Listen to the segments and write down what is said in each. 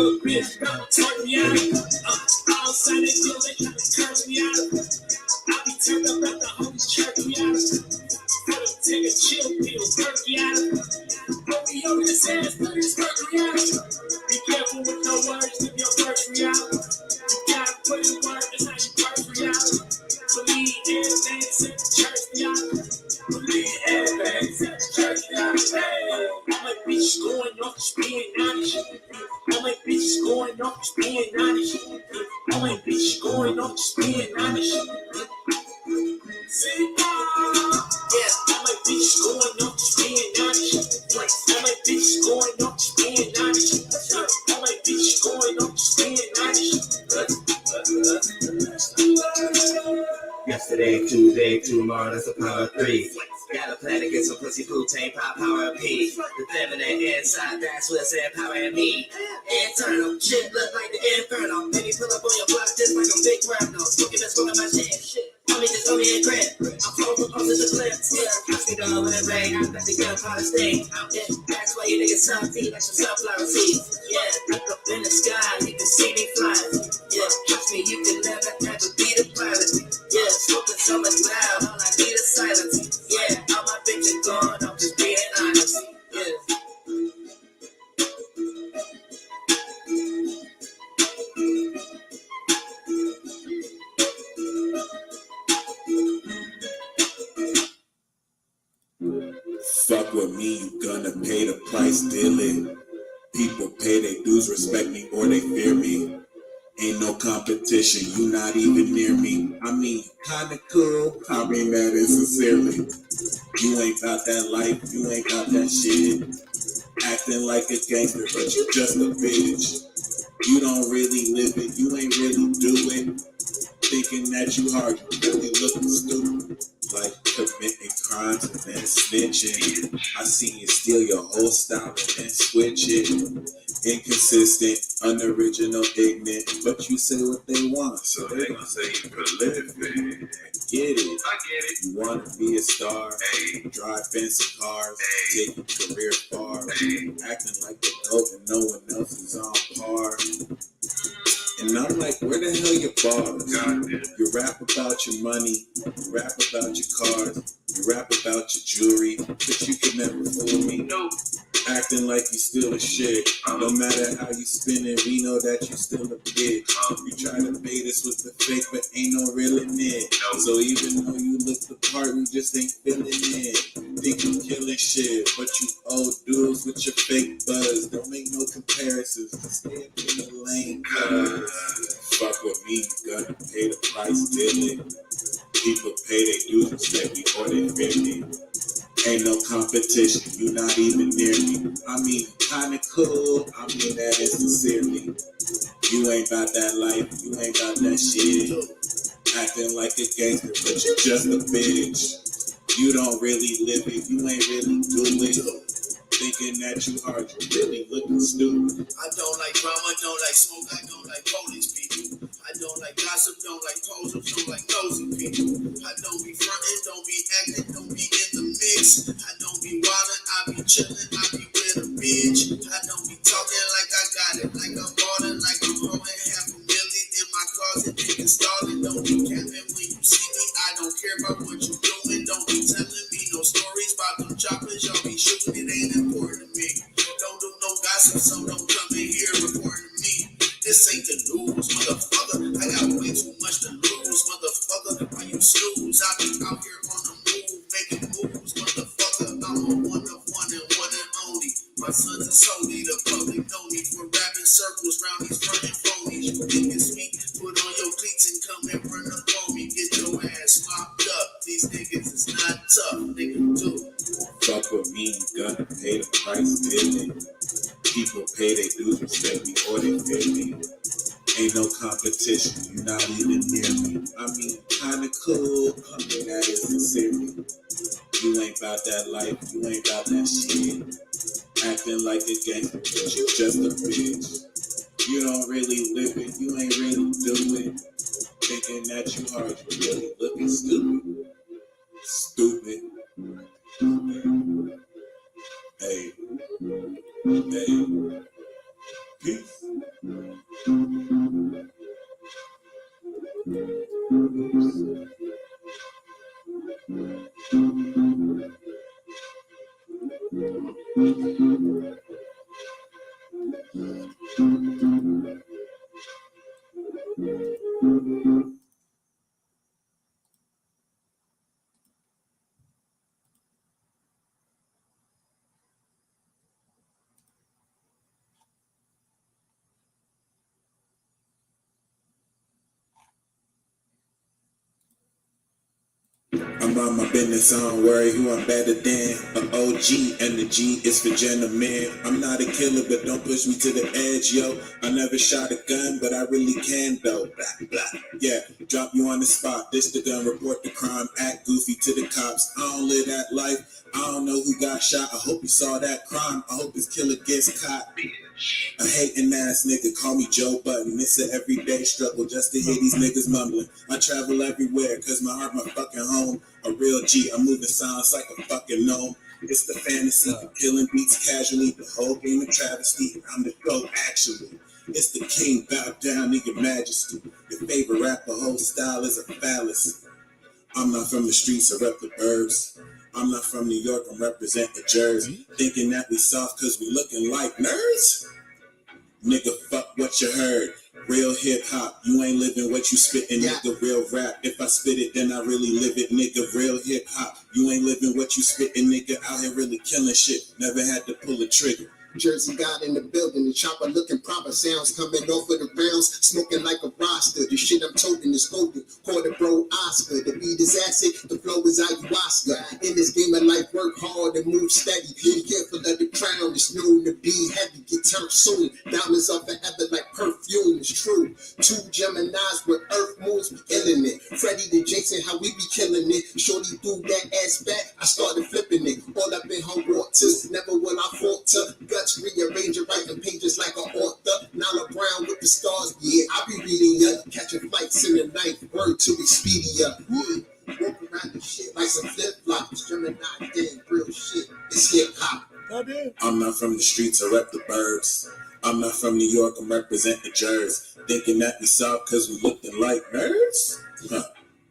color green, turn me out. Outside they feel they trying to curse me out. I be turned up at the home church me out. Put them take a chill pill, work me out. Homie over his ass, put his Mercury out. Be careful with no words, keep your Mercury out. You gotta put in work, that's how you Mercury out. Believe everything, set the church me out. Believe everything, set the church me out. Hey, all my bitches going off, just being honest. All my bitches going off, just being honest. All my bitches going off, just being honest. See, yeah, all my bitches going off, just being honest. All my bitches going off, just being honest. All my bitches going off, just being honest. Yesterday, Tuesday, tomorrow, that's the power of 3. Got a plan to get some pussy poutine, pop power of P. The feminine inside, that's what's empowering me. Internal, shit look like the inferno. Baby, pull up on your block just like I'm Big Rap. No, smoking my shit. Homie, just owe me a grip. I'm full of the clips. Yeah, catch me dog when it rain. I'm about to get up on the stage. That's why you niggas salty like some sunflower seeds. Yeah, look up in the sky, you can see me flying. Yeah, trust me, you can never be the pilot. Yeah, smoking so much loud, all I need is silence. Yeah, all my bitches gone, I'm just being honest. Yeah. Fuck with me, you gonna pay the price dearly. People pay their dues, respect me or they fear me. Ain't no competition, you not even near me. I mean, kinda cool, I mean that insincerely. You ain't got that life, you ain't got that shit. Acting like a gangster, but you just a bitch. You don't really live it, you ain't really do it. Thinking that you hard, you really looking stupid. Like committing crimes and then snitching. I seen you steal your whole style and then switch it. Inconsistent, unoriginal, ignorant, but you say what they want, so they gonna say you prolific. Get it. I get it. You wanna be a star, drive fancy cars, take your career far, acting like the dope and no one else is on par. And I'm like, where the hell your bars? You rap about your money, you rap about your cars, you rap about your jewelry, but you can never fool me. Acting like you still a shit. No matter how you spin it, we know that you still a bitch. You try to bait us with the fake, but ain't no real in it. So even though you look the part, we just ain't feeling it. Think you killing shit, but you old dudes with your fake buzz. Don't make no comparisons. Stay up in the lane, cuz. Fuck with me, you gonna pay the price daily. People pay their dues, respect me or they fear me. Ain't no competition, you not even near me. I mean, kinda cool, I mean that insincerely. You ain't got that life, you ain't got that shit. Acting like a gangster, but you just a bitch. You don't really live it, you ain't really do it. Thinking that you hard, you really looking stupid. I don't like drama, don't like smoke, I don't like police people. I don't like gossip, don't like posers, don't like nosy people. I don't be frontin', don't be acting, don't be in the mix. I don't be wildin', I be chillin', I be with a bitch. I don't be talking like I got it, like I'm ballin', like I'm holding $500,000 in my closet, nigga stallin'. Don't be capping when you see me, I don't care about what you doing. Don't be telling me no stories about them choppers, y'all be shooting, it ain't important to me. Don't do no gossip, so don't come in here reporting to me. This ain't the news, motherfucker. I got way too much to lose, motherfucker. Why you snooze? I be out here on the move, making moves, motherfucker. I'm a one of one and only. My sons is holy, the public know me for rapping circles round these frontin' phonies. You think it's me? Put on your cleats and come and run up on me. Get your ass mopped up. These niggas is not tough, nigga too. Fuck with me, you gonna pay the price daily. People pay their dues, respect me or they fear me. Ain't no competition, you not even near me. I mean, kinda cool, I mean that is sincerely. You ain't about that life, you ain't about that shit. Acting like a gangster, but you just a bitch. You don't really live it, you ain't really do it. Thinking that you hard, you really looking stupid. Stupid. Hey. Hey. Peace. I'm on my business, I don't worry who I'm better than. An OG, and the G is for gentlemen. I'm not a killer, but don't push me to the edge, yo. I never shot a gun, but I really can, though. Blah, blah. Yeah, drop you on the spot. This the gun, report the crime, act goofy to the cops. I don't live that life. I don't know who got shot. I hope you saw that crime. I hope his killer gets caught. A hating ass nigga, call me Joe Button. It's an everyday struggle just to hear these niggas mumbling. I travel everywhere, cause my heart, my fucking home. A real G, I'm moving silence like a fucking gnome. It's the fantasy, killing beats casually, the whole game of travesty. I'm the GOAT, actually. It's the king, bow down in your majesty. Your favorite rapper, whole style is a phallus. I'm not from the streets or up the burbs. I'm not from New York, I'm representing Jersey. Thinking that we soft cause we looking like nerds? Nigga, fuck what you heard. Real hip hop, you ain't living what you spittin', nigga. Real rap, if I spit it, then I really live it, nigga. Real hip hop, you ain't living what you spittin', nigga. Out here really killing shit, never had to pull a trigger. Jersey God in the building, the chopper looking proper, sounds coming off of the rounds, smoking like a roster. The shit I'm toting is golden, quarter bro Oscar. The beat is acid, the flow is ayahuasca. In this game of life, work hard and move steady. Be careful of the crown, it's known to be heavy. Get turned soon, diamonds are forever like perfume. It's true. Two Geminis with earth moves, we killing it. Freddie to Jason, how we be killing it. Shorty threw that ass back, I started flipping it. All up in her waters, never will I falter. Rearranging, writing pages like an author. Nala Brown with the stars, yeah, I be reading ya. Catching flights in the night, word to Expedia. Walk around the shit like some flip-flops. Gemini, damn, real shit. It's hip-hop. I'm not from the streets or up the burbs. I'm not from New York, I'm representing Jersey. Thinking that we soft cause we looking like nerds? Huh.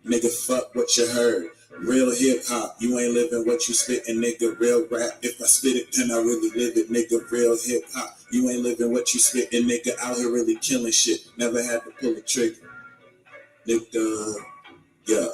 Nigga, fuck what you heard. Real hip hop, you ain't living what you spittin', nigga. Real rap, if I spit it, then I really live it, nigga. Real hip hop, you ain't living what you spittin', nigga. Out here really killing shit, never had to pull a trigger, nigga. Yeah.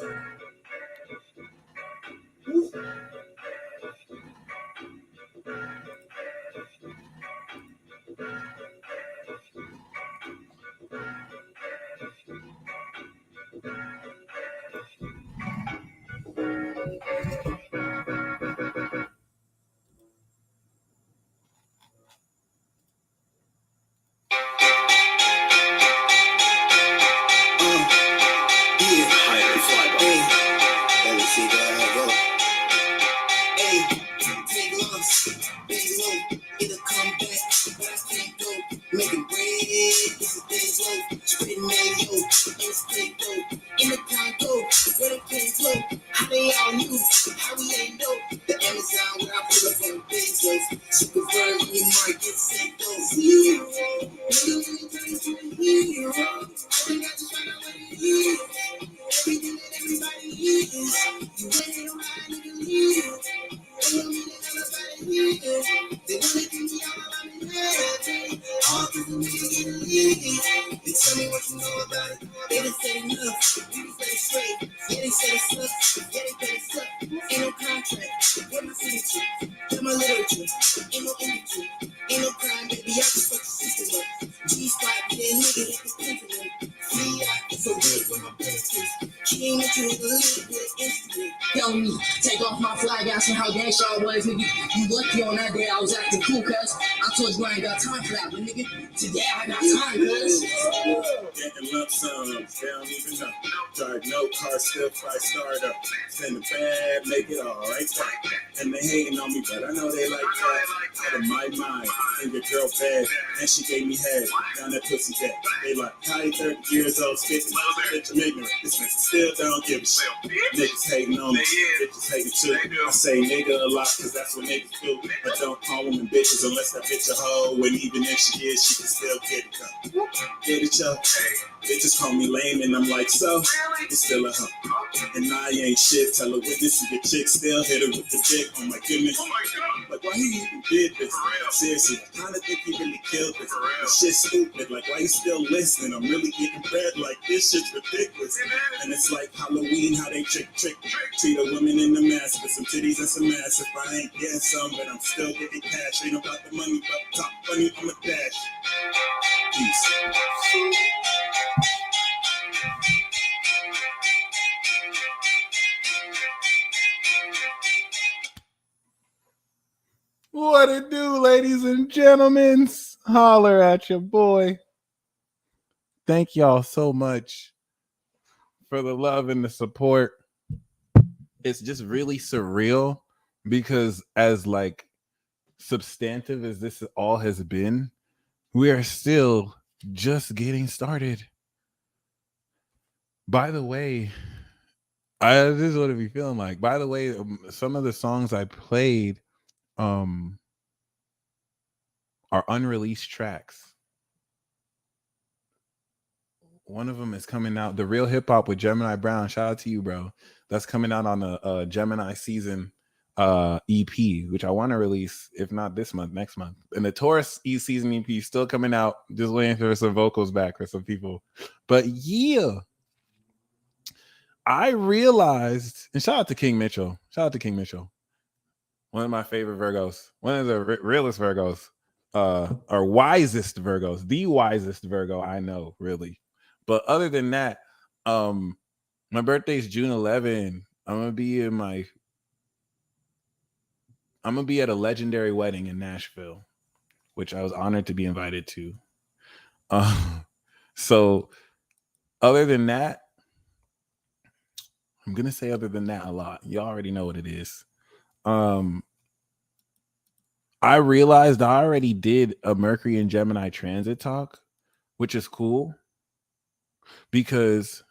Take off my flag, asking how gangsta I was, nigga. You lucky on that day I was acting cool, cuz I told you I ain't got time for that, but nigga, today I got time, cuz. Getting lump sums, they don't even know. Drive no car, still fly startup. Spend a bad, make it all right back. And they hating on me, but I know they like that. Out of my mind, and your girl bad, and she gave me head. Down that pussy dead. They like, how you 30 years old, spitting, bitch, I'm ignorant. This nigga still don't give a shit. Niggas hating on me, Bitches hate it too. I say nigga a lot because that's what niggas do. I don't call women bitches unless that bitch a hoe. And even if she is, she can still get it up. Get it, yo? Bitches call me lame and I'm like, so? It's still a hoe. And I ain't shit. Tell her witness and your chick still hit her with the dick. Oh my goodness. Like, why he even did this? Seriously, I kinda think he really killed this. This shit's stupid. Like, why you still listening? I'm really getting bread. Like, this shit's ridiculous. And it's like Halloween, how they trick. Treat a woman in the mask with some titties and some ass. If I ain't getting some, but I'm still getting cash. Ain't about the money, but top funny, I'm a dash. Peace. What it do, ladies and gentlemen? Holler at your boy. Thank y'all so much for the love and the support. It's just really surreal because as like substantive as this all has been, we are still just getting started. By the way, this is what it be feeling like. By the way, some of the songs I played are unreleased tracks. One of them is coming out, The Real Hip Hop with Gemini Brown. Shout out to you, bro. That's coming out on a Gemini season EP, which I want to release, if not this month, next month. And the Taurus season EP is still coming out, just waiting for some vocals back for some people. But yeah, I realized, and shout out to King Mitchell. Shout out to King Mitchell. One of my favorite Virgos. One of the realest Virgos. Or wisest Virgos. The wisest Virgo I know, really. But other than that, my birthday is June 11. I'm gonna be at a legendary wedding in Nashville, which I was honored to be invited to. So other than that, I'm gonna say other than that a lot. You already know what it is. I realized I already did a Mercury and Gemini transit talk, which is cool because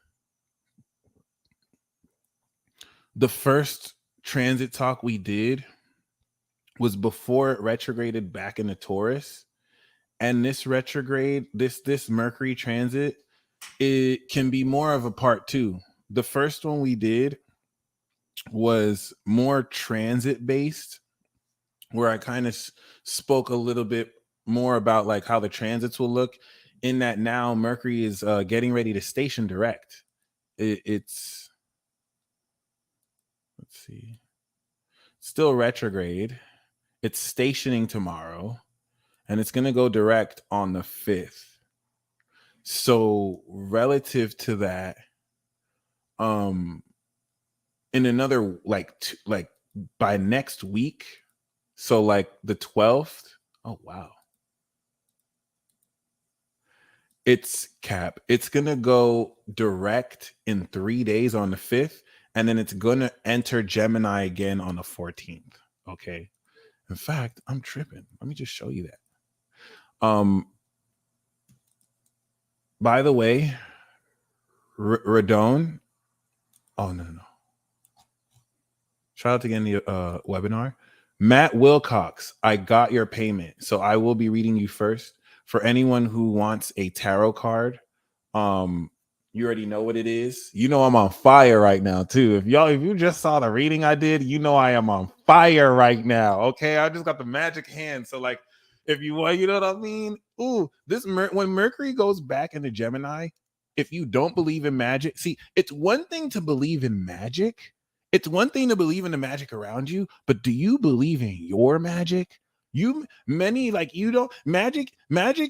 the first transit talk we did was before it retrograded back into Taurus. And this retrograde, this Mercury transit, it can be more of a part two. The first one we did was more transit based, where I kind of spoke a little bit more about like how the transits will look, in that now Mercury is getting ready to station direct. It's, let's see, still retrograde. It's stationing tomorrow, and it's going to go direct on the 5th. So relative to that, in another like by next week, so like the 12th. Oh wow. It's gonna go direct in 3 days on the 5th, and then it's gonna enter Gemini again on the 14th. Okay. In fact, I'm tripping. Let me just show you that. By the way, Radone. Oh no. Shout out to getting the webinar. Matt Wilcox, I got your payment. So I will be reading you first. For anyone who wants a tarot card, you already know what it is. You know I'm on fire right now, too. If you just saw the reading I did, you know I am on fire right now. Okay, I just got the magic hand. So like, if you want, you know what I mean? Ooh, when Mercury goes back into Gemini, if you don't believe in magic, see, it's one thing to believe in magic. It's one thing to believe in the magic around you, but do you believe in your magic? Magic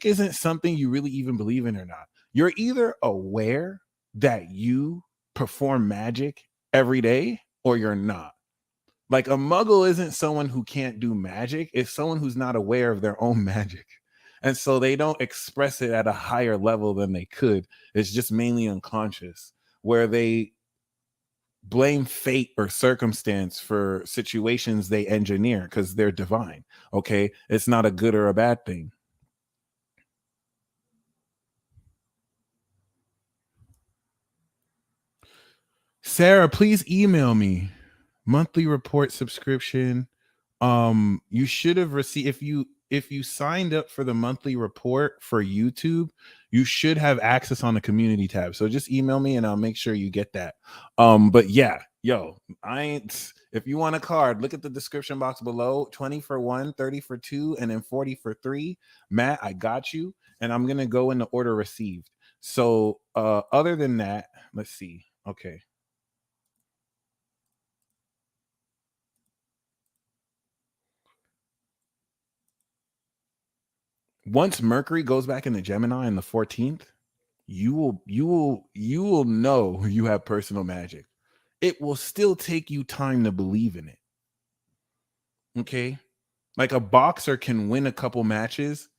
isn't something you really even believe in or not. You're either aware that you perform magic every day or you're not. Like a muggle isn't someone who can't do magic. It's someone who's not aware of their own magic. And so they don't express it at a higher level than they could. It's just mainly unconscious, where they blame fate or circumstance for situations they engineer because they're divine. Okay, it's not a good or a bad thing. Sarah, please email me. monthly report subscription. You should have received, if you signed up for the monthly report for YouTube, you should have access on the community tab. So just email me and I'll make sure you get that. But yeah, yo, if you want a card, look at the description box below. 20 for 1, 30 for 2, and then 40 for 3. Matt, I got you. And I'm gonna go in the order received. So other than that, let's see. Okay. Once Mercury goes back into Gemini on the 14th, you will know you have personal magic. It will still take you time to believe in it. Okay? Like a boxer can win a couple matches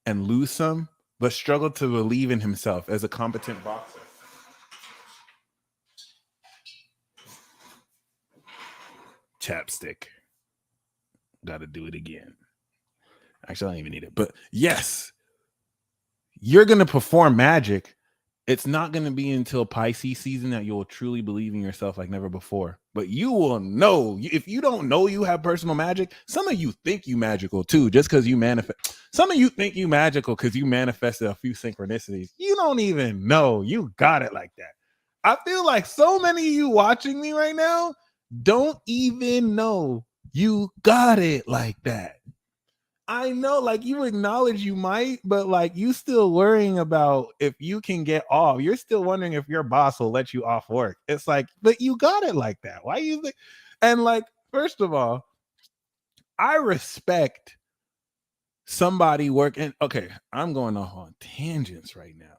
and lose some, but struggle to believe in himself as a competent boxer. Chapstick. Gotta do it again. Actually, I don't even need it. But yes, you're going to perform magic. It's not going to be until Pisces season that you'll truly believe in yourself like never before. But you will know. If you don't know you have personal magic, some of you think you magical too, just because you manifest. Some of you think you magical because you manifested a few synchronicities. You don't even know you got it like that. I feel like so many of you watching me right now don't even know you got it like that. I know, like, you acknowledge you might, but like you still worrying about if you can get off. You're still wondering if your boss will let you off work. It's like, but you got it like that. Why you think? And like, first of all, I respect somebody working. Okay, I'm going off on tangents right now.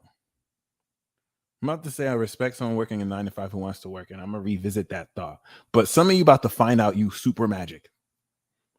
I'm about to say I respect someone working a 9 to 5 who wants to work, and I'm gonna revisit that thought. But some of you about to find out you super magic.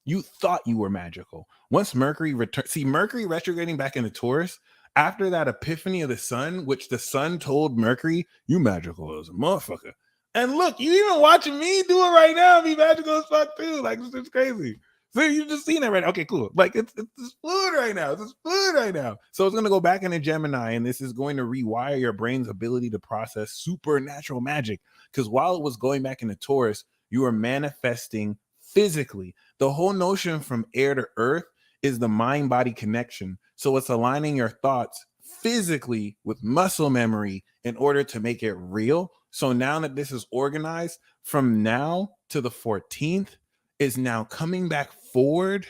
You thought you were magical. Once Mercury returned, see Mercury retrograding back into Taurus after that epiphany of the sun, which the sun told Mercury, you magical as a motherfucker. And look, you even watching me do it right now, be magical as fuck too. Like, it's crazy. So you just seen that right now. Okay, cool. Like it's fluid right now. It's fluid right now. So it's gonna go back into Gemini, and this is going to rewire your brain's ability to process supernatural magic. Because while it was going back into Taurus, you were manifesting physically. The whole notion from air to earth is the mind-body connection. So it's aligning your thoughts physically with muscle memory in order to make it real. So now that this is organized, from now to the 14th is now coming back forward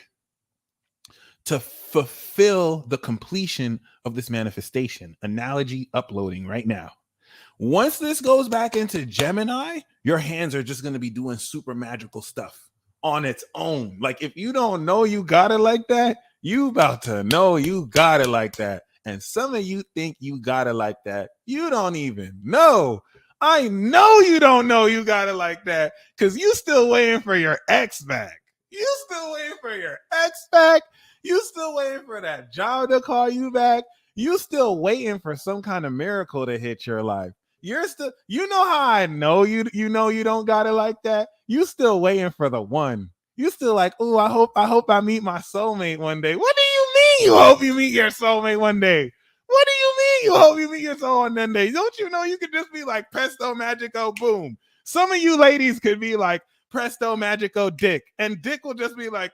to fulfill the completion of this manifestation. Analogy uploading right now. Once this goes back into Gemini, your hands are just going to be doing super magical stuff on its own. Like, if you don't know you got it like that, you about to know you got it like that. And some of you think you got it like that. You don't even know. I know you don't know you got it like that because you still waiting for your ex back. You still waiting for your ex back. You still waiting for that job to call you back. You still waiting for some kind of miracle to hit your life. You're still, you know how I know you know you don't got it like that. You still waiting for the one. You still like, oh, I hope I meet my soulmate one day. What do you mean you hope you meet your soulmate one day? What do you mean you hope you meet your soulmate one day? Don't you know you could just be like presto magico boom? Some of you ladies could be like presto magico Dick, and Dick will just be like,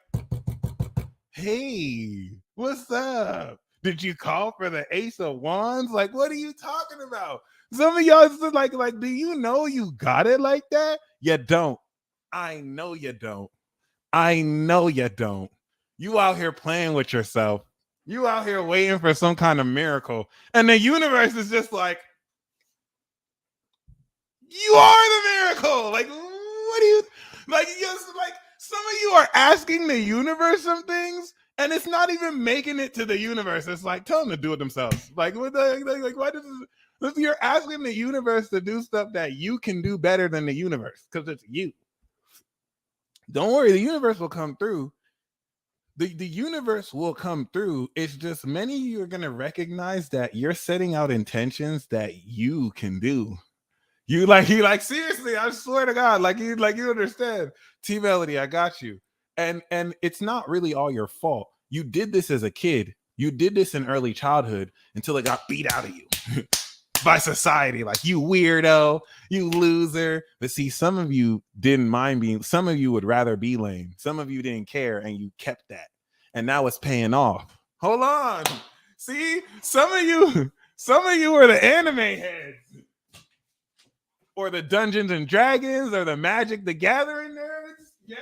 hey, what's up? Did you call for the Ace of Wands? Like, what are you talking about? Some of y'all is like, do you know you got it like that? You don't. I know you don't. I know you don't. You out here playing with yourself. You out here waiting for some kind of miracle. And the universe is just like, you are the miracle. Like, what do you, like, yes, like, some of you are asking the universe some things, and it's not even making it to the universe. It's like, tell them to do it themselves. Like, what the, like, why does this, you're asking the universe to do stuff that you can do better than the universe because it's you. Don't worry, the universe will come through. The universe will come through. It's just many of you are going to recognize that you're setting out intentions that you can do. You like seriously, I swear to God, like you understand. T Melody, I got you. And it's not really all your fault. You did this as a kid. You did this in early childhood until it got beat out of you. by society, like you weirdo, you loser. But see, some of you didn't mind being, some of you would rather be lame. Some of you didn't care and you kept that. And now it's paying off. Hold on. See, some of you are the anime heads. Or the Dungeons and Dragons, or the Magic the Gathering nerds. Yeah.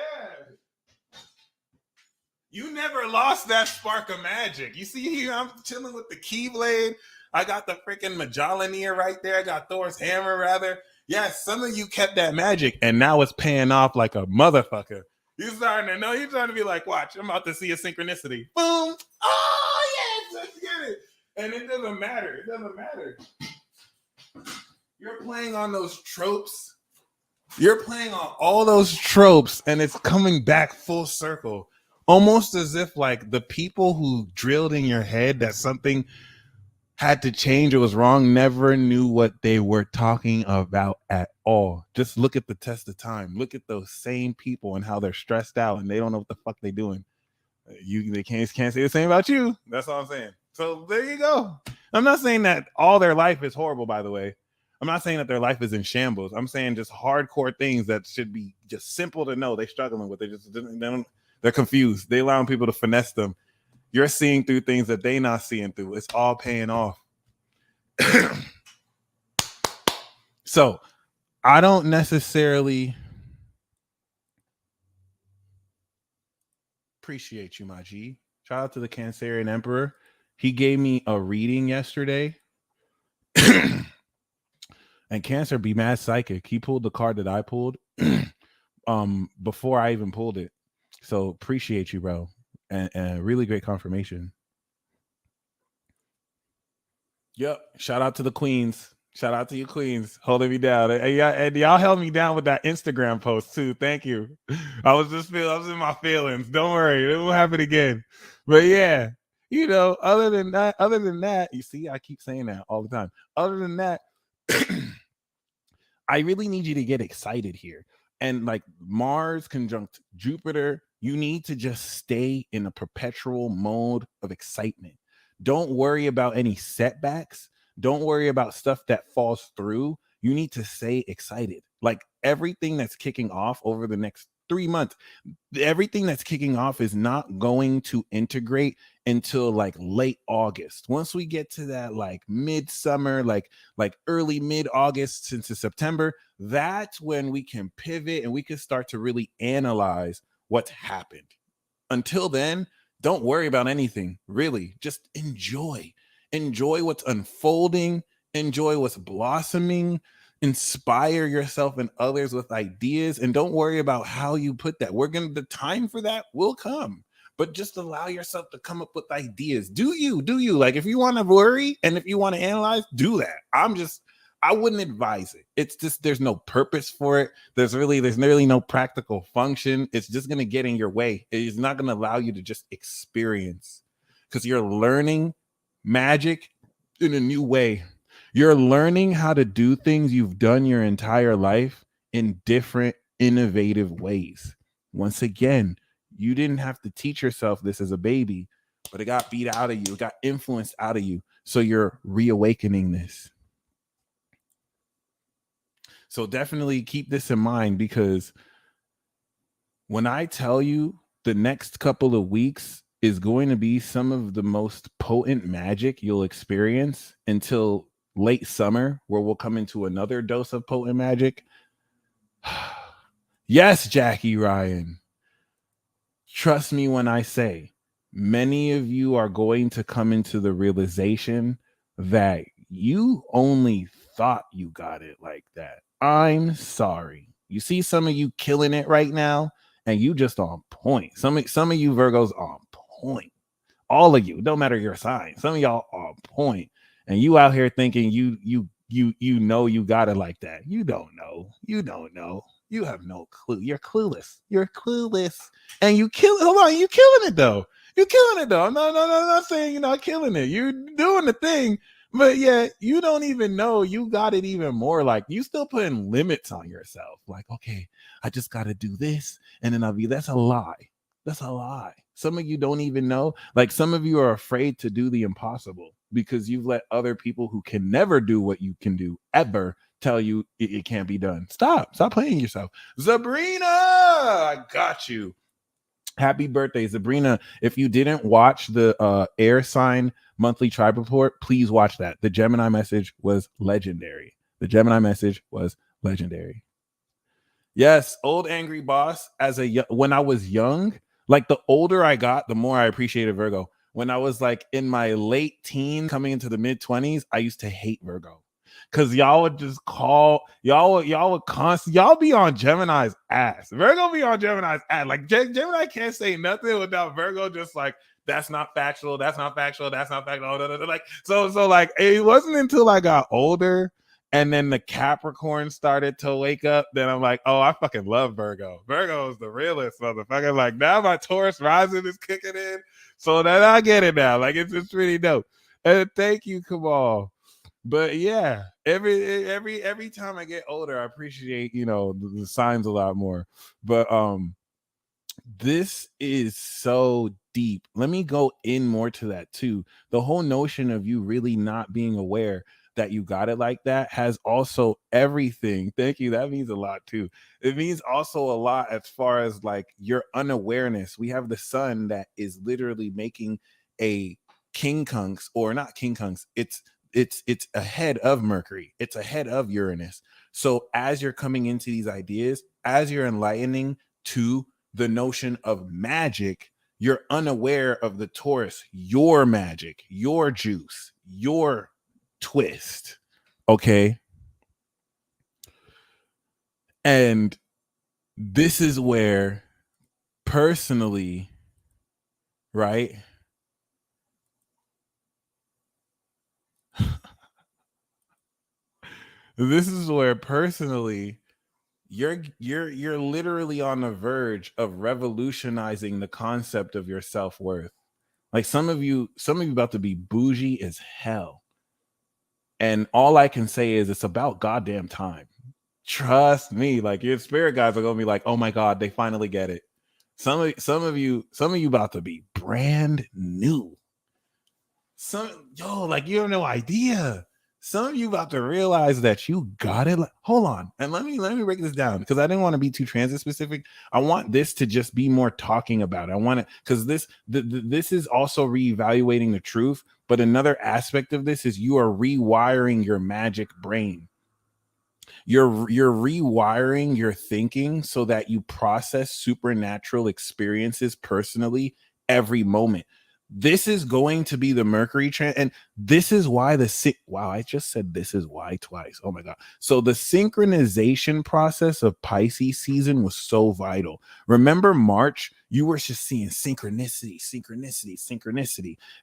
You never lost that spark of magic. You see here, I'm chilling with the Keyblade. I got the freaking Magellanir right there. I got Thor's hammer, rather. Yes, some of you kept that magic, and now it's paying off like a motherfucker. You're starting to know. You're trying to be like, watch, I'm about to see a synchronicity. Boom. Oh, yes, let's get it. And it doesn't matter. It doesn't matter. You're playing on those tropes. You're playing on all those tropes, and it's coming back full circle. Almost as if like the people who drilled in your head that something had to change or was wrong never knew what they were talking about at all. Just look at the test of time. Look at those same people and how they're stressed out and they don't know what the fuck they're doing. They can't say the same about you. That's all I'm saying. So there you go. I'm not saying that all their life is horrible, by the way. I'm not saying that their life is in shambles. I'm saying just hardcore things that should be just simple to know they're struggling with. They're confused. They allowing people to finesse them. You're seeing through things that they're not seeing through. It's all paying off. So I don't necessarily appreciate you, my G. Shout out to the Cancerian Emperor. He gave me a reading yesterday. And Cancer be mad psychic. He pulled the card that I pulled before I even pulled it. So appreciate you, bro. And really great confirmation. Yep. Shout out to the queens. Shout out to you queens holding me down. And y'all held me down with that Instagram post too. Thank you. I was in my feelings. Don't worry. It won't happen again. But yeah, you know, other than that, you see, I keep saying that all the time. Other than that, I really need you to get excited here. And like Mars conjunct Jupiter, you need to just stay in a perpetual mode of excitement. Don't worry about any setbacks. Don't worry about stuff that falls through. You need to stay excited. Like everything that's kicking off over the next 3 months, everything that's kicking off is not going to integrate until like late August. Once we get to that like midsummer, like early mid-August into September, that's when we can pivot and we can start to really analyze what's happened. Until then, don't worry about anything, really. Just enjoy what's unfolding, enjoy what's blossoming, inspire yourself and others with ideas, and don't worry about how you put that. The time for that will come, but just allow yourself to come up with ideas. Do you like, if you want to worry and if you want to analyze, do that. I wouldn't advise it. It's just, there's no purpose for it. There's really no practical function. It's just going to get in your way. It's not going to allow you to just experience, because you're learning magic in a new way. You're learning how to do things you've done your entire life in different, innovative ways. Once again, you didn't have to teach yourself this as a baby, but it got beat out of you. It got influenced out of you. So you're reawakening this. So definitely keep this in mind, because when I tell you the next couple of weeks is going to be some of the most potent magic you'll experience until late summer, where we'll come into another dose of potent magic. Yes, Jackie Ryan. Trust me when I say many of you are going to come into the realization that you only thought you got it like that. I'm sorry. You see some of you killing it right now, and you just on point. Some of you Virgos on point. All of you, don't matter your sign. Some of y'all on point, and you out here thinking you know you got it like that. You don't know. You don't know. You have no clue. You're clueless. You're clueless, and you killing it though. You're killing it though. No, I'm not saying you're not killing it. You're doing the thing. But yeah, you don't even know you got it even more. Like, you still putting limits on yourself. Like, okay, I just got to do this, and then that's a lie. That's a lie. Some of you don't even know. Like, some of you are afraid to do the impossible. because you've let other people who can never do what you can do ever tell you it can't be done. Stop playing yourself. Sabrina, I got you. Happy birthday, Sabrina. If you didn't watch the air sign monthly tribe report, please watch that. The Gemini message was legendary. Yes, old angry boss. When I was young, like the older I got, the more I appreciated Virgo. When I was like in my late teens, coming into the mid 20s, I used to hate Virgo. Cause y'all would just call y'all would constantly y'all be on Gemini's ass. Virgo be on Gemini's ass. Like Gemini can't say nothing without Virgo just like that's not factual. Like so like it wasn't until I got older and then the Capricorn started to wake up. Then I'm like, oh, I fucking love Virgo. Virgo is the realest motherfucker. Like now my Taurus rising is kicking in. So that I get it now. Like it's pretty dope. And thank you, Kamal. But yeah, every time I get older, I appreciate, the signs a lot more. But this is so deep. Let me go in more to that too. The whole notion of you really not being aware that you got it like that has also everything. Thank you. That means a lot too. It means also a lot as far as like your unawareness. We have the sun that is literally making a quincunx, or not quincunx. It's ahead of Mercury. It's ahead of Uranus. So as you're coming into these ideas, as you're enlightening to the notion of magic, you're unaware of the Taurus, your magic, your juice, your twist. Okay. And this is where personally, right? This is where personally you're literally on the verge of revolutionizing the concept of your self-worth. Like some of you about to be bougie as hell. And all I can say is it's about goddamn time. Trust me, like your spirit guides are gonna be like, oh my God, they finally get it. Some of you about to be brand new. Like you have no idea. Some of you about to realize that you got it. Hold on, and let me break this down because I didn't want to be too transit specific. I want this to just be more talking about it. I want it because this is also reevaluating the truth. But another aspect of this is you are rewiring your magic brain. You're rewiring your thinking so that you process supernatural experiences personally every moment. This is going to be the Mercury trend, and this is why I just said this is why twice. Oh my God. So the synchronization process of Pisces season was so vital. Remember March, you were just seeing synchronicity.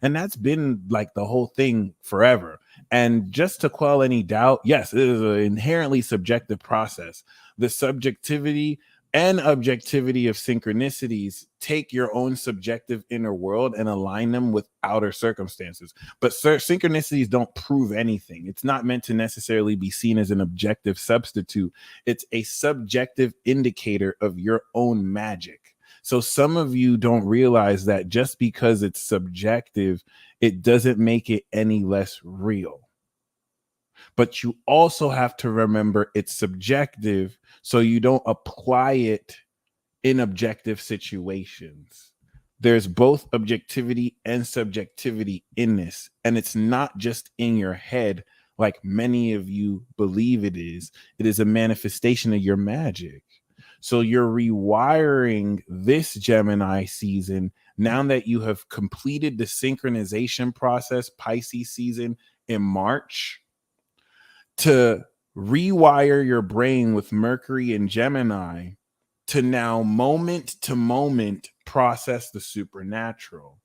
And that's been like the whole thing forever. And just to quell any doubt, yes, it is an inherently subjective process. The subjectivity and objectivity of synchronicities take your own subjective inner world and align them with outer circumstances. But synchronicities don't prove anything. It's not meant to necessarily be seen as an objective substitute. It's a subjective indicator of your own magic. So some of you don't realize that just because it's subjective, it doesn't make it any less real. But you also have to remember it's subjective, so you don't apply it in objective situations. There's both objectivity and subjectivity in this, and it's not just in your head like many of you believe it is. It is a manifestation of your magic. So you're rewiring this Gemini season now that you have completed the synchronization process, Pisces season in March, to rewire your brain with Mercury and Gemini to now moment to moment process the supernatural.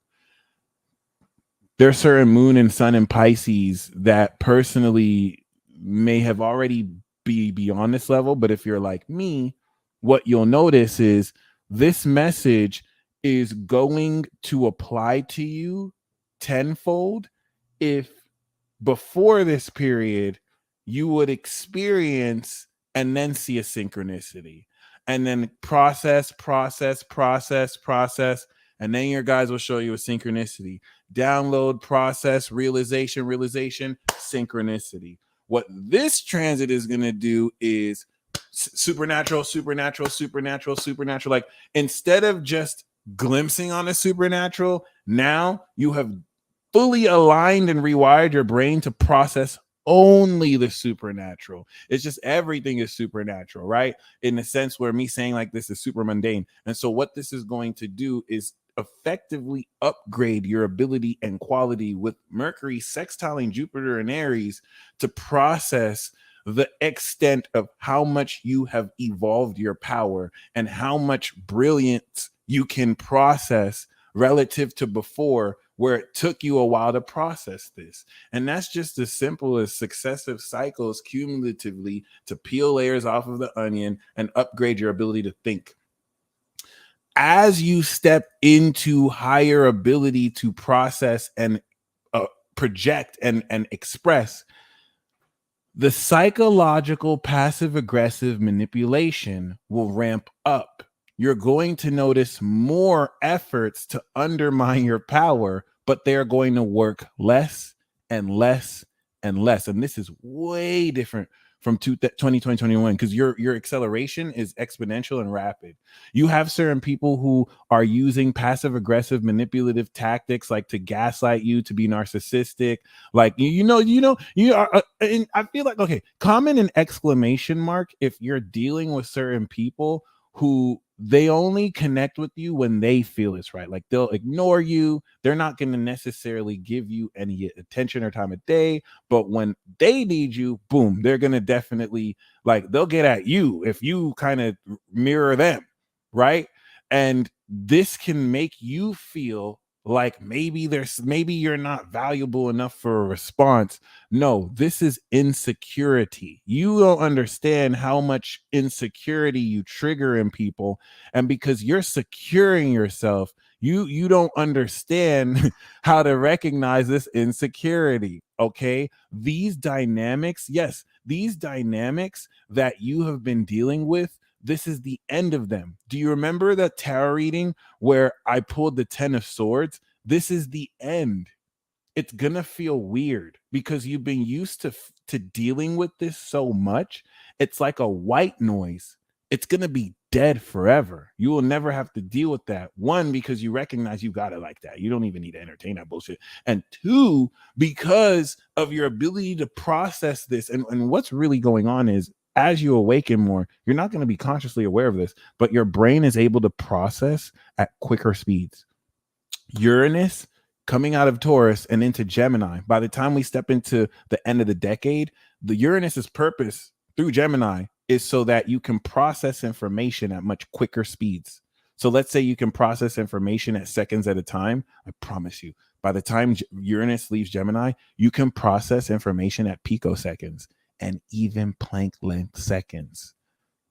There's certain moon and sun in Pisces that personally may have already be beyond this level. But if you're like me, what you'll notice is this message is going to apply to you tenfold if before this period you would experience and then see a synchronicity and then process. And then your guys will show you a synchronicity. Download, process, realization, synchronicity. What this transit is going to do is supernatural. Like, instead of just glimpsing on a supernatural, now you have fully aligned and rewired your brain to process only the supernatural. It's just everything is supernatural, right? In the sense where me saying like this is super mundane. And so what this is going to do is effectively upgrade your ability and quality with Mercury sextiling Jupiter and Aries to process the extent of how much you have evolved your power and how much brilliance you can process relative to before, where it took you a while to process this. And that's just as simple as successive cycles cumulatively to peel layers off of the onion and upgrade your ability to think. As you step into higher ability to process and project and express, the psychological passive-aggressive manipulation will ramp up. You're going to notice more efforts to undermine your power, but they're going to work less and less and less. And this is way different from 2021 because your acceleration is exponential and rapid. You have certain people who are using passive aggressive manipulative tactics, like to gaslight you, to be narcissistic, like you are. And I feel like, okay, comment an exclamation mark if you're dealing with certain people who they only connect with you when they feel it's right. Like, they'll ignore you. They're not going to necessarily give you any attention or time of day, but when they need you, boom, they're going to definitely, like, they'll get at you if you kind of mirror them, right? And this can make you feel like maybe you're not valuable enough for a response. No, this is insecurity. You don't understand how much insecurity you trigger in people, and because you're securing yourself, you don't understand how to recognize this insecurity. Okay, these dynamics that you have been dealing with, this is the end of them. Do you remember that tarot reading where I pulled the 10 of Swords? This is the end. It's gonna feel weird because you've been used to dealing with this so much. It's like a white noise. It's gonna be dead forever. You will never have to deal with that. One, because you recognize you got it like that. You don't even need to entertain that bullshit. And two, because of your ability to process this. And what's really going on is, as you awaken more, you're not going to be consciously aware of this, but your brain is able to process at quicker speeds. Uranus coming out of Taurus and into Gemini. By the time we step into the end of the decade, the Uranus's purpose through Gemini is so that you can process information at much quicker speeds. So let's say you can process information at seconds at a time. I promise you, by the time Uranus leaves Gemini, you can process information at picoseconds and even Planck length seconds.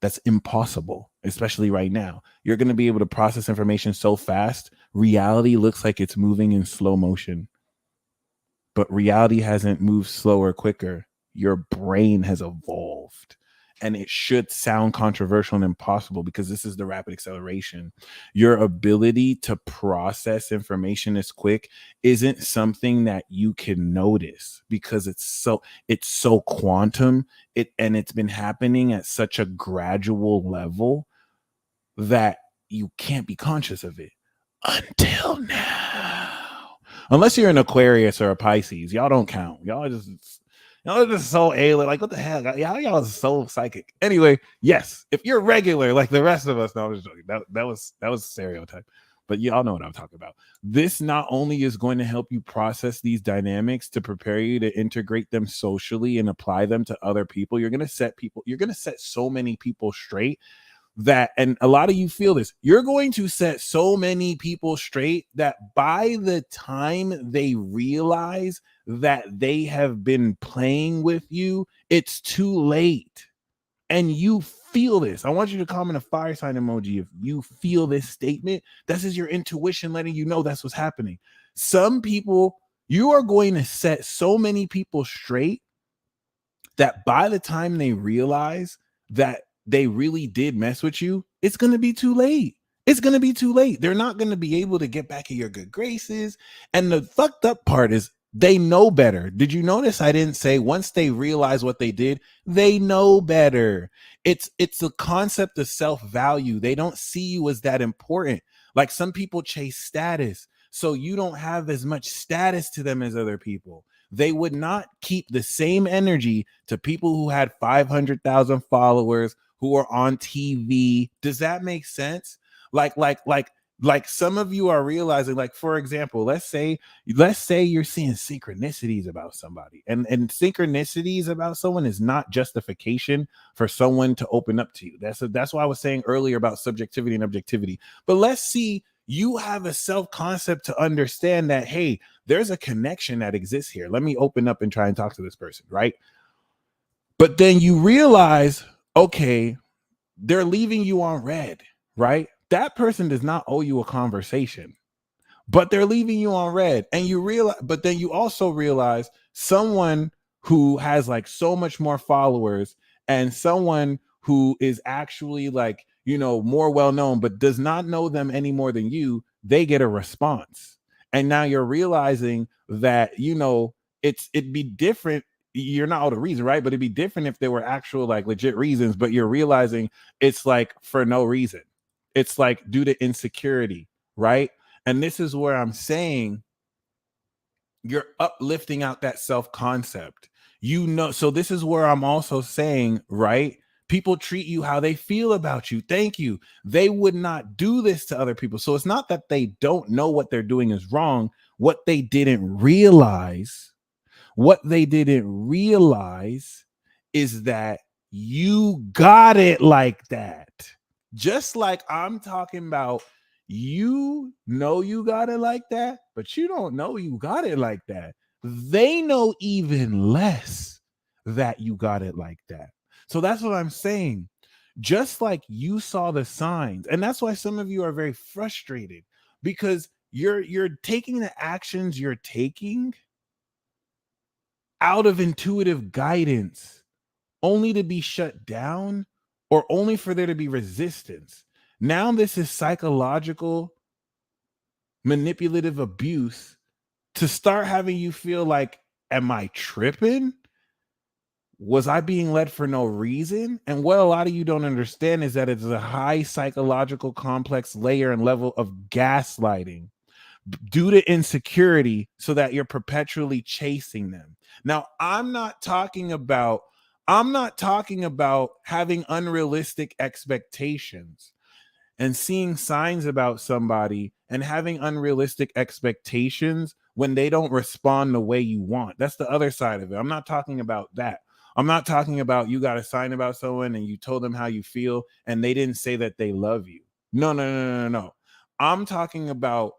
That's impossible, especially right now. You're going to be able to process information so fast, reality looks like it's moving in slow motion. But reality hasn't moved slower, quicker. Your brain has evolved. And it should sound controversial and impossible because this is the rapid acceleration. Your ability to process information as quick isn't something that you can notice because it's so quantum. And it's been happening at such a gradual level that you can't be conscious of it until now. Unless you're an Aquarius or a Pisces, y'all don't count. Y'all are just so alien. Like, what the hell? Y'all are so psychic. Anyway, yes, if you're regular like the rest of us, no, I'm just joking. That was a stereotype. But y'all know what I'm talking about. This not only is going to help you process these dynamics to prepare you to integrate them socially and apply them to other people. You're going to set so many people straight that, and a lot of you feel this, you're going to set so many people straight that by the time they realize that they have been playing with you, it's too late. And you feel this. I want you to comment a fire sign emoji if you feel this statement. This is your intuition letting you know that's what's happening. Some people, you are going to set so many people straight that by the time they realize that they really did mess with you, it's going to be too late. it's going to be too late. They're not going to be able to get back in your good graces. And the fucked up part is they know better. Did you notice I didn't say once they realize what they did, they know better. It's the concept of self-value. They don't see you as that important. Like some people chase status, so you don't have as much status to them as other people. They would not keep the same energy to people who had 500,000 followers, who are on TV. Does that make sense? Like some of you are realizing, like, for example, let's say you're seeing synchronicities about somebody, and synchronicities about someone is not justification for someone to open up to you. That's why I was saying earlier about subjectivity and objectivity. But let's see, you have a self-concept to understand that, hey, there's a connection that exists here. Let me open up and try and talk to this person, right? But then you realize, okay, they're leaving you on red, right? That person does not owe you a conversation, but they're leaving you on red. And you realize, but then you also realize someone who has like so much more followers and someone who is actually like, you know, more well-known, but does not know them any more than you, they get a response. And now you're realizing that, you know, it'd be different. You're not all the reason, right? But it'd be different if there were actual like legit reasons, but you're realizing it's like for no reason. It's like due to insecurity, right? And this is where I'm saying you're uplifting out that self-concept. You know, so this is where I'm also saying, right? People treat you how they feel about you. Thank you. They would not do this to other people. So it's not that they don't know what they're doing is wrong. What they didn't realize is that you got it like that. Just like I'm talking about, you know you got it like that, but you don't know you got it like that. They know even less that you got it like that. So that's what I'm saying. Just like you saw the signs, and that's why some of you are very frustrated, because you're taking the actions you're taking out of intuitive guidance, only to be shut down or only for there to be resistance. Now this is psychological manipulative abuse to start having you feel like, am I tripping? Was I being led for no reason? And what a lot of you don't understand is that it's a high psychological complex layer and level of gaslighting due to insecurity, so that you're perpetually chasing them. Now, I'm not talking about having unrealistic expectations and seeing signs about somebody and having unrealistic expectations when they don't respond the way you want. That's the other side of it. I'm not talking about that. I'm not talking about you got a sign about someone and you told them how you feel and they didn't say that they love you. No. I'm talking about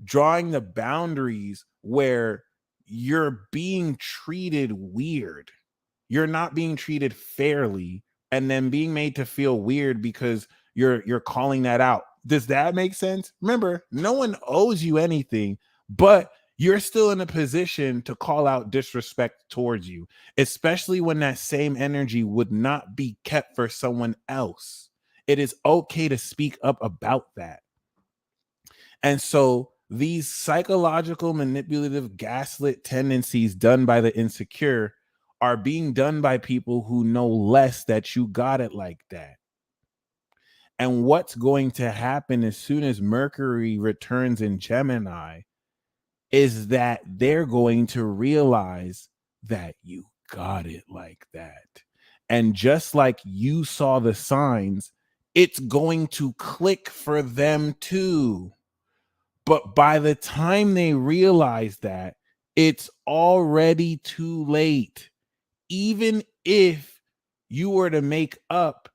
drawing the boundaries where you're being treated weird. You're not being treated fairly, and then being made to feel weird because you're calling that out. Does that make sense? Remember, no one owes you anything, but you're still in a position to call out disrespect towards you, especially when that same energy would not be kept for someone else. It is okay to speak up about that. And so these psychological manipulative gaslit tendencies done by the insecure are being done by people who know less that you got it like that. And what's going to happen as soon as Mercury returns in Gemini is that they're going to realize that you got it like that. And just like you saw the signs, it's going to click for them too. But by the time they realize that, it's already too late. Even if you were to make up,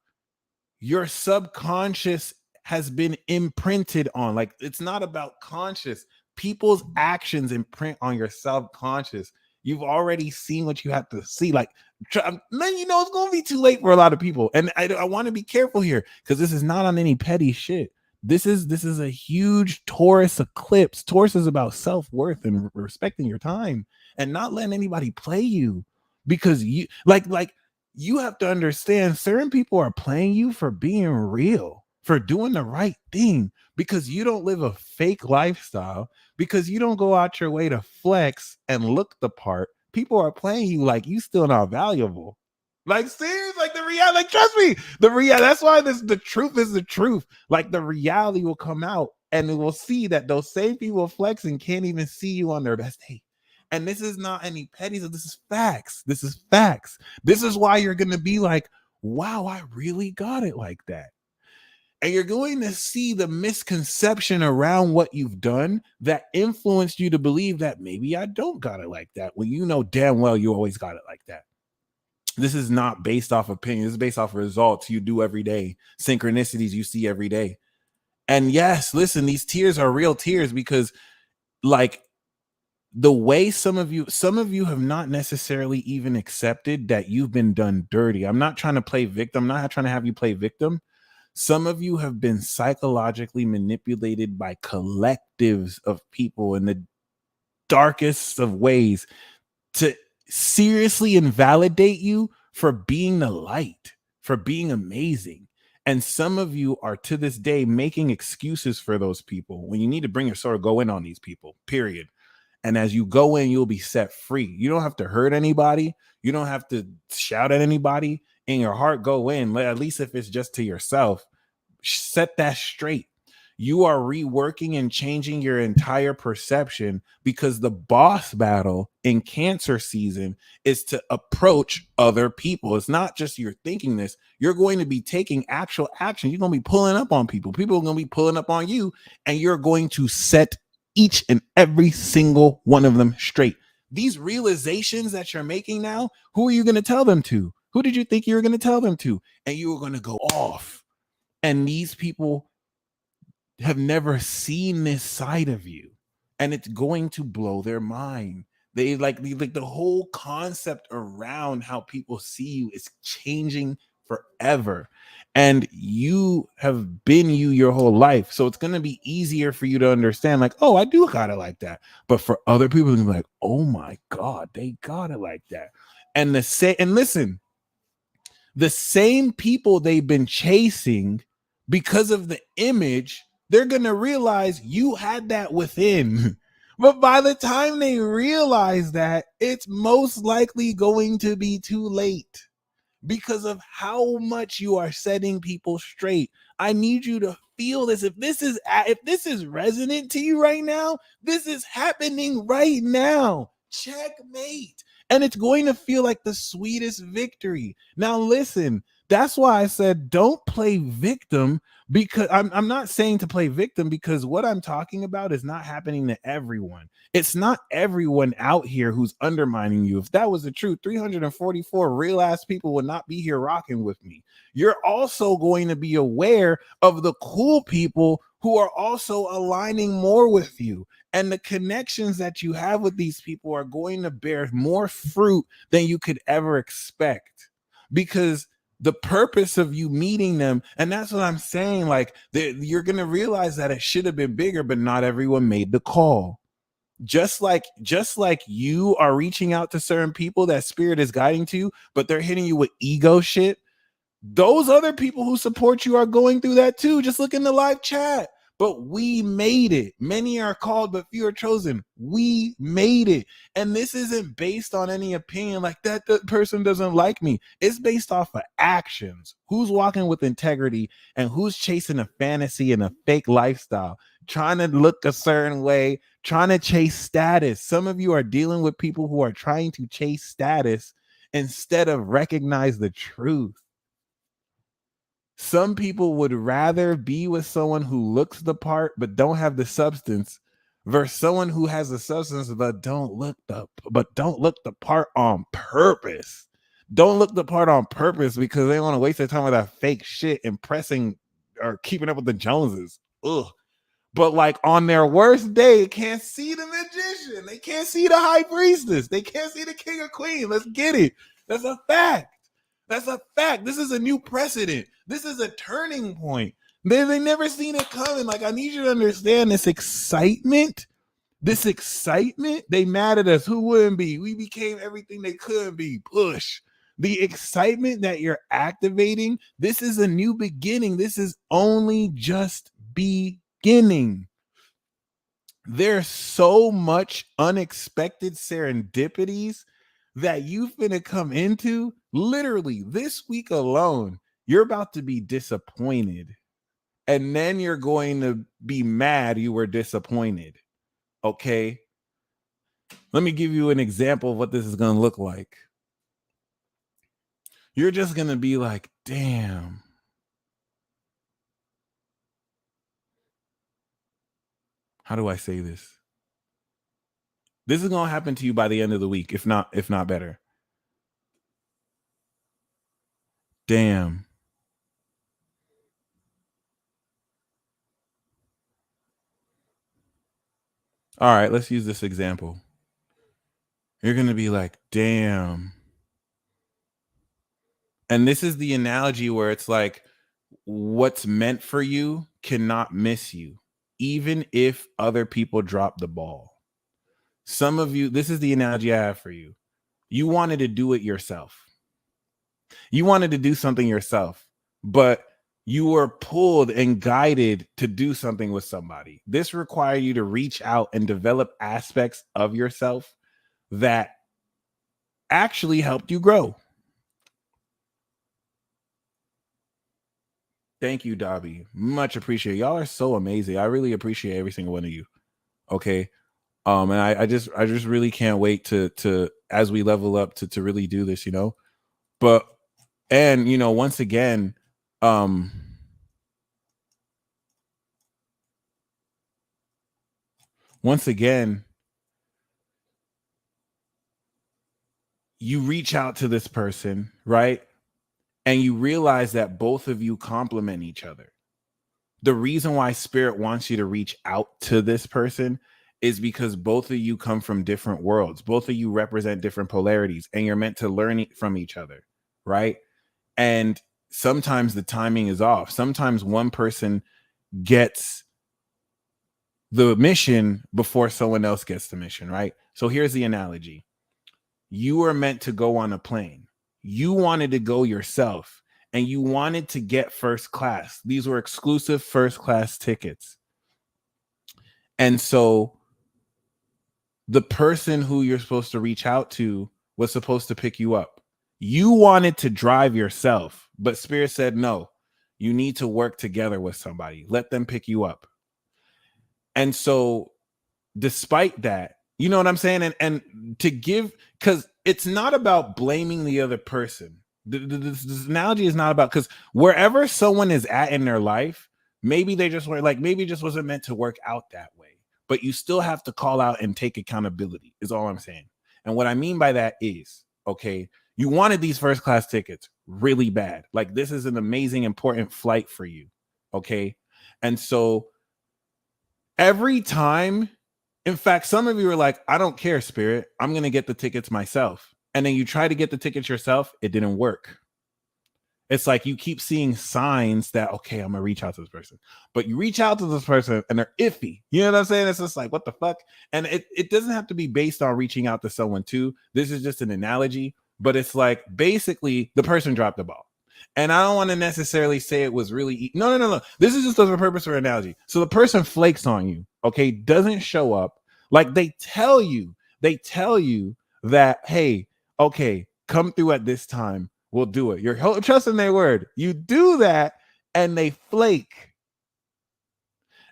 your subconscious has been imprinted on. Like, it's not about conscious. People's actions imprint on your subconscious. You've already seen what you have to see. Like, then you know it's going to be too late for a lot of people. And I want to be careful here, because this is not on any petty shit. This is a huge Taurus eclipse. Taurus is about self-worth and respecting your time and not letting anybody play you, because you have to understand certain people are playing you for being real, for doing the right thing, because you don't live a fake lifestyle, because you don't go out your way to flex and look the part. People are playing you like you still not valuable. Like, serious, like the reality, like, trust me, that's why the truth is the truth. Like, the reality will come out, and we'll see that those same people flexing can't even see you on their best day. And this is not any petty, this is facts. This is facts. This is why you're gonna be like, wow, I really got it like that. And you're going to see the misconception around what you've done that influenced you to believe that maybe I don't got it like that, when you know damn well you always got it like that. This is not based off opinion. This is based off results you do every day, synchronicities you see every day. And yes, listen, these tears are real tears, because like the way some of you have not necessarily even accepted that you've been done dirty. I'm not trying to play victim. I'm not trying to have you play victim. Some of you have been psychologically manipulated by collectives of people in the darkest of ways to seriously invalidate you for being the light, for being amazing. And some of you are to this day making excuses for those people when you need to bring your sword, go in on these people, period. And as you go in, you'll be set free. You don't have to hurt anybody. You don't have to shout at anybody. In your heart, go in, at least if it's just to yourself. Set that straight. You are reworking and changing your entire perception, because the boss battle in Cancer season is to approach other people. It's not just you're thinking this. You're going to be taking actual action. You're going to be pulling up on people. People are going to be pulling up on you, and you're going to set each and every single one of them straight. These realizations that you're making now, who are you going to tell them to? Who did you think you were going to tell them to? And you were going to go off. And these people have never seen this side of you, and it's going to blow their mind. They like the whole concept around how people see you is changing forever. And you have been you your whole life. So it's going to be easier for you to understand, like, oh, I do got it like that. But for other people, they're like, oh my God, they got it like that. And listen, the same people they've been chasing because of the image, they're going to realize you had that within. But by the time they realize that, it's most likely going to be too late, because of how much you are setting people straight. I need you to feel this. If this is resonant to you right now, this is happening right now. Checkmate. And it's going to feel like the sweetest victory. Now, listen, that's why I said don't play victim, because I'm not saying to play victim, because what I'm talking about is not happening to everyone. It's not everyone out here who's undermining you. If that was the truth, 344 real ass people would not be here rocking with me. You're also going to be aware of the cool people who are also aligning more with you. And the connections that you have with these people are going to bear more fruit than you could ever expect, because the purpose of you meeting them, and that's what I'm saying, like, you're going to realize that it should have been bigger, but not everyone made the call. Just like you are reaching out to certain people that spirit is guiding to, but they're hitting you with ego shit. Those other people who support you are going through that too. Just look in the live chat. But we made it. Many are called, but few are chosen. We made it. And this isn't based on any opinion like that person doesn't like me. It's based off of actions. Who's walking with integrity and who's chasing a fantasy and a fake lifestyle, trying to look a certain way, trying to chase status. Some of you are dealing with people who are trying to chase status instead of recognize the truth. Some people would rather be with someone who looks the part but don't have the substance, versus someone who has the substance but don't look the part on purpose. Don't look the part on purpose because they want to waste their time with that fake shit, impressing or keeping up with the Joneses. Ugh. But like on their worst day, they can't see the magician. They can't see the high priestess. They can't see the king or queen. Let's get it. That's a fact. That's a fact. This is a new precedent. This is a turning point. They never seen it coming. Like, I need you to understand this excitement. This excitement. They mad at us. Who wouldn't be? We became everything they couldn't be. Push. The excitement that you're activating, this is a new beginning. This is only just beginning. There's so much unexpected serendipities that you've gonna come into. Literally this week alone, you're about to be disappointed. And then you're going to be mad you were disappointed. Okay. Let me give you an example of what this is going to look like. You're just going to be like, damn. How do I say this? This is going to happen to you by the end of the week, if not better. Damn. All right, let's use this example. You're going to be like, damn. And this is the analogy where it's like, what's meant for you cannot miss you, even if other people drop the ball. Some of you, this is the analogy I have for you. You wanted to do it yourself. You wanted to do something yourself, but you were pulled and guided to do something with somebody. This required you to reach out and develop aspects of yourself that actually helped you grow. Thank you, Dobby. Much appreciated. Y'all are so amazing. I really appreciate every single one of you. Okay. And I just really can't wait to as we level up to really do this, you know. But and you know, once again, you reach out to this person, right? And you realize that both of you complement each other. The reason why Spirit wants you to reach out to this person is because both of you come from different worlds. Both of you represent different polarities, and you're meant to learn from each other, right? And sometimes the timing is off. Sometimes one person gets the mission before someone else gets the mission, right? So here's the analogy. You were meant to go on a plane. You wanted to go yourself, and you wanted to get first class. These were exclusive first class tickets. And so the person who you're supposed to reach out to was supposed to pick you up. You wanted to drive yourself, but Spirit said, no, you need to work together with somebody. Let them pick you up. And so despite that, you know what I'm saying? And to give, because it's not about blaming the other person. This analogy is not about, because wherever someone is at in their life, maybe they just were like, maybe it just wasn't meant to work out that way. But you still have to call out and take accountability is all I'm saying. And what I mean by that is, okay, you wanted these first class tickets really bad. Like this is an amazing, important flight for you. Okay. And so every time, in fact, some of you are like, I don't care, Spirit. I'm going to get the tickets myself. And then you try to get the tickets yourself. It didn't work. It's like you keep seeing signs that, okay, I'm going to reach out to this person. But you reach out to this person and they're iffy. You know what I'm saying? It's just like, what the fuck? And it doesn't have to be based on reaching out to someone too. This is just an analogy. But it's like, basically, the person dropped the ball. And I don't want to necessarily say it was really... No. This is just a purpose for analogy. So the person flakes on you, okay, doesn't show up. Like they tell you that, hey, okay, come through at this time. We'll do it. You're trusting their word. You do that and they flake.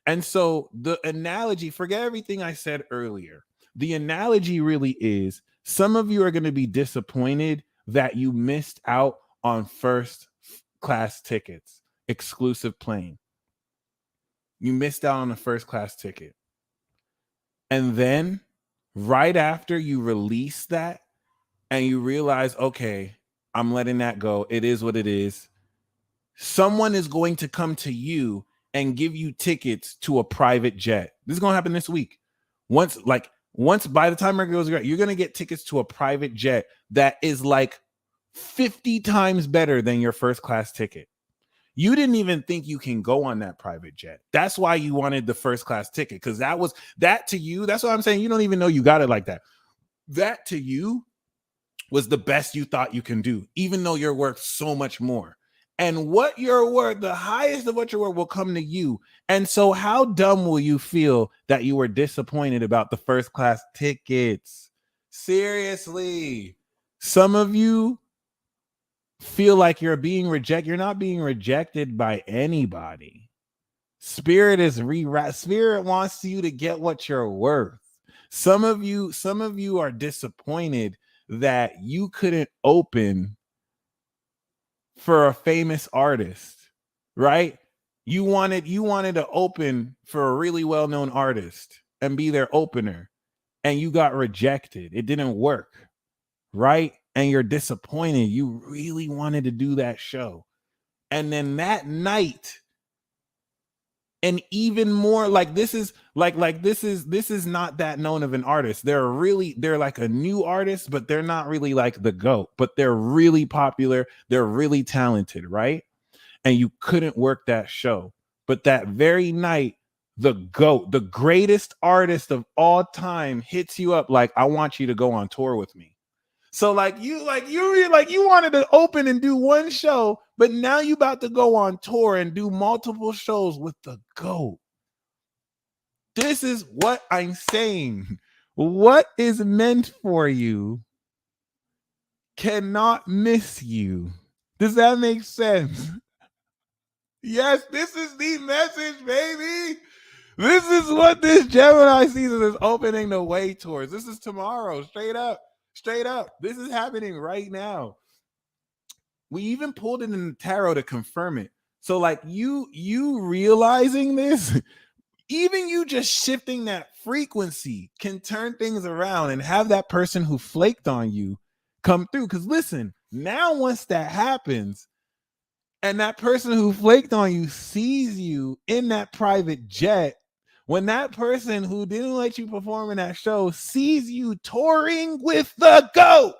And so the analogy, forget everything I said earlier. The analogy really is some of you are going to be disappointed that you missed out on first class tickets, exclusive plane. You missed out on a first class ticket. And then right after you release that and you realize, okay, I'm letting that go. It is what it is. Someone is going to come to you and give you tickets to a private jet. This is going to happen this week. Once by the time Mercury goes, you're going to get tickets to a private jet that is like 50 times better than your first class ticket. You didn't even think you can go on that private jet. That's why you wanted the first class ticket, because that to you, that's what I'm saying. You don't even know you got it like that. That to you was the best you thought you can do, even though you're worth so much more. And what you're worth, the highest of what you're worth, will come to you. And so how dumb will you feel that you were disappointed about the first class tickets? Seriously. Some of you feel like you're being rejected. You're not being rejected by anybody. Spirit wants you to get what you're worth. Some of you are disappointed that you couldn't open for a famous artist, right? You wanted to open for a really well-known artist and be their opener, and you got rejected. It didn't work, right? And you're disappointed. You really wanted to do that show. And then that night, and even more, like this is not that known of an artist. They're like a new artist, but they're not really like the GOAT, but they're really popular. They're really talented, right? And you couldn't work that show. But that very night, the GOAT, the greatest artist of all time, hits you up like, I want you to go on tour with me. So you wanted to open and do one show, but now you about to go on tour and do multiple shows with the GOAT. This is what I'm saying. What is meant for you cannot miss you. Does that make sense? Yes, this is the message, baby. This is what this Gemini season is opening the way towards. This is tomorrow, straight up. This is happening right now. We even pulled it in the tarot to confirm it. So like you realizing this, even you just shifting that frequency can turn things around and have that person who flaked on you come through. Because listen, now once that happens and that person who flaked on you sees you in that private jet, when that person who didn't let you perform in that show sees you touring with the GOAT,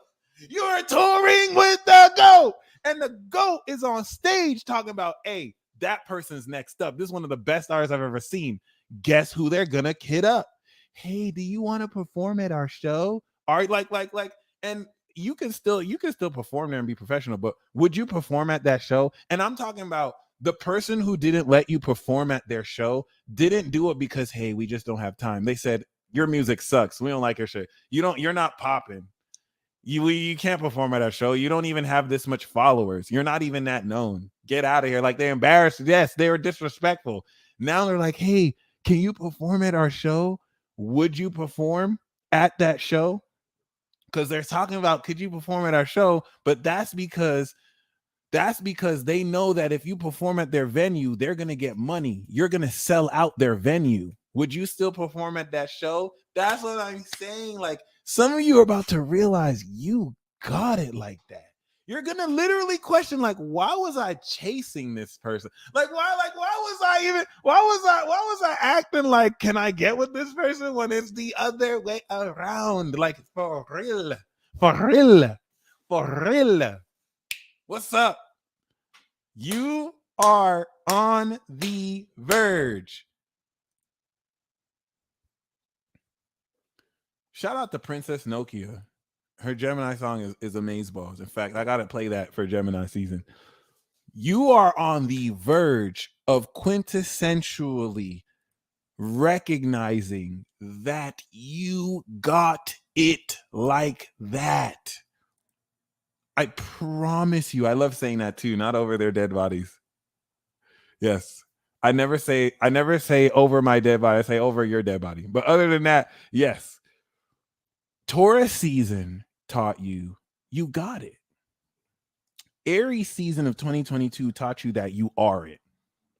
you're touring with the GOAT. And the GOAT is on stage talking about, hey, that person's next up. This is one of the best artists I've ever seen. Guess who they're gonna hit up? Hey, do you want to perform at our show? All right, and you can still perform there and be professional, but would you perform at that show? And I'm talking about the person who didn't let you perform at their show didn't do it because, hey, we just don't have time. They said, your music sucks. We don't like your shit. You're not popping. You can't perform at our show. You don't even have this much followers. You're not even that known. Get out of here. Like, they're embarrassed. Yes, they were disrespectful. Now they're like, hey, can you perform at our show? Would you perform at that show? Because they're talking about, could you perform at our show? But that's because they know that if you perform at their venue, they're going to get money. You're going to sell out their venue. Would you still perform at that show? That's what I'm saying. Like, some of you are about to realize you got it like that. You're going to literally question, like, why was I chasing this person? Why was I acting like, can I get with this person when it's the other way around? Like, for real. What's up? You are on the verge. Shout out to Princess Nokia. Her Gemini song is amazeballs. In fact, I got to play that for Gemini season. You are on the verge of quintessentially recognizing that you got it like that. I promise you. I love saying that too, not over their dead bodies. Yes. I never say over my dead body. I say over your dead body. But other than that, yes. Taurus season taught you got it. Aries season of 2022 taught you that you are it.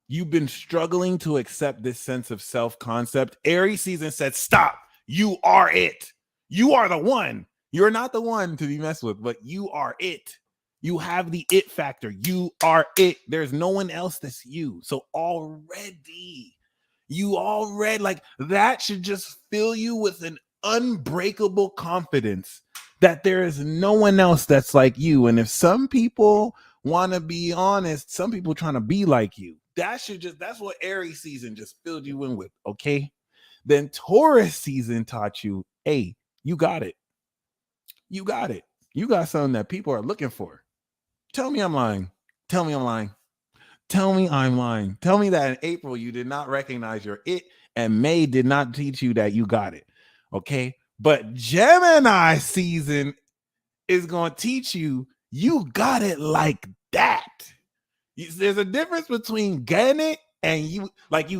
You've been struggling to accept this sense of self-concept. Aries season said, stop. You are it. You are the one. You're not the one to be messed with, but you are it. You have the it factor. You are it. There's no one else that's you. So already, like, that should just fill you with an unbreakable confidence that there is no one else that's like you. And if some people want to be honest, some people trying to be like you, that's what Aries season just filled you in with. Okay. Then Taurus season taught you, hey, you got it. You got it. You got something that people are looking for. Tell me I'm lying. Tell me I'm lying. Tell me I'm lying. Tell me that in April you did not recognize your it and May did not teach you that you got it. Okay. But Gemini season is going to teach you you got it like that. There's a difference between getting it and you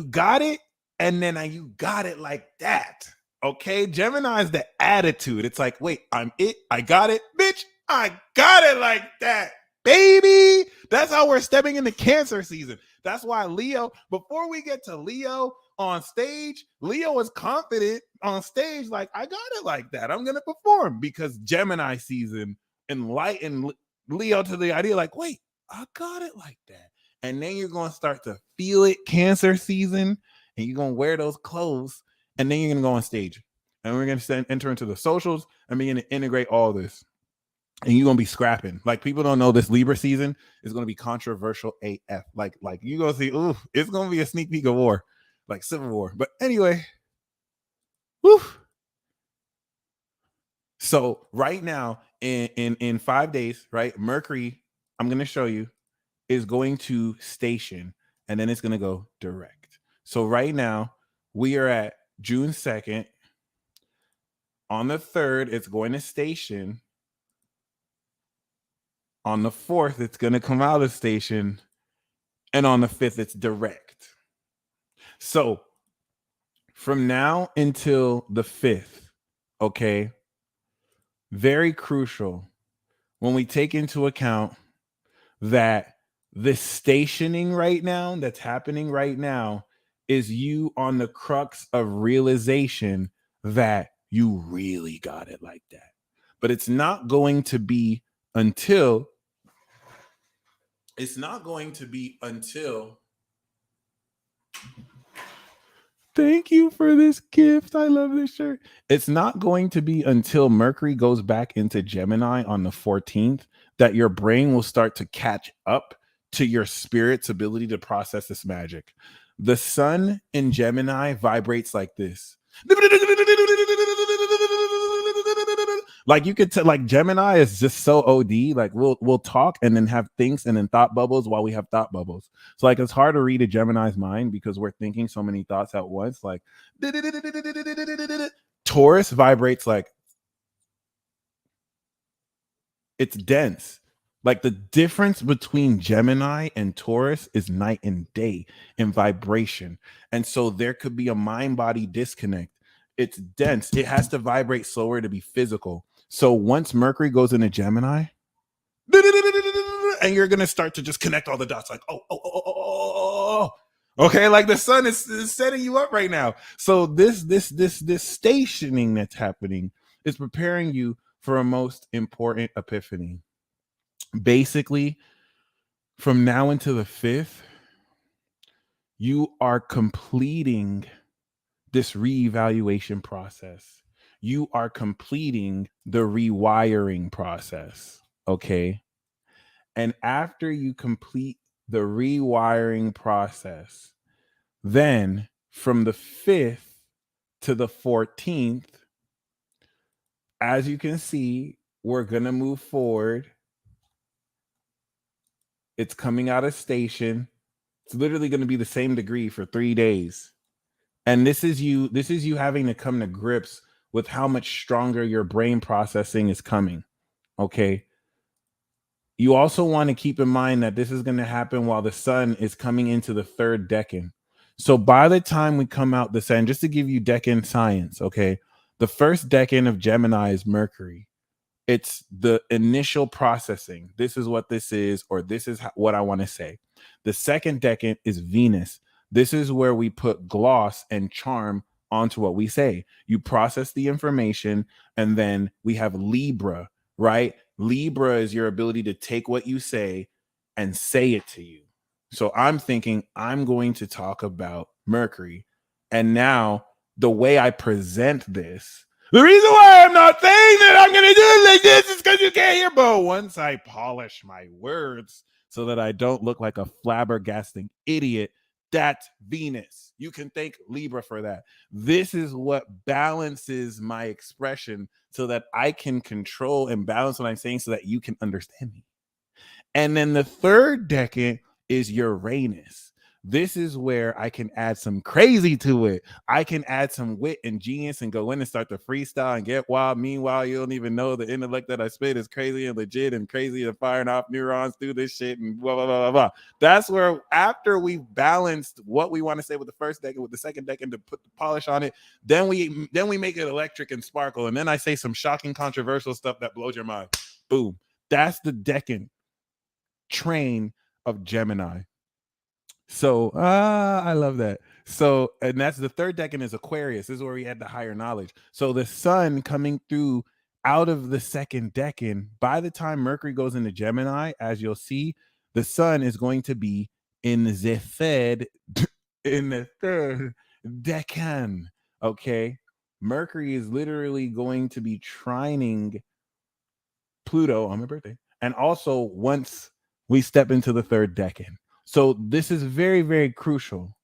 got it and then you got it like that. Okay. Gemini is the attitude. It's like, wait, I'm it. I got it. Bitch, I got it like that. Baby, that's how we're stepping into Cancer season. That's why Leo, before we get to Leo on stage, Leo is confident on stage, like, I got it like that. I'm going to perform, because Gemini season enlightened Leo to the idea, like, wait, I got it like that. And then you're going to start to feel it Cancer season, and you're going to wear those clothes, and then you're going to go on stage. And we're going to enter into the socials and begin to integrate all this. And you're gonna be scrapping. Like, people don't know this Libra season is gonna be controversial AF. Like you're gonna see, ooh, it's gonna be a sneak peek of war, like Civil War. But anyway, whew. So right now, in 5 days, right, Mercury, I'm gonna show you, is going to station, and then it's gonna go direct. So right now, we are at June 2nd. On the 3rd, it's going to station. On the 4th, it's going to come out of station. And on the 5th, it's direct. So from now until the 5th, okay, very crucial when we take into account that this stationing right now, that's happening right now, is you on the crux of realization that you really got it like that. But it's not going to be until thank you for this gift. I love this shirt. It's not going to be until Mercury goes back into Gemini on the 14th that your brain will start to catch up to your spirit's ability to process this magic. The sun in Gemini vibrates like this. Like, you could tell, like, Gemini is just so OD. Like, we'll talk and then have things and then thought bubbles while we have thought bubbles. So, like, it's hard to read a Gemini's mind because we're thinking so many thoughts at once. Like, Taurus vibrates like, it's dense. Like, the difference between Gemini and Taurus is night and day in vibration. And so there could be a mind-body disconnect. It's dense. It has to vibrate slower to be physical. So once Mercury goes into Gemini, and you're going to start to just connect all the dots, like, oh. Okay, like the sun is setting you up right now. So this stationing that's happening is preparing you for a most important epiphany. Basically, from now until the 5th, you are completing this reevaluation process. You are completing the rewiring process, okay? And after you complete the rewiring process, then from the 5th to the 14th, as you can see, we're going to move forward. It's coming out of station. It's literally going to be the same degree for 3 days. And this is you having to come to grips with how much stronger your brain processing is coming. Okay. You also want to keep in mind that this is going to happen while the sun is coming into the 3rd decan. So by the time we come out the sun, just to give you decan science, okay, the 1st decan of Gemini is Mercury. It's the initial processing. This is what this is, or this is what I want to say. The 2nd decan is Venus. This is where we put gloss and charm onto what we say. You process the information, and then we have Libra, right? Libra is your ability to take what you say and say it to you. So I'm thinking I'm going to talk about Mercury. And now the way I present this, the reason why I'm not saying that I'm going to do it like this is because you can't hear. But once I polish my words so that I don't look like a flabbergasting idiot, that's Venus. You can thank Libra for that. This is what balances my expression so that I can control and balance what I'm saying so that you can understand me. And then the third decan is Uranus. This is where I can add some crazy to it. I can add some wit and genius and go in and start to freestyle and get wild. Meanwhile, you don't even know the intellect that I spit is crazy and legit and crazy and firing off neurons through this shit and blah, blah, blah, blah, blah. That's where after we've balanced what we want to say with the first decan, with the second decan to put the polish on it, then we make it electric and sparkle. And then I say some shocking, controversial stuff that blows your mind. Boom. That's the decan train of Gemini. So I love that. So, and that's the third decan is Aquarius. This is where we had the higher knowledge. So the sun coming through out of the second decan, by the time Mercury goes into Gemini, as you'll see, the sun is going to be in the third decan. Okay. Mercury is literally going to be trining Pluto on my birthday. And also once we step into the third decan. So this is very, very crucial.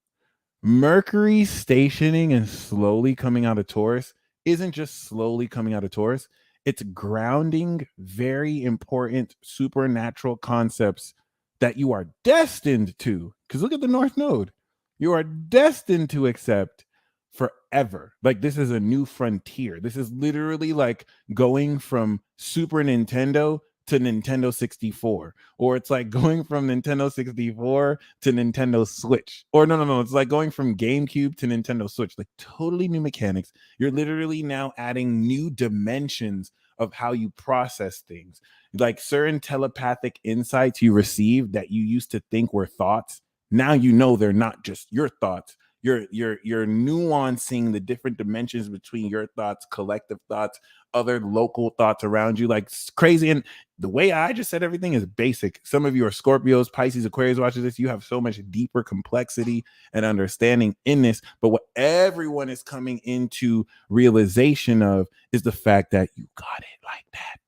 Mercury stationing and slowly coming out of Taurus isn't just slowly coming out of Taurus. It's grounding very important supernatural concepts that you are destined to. Because look at the North Node. You are destined to accept forever. Like this is a new frontier. This is literally like going from Super Nintendo to Nintendo 64, or it's like going from Nintendo 64 to Nintendo Switch, or no, it's like going from GameCube to Nintendo Switch, like totally new mechanics. You're literally now adding new dimensions of how you process things, like certain telepathic insights you received that you used to think were thoughts. Now you know they're not just your thoughts. You're nuancing the different dimensions between your thoughts, collective thoughts, other local thoughts around you, like crazy. And the way I just said everything is basic. Some of you are Scorpios, Pisces, Aquarius watching this. You have so much deeper complexity and understanding in this. But what everyone is coming into realization of is the fact that you got it like that.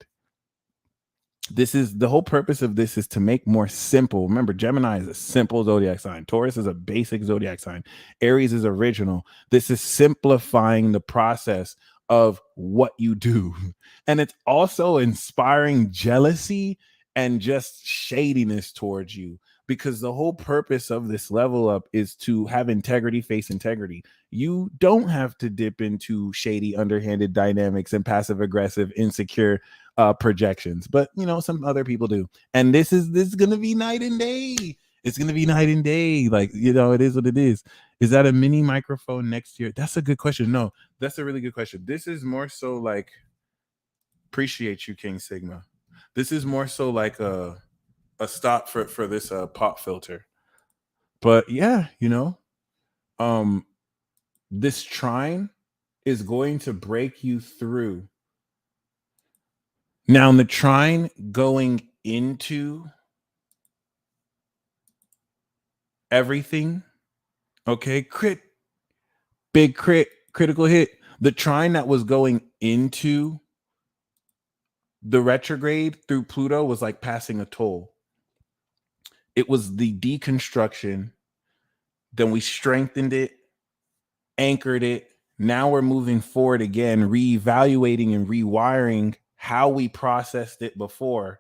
This is the whole purpose of this, is to make more simple. Remember, Gemini is a simple zodiac sign. Taurus is a basic zodiac sign. Aries is original. This is simplifying the process of what you do. And it's also inspiring jealousy and just shadiness towards you, because the whole purpose of this level up is to have integrity face integrity. You don't have to dip into shady, underhanded dynamics and passive aggressive, insecure projections, but you know, some other people do. And this is gonna be night and day. It's gonna be night and day. Like, you know, it is what it is. Is that a mini microphone next year? That's a good question. No, that's a really good question. This is more so like, appreciate you, King Sigma. This is more so like a stop for this pop filter. But yeah, you know, this trine is going to break you through. Now, in the trine going into everything, okay, big critical hit. The trine that was going into the retrograde through Pluto was like passing a toll. It was the deconstruction. Then we strengthened it, anchored it. Now we're moving forward again, reevaluating and rewiring how we processed it before.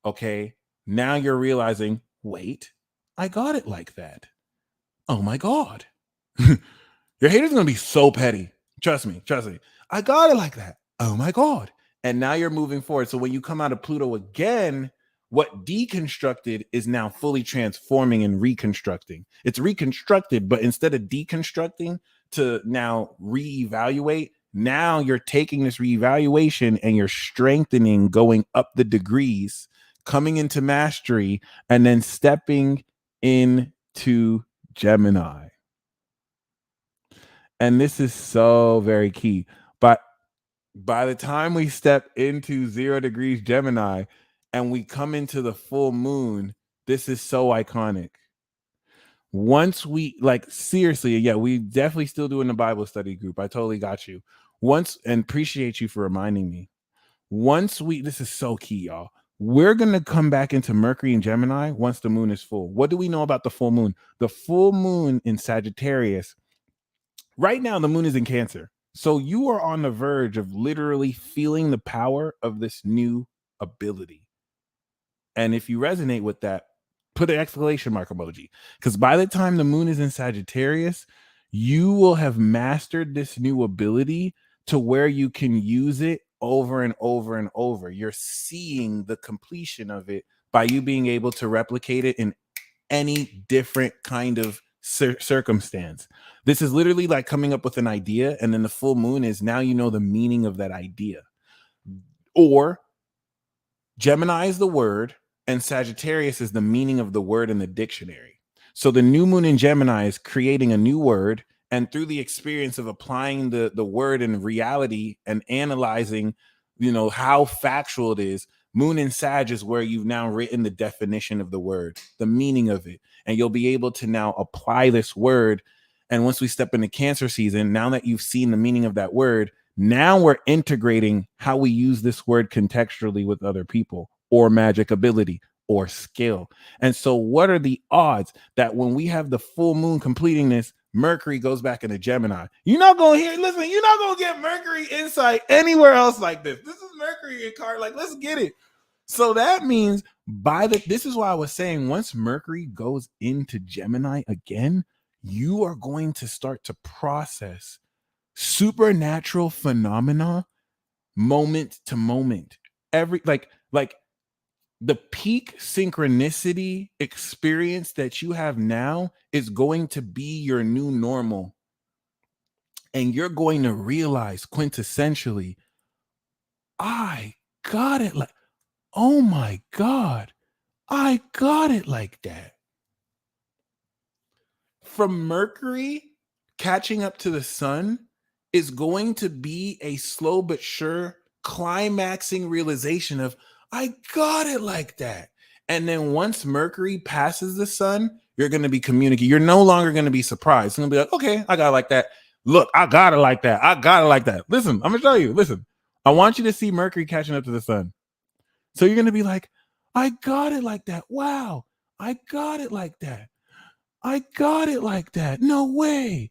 Okay. Now you're realizing, wait, I got it like that. Oh my God. Your haters are going to be so petty. Trust me. I got it like that. Oh my God. And now you're moving forward. So when you come out of Pluto again, what deconstructed is now fully transforming and reconstructing. It's reconstructed, but instead of deconstructing to now reevaluate, now you're taking this reevaluation and you're strengthening, going up the degrees, coming into mastery, and then stepping into Gemini. And this is so very key. But by the time we step into 0 degrees Gemini and we come into the full moon, this is so iconic. Once we, like, seriously, yeah, we definitely still doing the Bible study group. I totally got you. Once, and appreciate you for reminding me. Once we, this is so key, y'all. We're going to come back into Mercury and Gemini once the moon is full. What do we know about the full moon? The full moon in Sagittarius, right now the moon is in Cancer. So you are on the verge of literally feeling the power of this new ability. And if you resonate with that, put an exclamation mark emoji. Because by the time the moon is in Sagittarius, you will have mastered this new ability to where you can use it over and over and over. You're seeing the completion of it by you being able to replicate it in any different kind of circumstance. This is literally like coming up with an idea, and then the full moon is now you know the meaning of that idea. Or Gemini is the word, and Sagittarius is the meaning of the word in the dictionary. So the new moon in Gemini is creating a new word, and through the experience of applying the word in reality and analyzing, how factual it is, moon in Sag is where you've now written the definition of the word, the meaning of it, and you'll be able to now apply this word. And once we step into Cancer season, now that you've seen the meaning of that word, now we're integrating how we use this word contextually with other people or magic ability or skill. And so what are the odds that when we have the full moon completing this, Mercury goes back into Gemini? You're not going to you're not going to get Mercury insight anywhere else like this. This is Mercury in card. Like, let's get it. So that means this is why I was saying once Mercury goes into Gemini again, you are going to start to process supernatural phenomena moment to moment. Every like the peak synchronicity experience that you have now is going to be your new normal. And you're going to realize quintessentially, I got it like, oh my God, I got it like that. From Mercury catching up to the sun is going to be a slow but sure climaxing realization of, I got it like that. And then once Mercury passes the sun, you're going to be communicating. You're no longer going to be surprised. It's going to be like, okay, I got it like that. Look, I got it like that. I got it like that. Listen, I'm going to show you. Listen, I want you to see Mercury catching up to the sun. So you're going to be like, I got it like that. Wow, I got it like that. I got it like that. No way.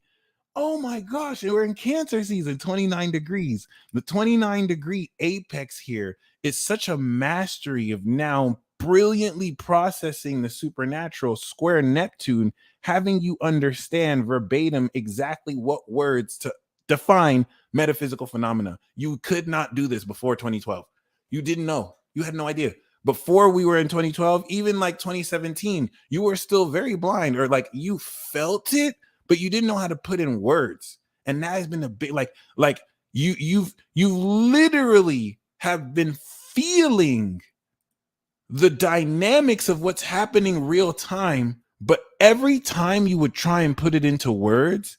Oh my gosh. And we're in Cancer season, 29 degrees. The 29-degree apex here is such a mastery of now brilliantly processing the supernatural square Neptune, having you understand verbatim exactly what words to define metaphysical phenomena. You could not do this before 2012. You didn't know. You had no idea. Before we were in 2012, even like 2017, you were still very blind, or like you felt it, but you didn't know how to put in words. And that has been a big, like you literally have been feeling the dynamics of what's happening real time. But every time you would try and put it into words,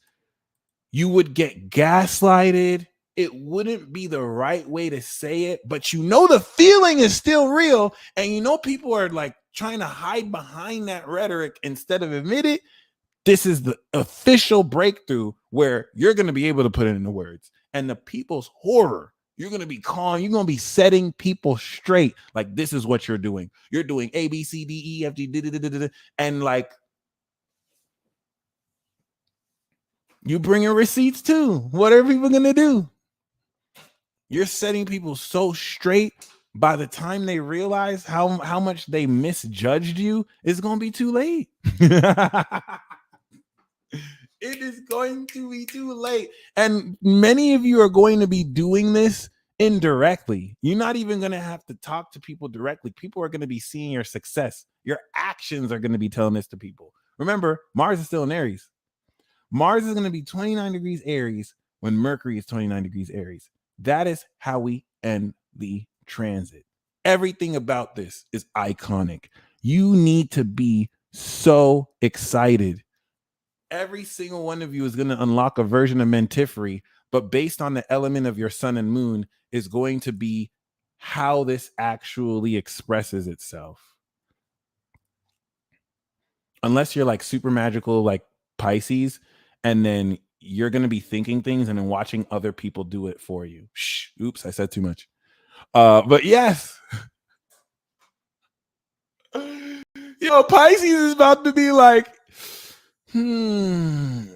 you would get gaslighted. It wouldn't be the right way to say it, but the feeling is still real. And people are like trying to hide behind that rhetoric instead of admit it. This is the official breakthrough where you're going to be able to put it into words. And the people's horror, you're going to be calm. You're going to be setting people straight. Like, this is what you're doing. You're doing A, B, C, D, E, F, G, and like, you bring in receipts too. What are people going to do? You're setting people so straight. By the time they realize how much they misjudged you, it's going to be too late. It is going to be too late. And many of you are going to be doing this indirectly. You're not even going to have to talk to people directly. People are going to be seeing your success. Your actions are going to be telling this to people. Remember, Mars is still in Aries. Mars is going to be 29 degrees Aries when Mercury is 29 degrees Aries. That is how we end the transit. Everything about this is iconic. You need to be so excited. Every single one of you is going to unlock a version of Mentifery, but based on the element of your sun and moon is going to be how this actually expresses itself. Unless you're like super magical, like Pisces, and then you're going to be thinking things and then watching other people do it for you. Shh, oops, I said too much. But yes. Pisces is about to be like, I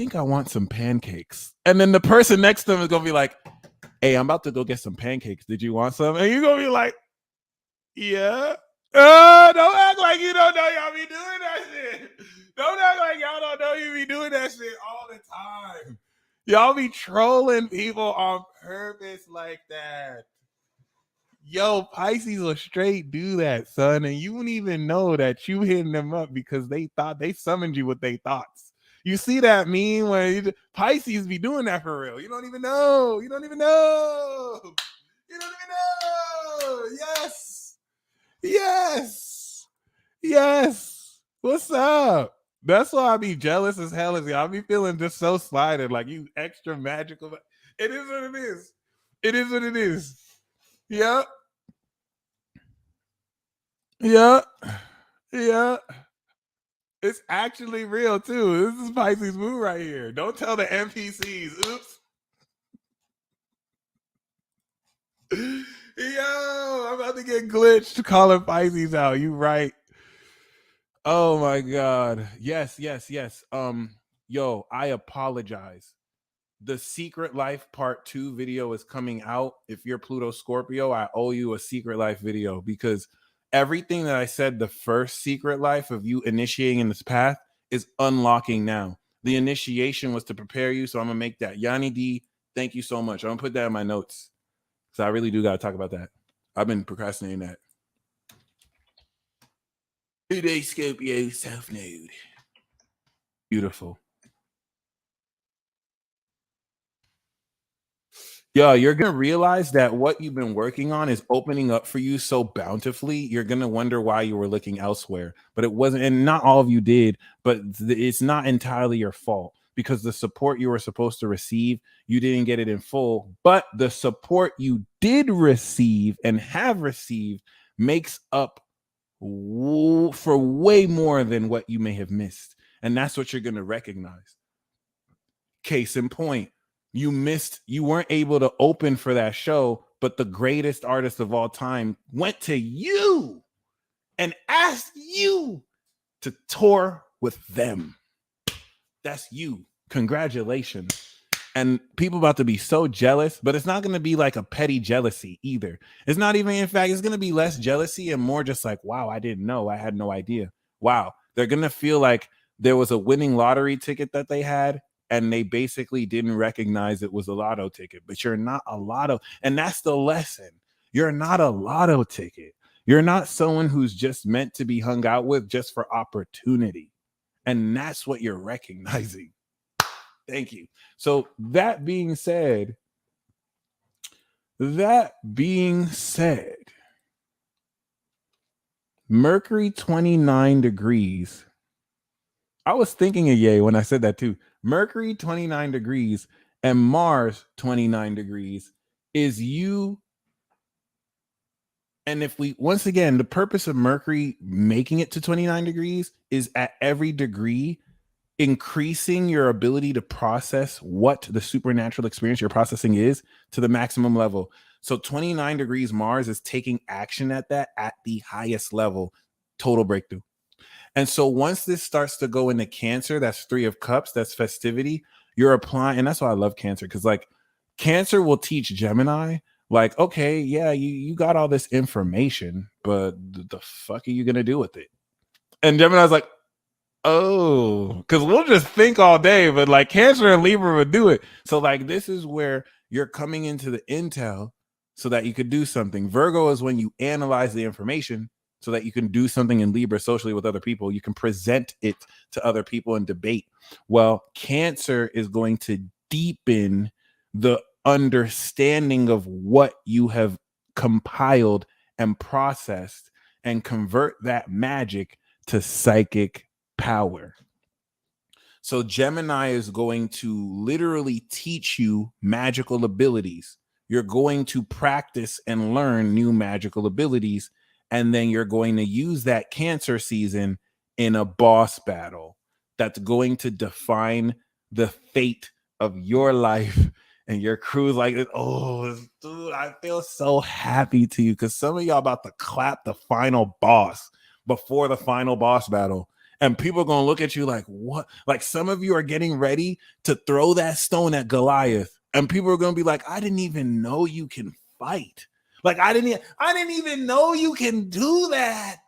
think I want some pancakes. And then the person next to them is going to be like, hey, I'm about to go get some pancakes. Did you want some? And you're going to be like, yeah. Don't act like you don't know y'all be doing that shit. Don't act like y'all don't know you be doing that shit all the time. Y'all be trolling people on purpose like that. Yo, Pisces will straight do that, son. And you wouldn't even know that you hitting them up because they thought they summoned you with their thoughts. You see that meme when Pisces be doing that for real. You don't even know. You don't even know. You don't even know. Yes. Yes. Yes. What's up? That's why I be jealous as hell as y'all. I be feeling just so slighted, like you extra magical. It is what it is. It is what it is. Yep. Yeah. Yeah. It's actually real too. This is Pisces moon right here. Don't tell the NPCs. Oops. Yo, I'm about to get glitched calling Pisces out. You right. Oh my God. Yes. Yo, I apologize. The Secret Life Part 2 video is coming out. If you're Pluto Scorpio, I owe you a Secret Life video because everything that I said the first Secret Life of you initiating in this path is unlocking now. The initiation was to prepare you, so I'm going to make that. Yanni D, thank you so much. I'm going to put that in my notes because I really do got to talk about that. I've been procrastinating that. Today, Scorpio self-node. Beautiful. Yo, you're going to realize that what you've been working on is opening up for you so bountifully. You're going to wonder why you were looking elsewhere, but it wasn't, and not all of you did, but it's not entirely your fault because the support you were supposed to receive, you didn't get it in full, but the support you did receive and have received makes up for way more than what you may have missed. And that's what you're going to recognize. Case in point. You weren't able to open for that show, but the greatest artist of all time went to you and asked you to tour with them. That's you. Congratulations. And people about to be so jealous, but it's not going to be like a petty jealousy either. It's not even, in fact, it's going to be less jealousy and more just like, wow, I didn't know. I had no idea. Wow. They're going to feel like there was a winning lottery ticket that they had. And they basically didn't recognize it was a lotto ticket, but you're not a lotto. And that's the lesson. You're not a lotto ticket. You're not someone who's just meant to be hung out with just for opportunity. And that's what you're recognizing. Thank you. So that being said, Mercury 29 degrees. I was thinking of Ye when I said that too. Mercury 29 degrees and Mars 29 degrees is you. And if we, once again, the purpose of Mercury making it to 29 degrees is at every degree, increasing your ability to process what the supernatural experience you're processing is to the maximum level. So 29 degrees Mars is taking action at that at the highest level, total breakthrough. And so once this starts to go into Cancer, that's 3 of Cups, that's festivity, you're applying, and that's why I love Cancer, because like Cancer will teach Gemini, like, okay, yeah, you got all this information, but the fuck are you going to do with it? And Gemini's like, oh, because we'll just think all day, but like Cancer and Libra would do it. So like this is where you're coming into the intel so that you could do something. Virgo is when you analyze the information so that you can do something in Libra socially with other people. You can present it to other people and debate. Well, Cancer is going to deepen the understanding of what you have compiled and processed and convert that magic to psychic power. So Gemini is going to literally teach you magical abilities. You're going to practice and learn new magical abilities. And then you're going to use that Cancer season in a boss battle that's going to define the fate of your life and your crew's like, oh, dude, I feel so happy to you because some of y'all about to clap the final boss before the final boss battle. And people are going to look at you like, what? Like some of you are getting ready to throw that stone at Goliath. And people are going to be like, I didn't even know you can fight. Like I didn't even know you can do that.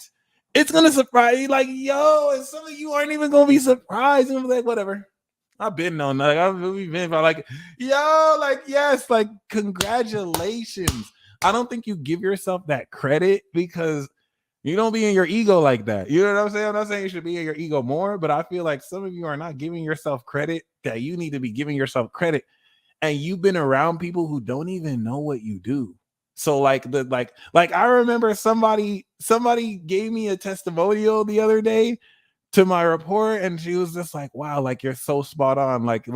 It's going to surprise you. Like, yo, and some of you aren't even going to be surprised. And like, whatever. I've been on that. We've been like, yo, like, yes, like, congratulations. I don't think you give yourself that credit because you don't be in your ego like that. You know what I'm saying? I'm not saying you should be in your ego more, but I feel like some of you are not giving yourself credit that you need to be giving yourself credit. And you've been around people who don't even know what you do. So like I remember somebody gave me a testimonial the other day to my report, and she was just like, wow, like you're so spot on. Like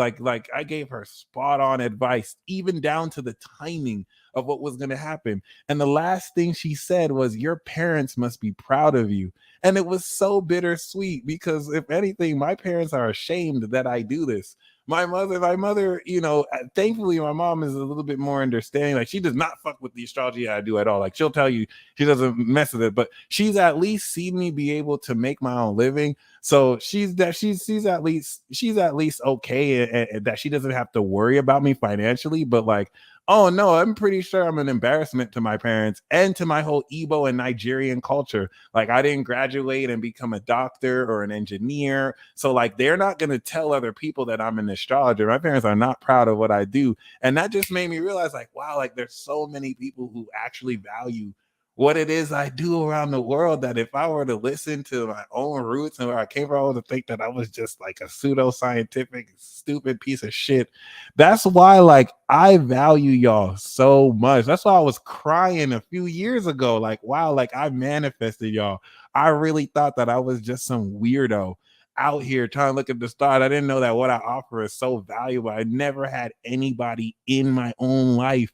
I gave her spot on advice, even down to the timing of what was going to happen. And the last thing she said was, your parents must be proud of you. And it was so bittersweet because if anything, my parents are ashamed that I do this. My mother, you know, thankfully my mom is a little bit more understanding. Like she does not fuck with the astrology I do at all. Like she'll tell you she doesn't mess with it, but she's at least seen me be able to make my own living. So she's at least okay and that she doesn't have to worry about me financially. But like, oh no, I'm pretty sure I'm an embarrassment to my parents and to my whole Igbo and Nigerian culture. Like I didn't graduate and become a doctor or an engineer. So like they're not going to tell other people that I'm an astrologer. My parents are not proud of what I do. And that just made me realize like, wow, like there's so many people who actually value what it is I do around the world, that if I were to listen to my own roots and where I came from, I would think that I was just like a pseudo-scientific, stupid piece of shit. That's why, like, I value y'all so much. That's why I was crying a few years ago. Like, wow, like I manifested y'all. I really thought that I was just some weirdo out here trying to look at the stars. I didn't know that what I offer is so valuable. I never had anybody in my own life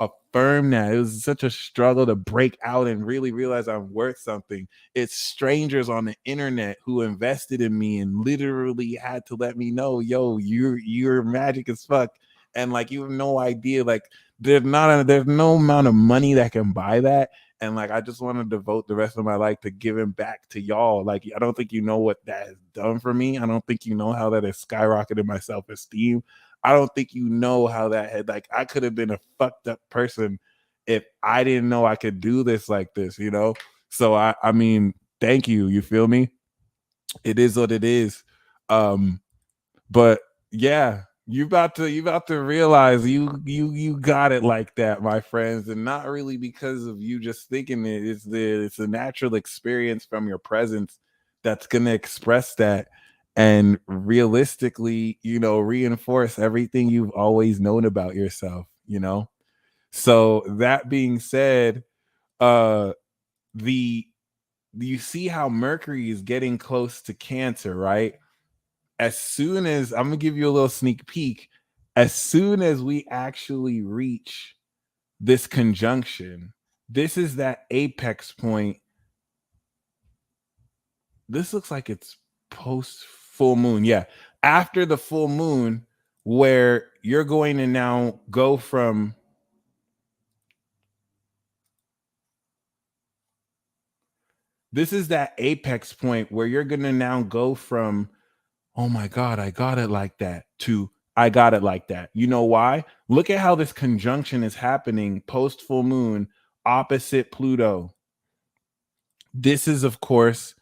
affirm that. It was such a struggle to break out and really realize I'm worth something. It's strangers on the internet who invested in me and literally had to let me know, yo, you're magic as fuck. And like you have no idea, like there's no amount of money that can buy that. And like I just want to devote the rest of my life to giving back to y'all. Like I don't think you know what that has done for me. I don't think you know how that has skyrocketed my self-esteem. I don't think you know how that had, like, I could have been a fucked up person if I didn't know I could do this like this, you know? So I mean, thank you. You feel me? It is what it is. But yeah, you about to realize you got it like that, my friends, and not really because of you just thinking it. It's the natural experience from your presence that's gonna express that and realistically, you know, reinforce everything you've always known about yourself, you know? So that being said, the you see how Mercury is getting close to Cancer, right? As soon as I'm gonna give you a little sneak peek, as soon as we actually reach this conjunction, this is that apex point. This looks like it's post full moon. Yeah. After the full moon, where you're going to now go from this is that apex point where you're going to now go from, oh my God, I got it like that, to I got it like that. You know why? Look at how this conjunction is happening post full moon opposite Pluto. This is, of course,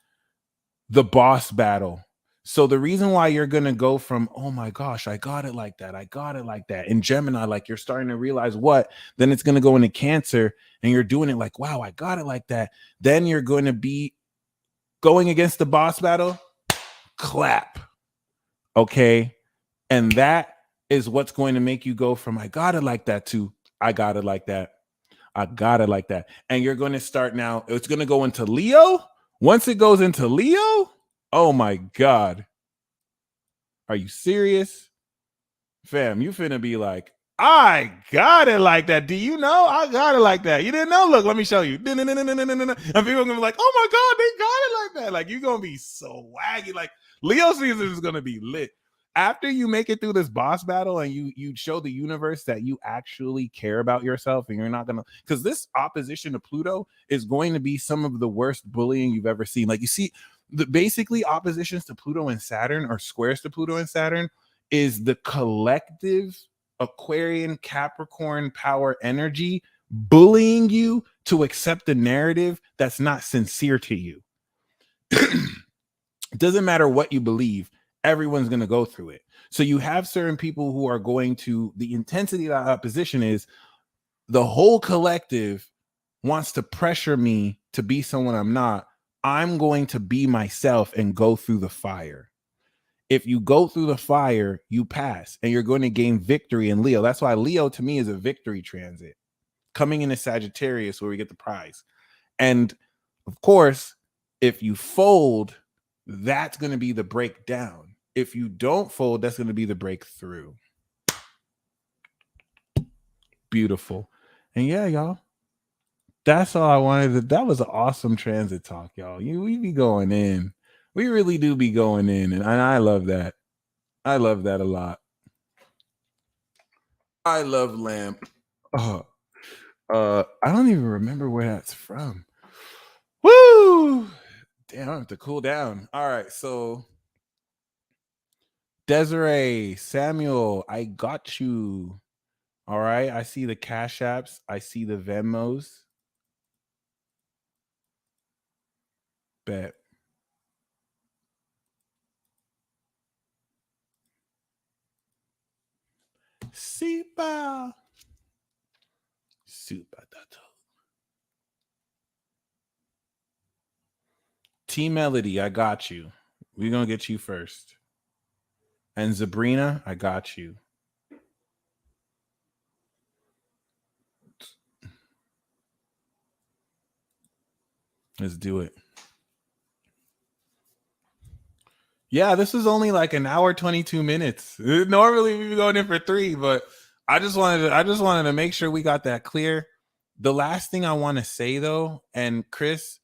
the boss battle. So the reason why you're going to go from, oh my gosh, I got it like that, I got it like that, in Gemini, like you're starting to realize what, then it's going to go into Cancer and you're doing it like, wow, I got it like that. Then you're going to be going against the boss battle, clap. Okay. And that is what's going to make you go from I got it like that to I got it like that. I got it like that. And you're going to start now, it's going to go into Leo. Once it goes into Leo, oh my God. Are you serious? Fam, you finna be like, I got it like that. Do you know? I got it like that. You didn't know? Look, let me show you. And people are gonna be like, oh my God, they got it like that. Like, you're gonna be so waggy. Like, Leo season is gonna be lit. After you make it through this boss battle and you show the universe that you actually care about yourself and you're not gonna, because this opposition to Pluto is going to be some of the worst bullying you've ever seen. Like, you see, basically oppositions to Pluto and Saturn, or squares to Pluto and Saturn, is the collective Aquarian Capricorn power energy bullying you to accept a narrative that's not sincere to you. It doesn't matter what you believe, everyone's going to go through it. So you have certain people who are going to, the intensity of that opposition is the whole collective wants to pressure me to be someone I'm not. I'm going to be myself and go through the fire. If you go through the fire, you pass and you're going to gain victory in Leo. That's why Leo to me is a victory transit coming into Sagittarius, where we get the prize. And of course, if you fold, that's going to be the breakdown. If you don't fold, that's going to be the breakthrough. Beautiful. And yeah, y'all, that's all I wanted. That was an awesome transit talk, y'all. We be going in. We really do be going in. And I love that. I love that a lot. I love Lamp. Oh, I don't even remember where that's from. Woo! Damn, I have to cool down. All right, so Desiree, Samuel, I got you. All right, I see the Cash Apps. I see the Venmos. Bet. Super. T Melody, I got you. We're going to get you first. And Sabrina, I got you. Let's do it. Yeah, this is only like an hour 22 minutes. Normally we be going in for 3, but I just wanted to make sure we got that clear. The last thing I want to say though, and Chris,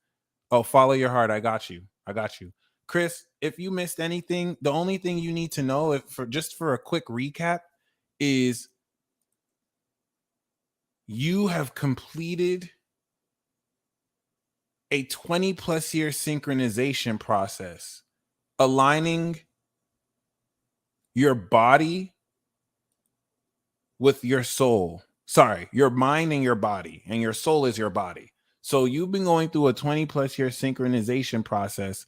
follow your heart. I got you. Chris, if you missed anything, the only thing you need to know, for a quick recap, is you have completed a 20 plus year synchronization process, aligning your body with your soul. Sorry, your mind and your body, and your soul is your body. So you've been going through a 20 plus year synchronization process,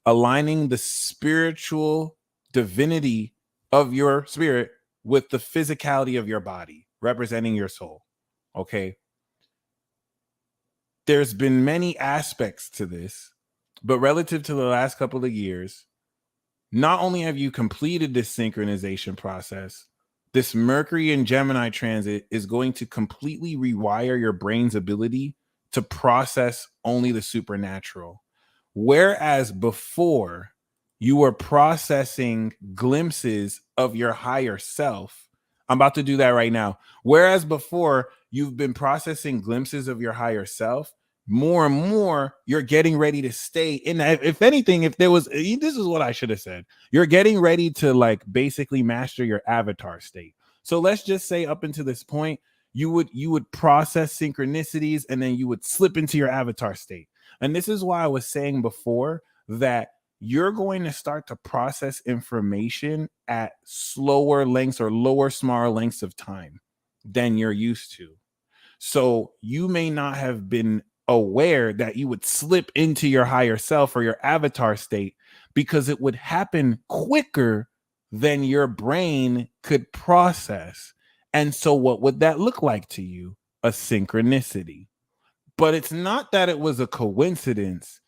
aligning the spiritual divinity of your spirit with the physicality of your body, representing your soul. Okay. There's been many aspects to this, but relative to the last couple of years, not only have you completed this synchronization process, this Mercury and Gemini transit is going to completely rewire your brain's ability to process only the supernatural. Whereas before, you were processing glimpses of your higher self. I'm about to do that right now. Whereas before, you've been processing glimpses of your higher self, more and more, you're getting ready to stay in that. If anything, this is what I should have said. You're getting ready to like basically master your avatar state. So let's just say up until this point, you would process synchronicities and then you would slip into your avatar state. And this is why I was saying before that you're going to start to process information at slower lengths or lower, smaller lengths of time than you're used to. So you may not have been aware that you would slip into your higher self or your avatar state because it would happen quicker than your brain could process. And so what would that look like to you? A synchronicity. But it's not that it was a coincidence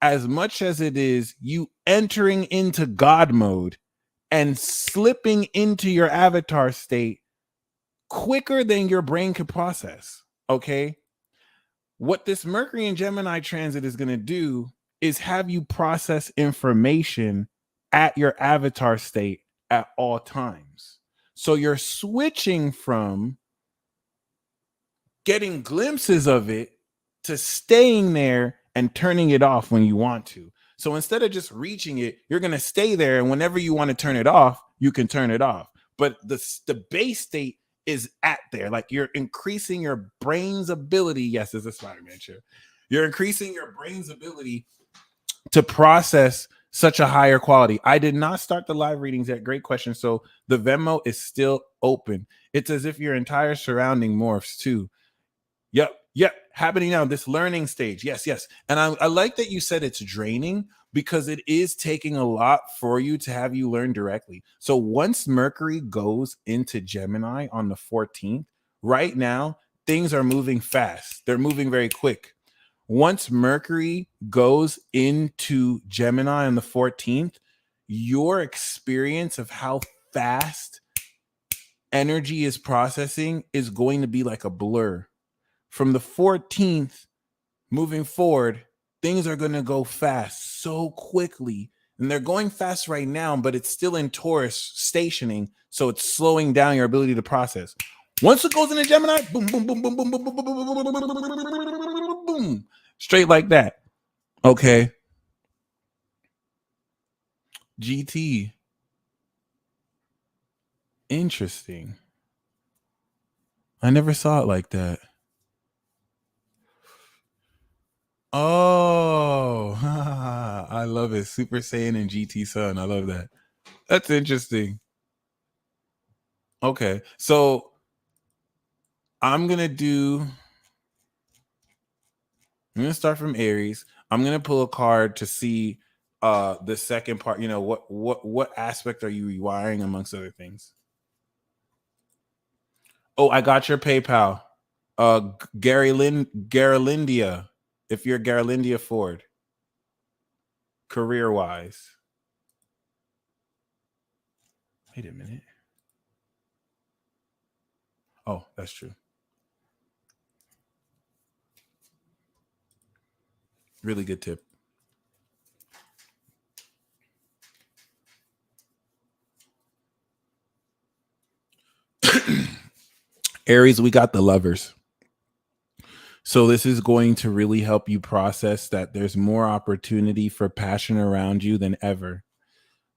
as much as it is you entering into God mode and slipping into your avatar state quicker than your brain could process. Okay. What this Mercury and Gemini transit is going to do is have you process information at your avatar state at all times. So you're switching from getting glimpses of it to staying there and turning it off when you want to. So instead of just reaching it, you're going to stay there. And whenever you want to turn it off, you can turn it off. But the base state is at there. Like you're increasing your brain's ability. Yes, it's a Spider-Man chair. You're increasing your brain's ability to process such a higher quality. I did not start the live readings yet. Great question. So the Venmo is still open. It's as if your entire surrounding morphs too. Yep. Happening now, this learning stage. Yes. And I like that you said it's draining, because it is taking a lot for you to have you learn directly. So once Mercury goes into Gemini on the 14th, right now, things are moving fast. They're moving very quick. Once Mercury goes into Gemini on the 14th, your experience of how fast energy is processing is going to be like a blur. From the 14th moving forward, things are going to go fast so quickly. And they're going fast right now, but it's still in Taurus stationing. So it's slowing down your ability to process. Once it goes into Gemini, boom, boom, boom, boom, boom, boom, boom, boom, boom, boom, straight like that. Okay. GT. Interesting. I never saw it like that. Oh, I love it. Super Saiyan and GT Sun. I love that. That's interesting. Okay. So I'm going to start from Aries. I'm going to pull a card to see the second part. You know, what aspect are you rewiring amongst other things? Oh, I got your PayPal. Garalindia. If you're Garalindia Ford, career-wise. Wait a minute. Oh, that's true. Really good tip. Aries, we got the Lovers. So this is going to really help you process that there's more opportunity for passion around you than ever.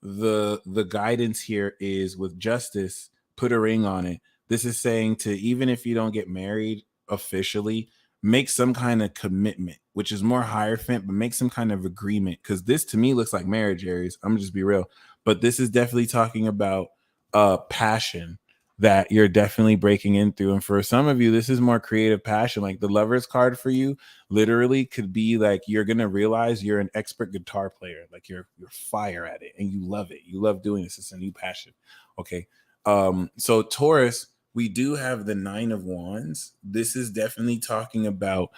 The guidance here is with Justice, put a ring on it. This is saying to, even if you don't get married officially, make some kind of commitment, which is more Hierophant, but make some kind of agreement. Because this to me looks like marriage, Aries. I'm gonna just be real. But this is definitely talking about passion that you're definitely breaking in through. And for some of you, this is more creative passion. Like the Lovers card for you literally could be like, you're going to realize you're an expert guitar player. Like you're fire at it and you love it. You love doing this. It's a new passion. Okay. So Taurus, we do have the 9 of Wands. This is definitely talking about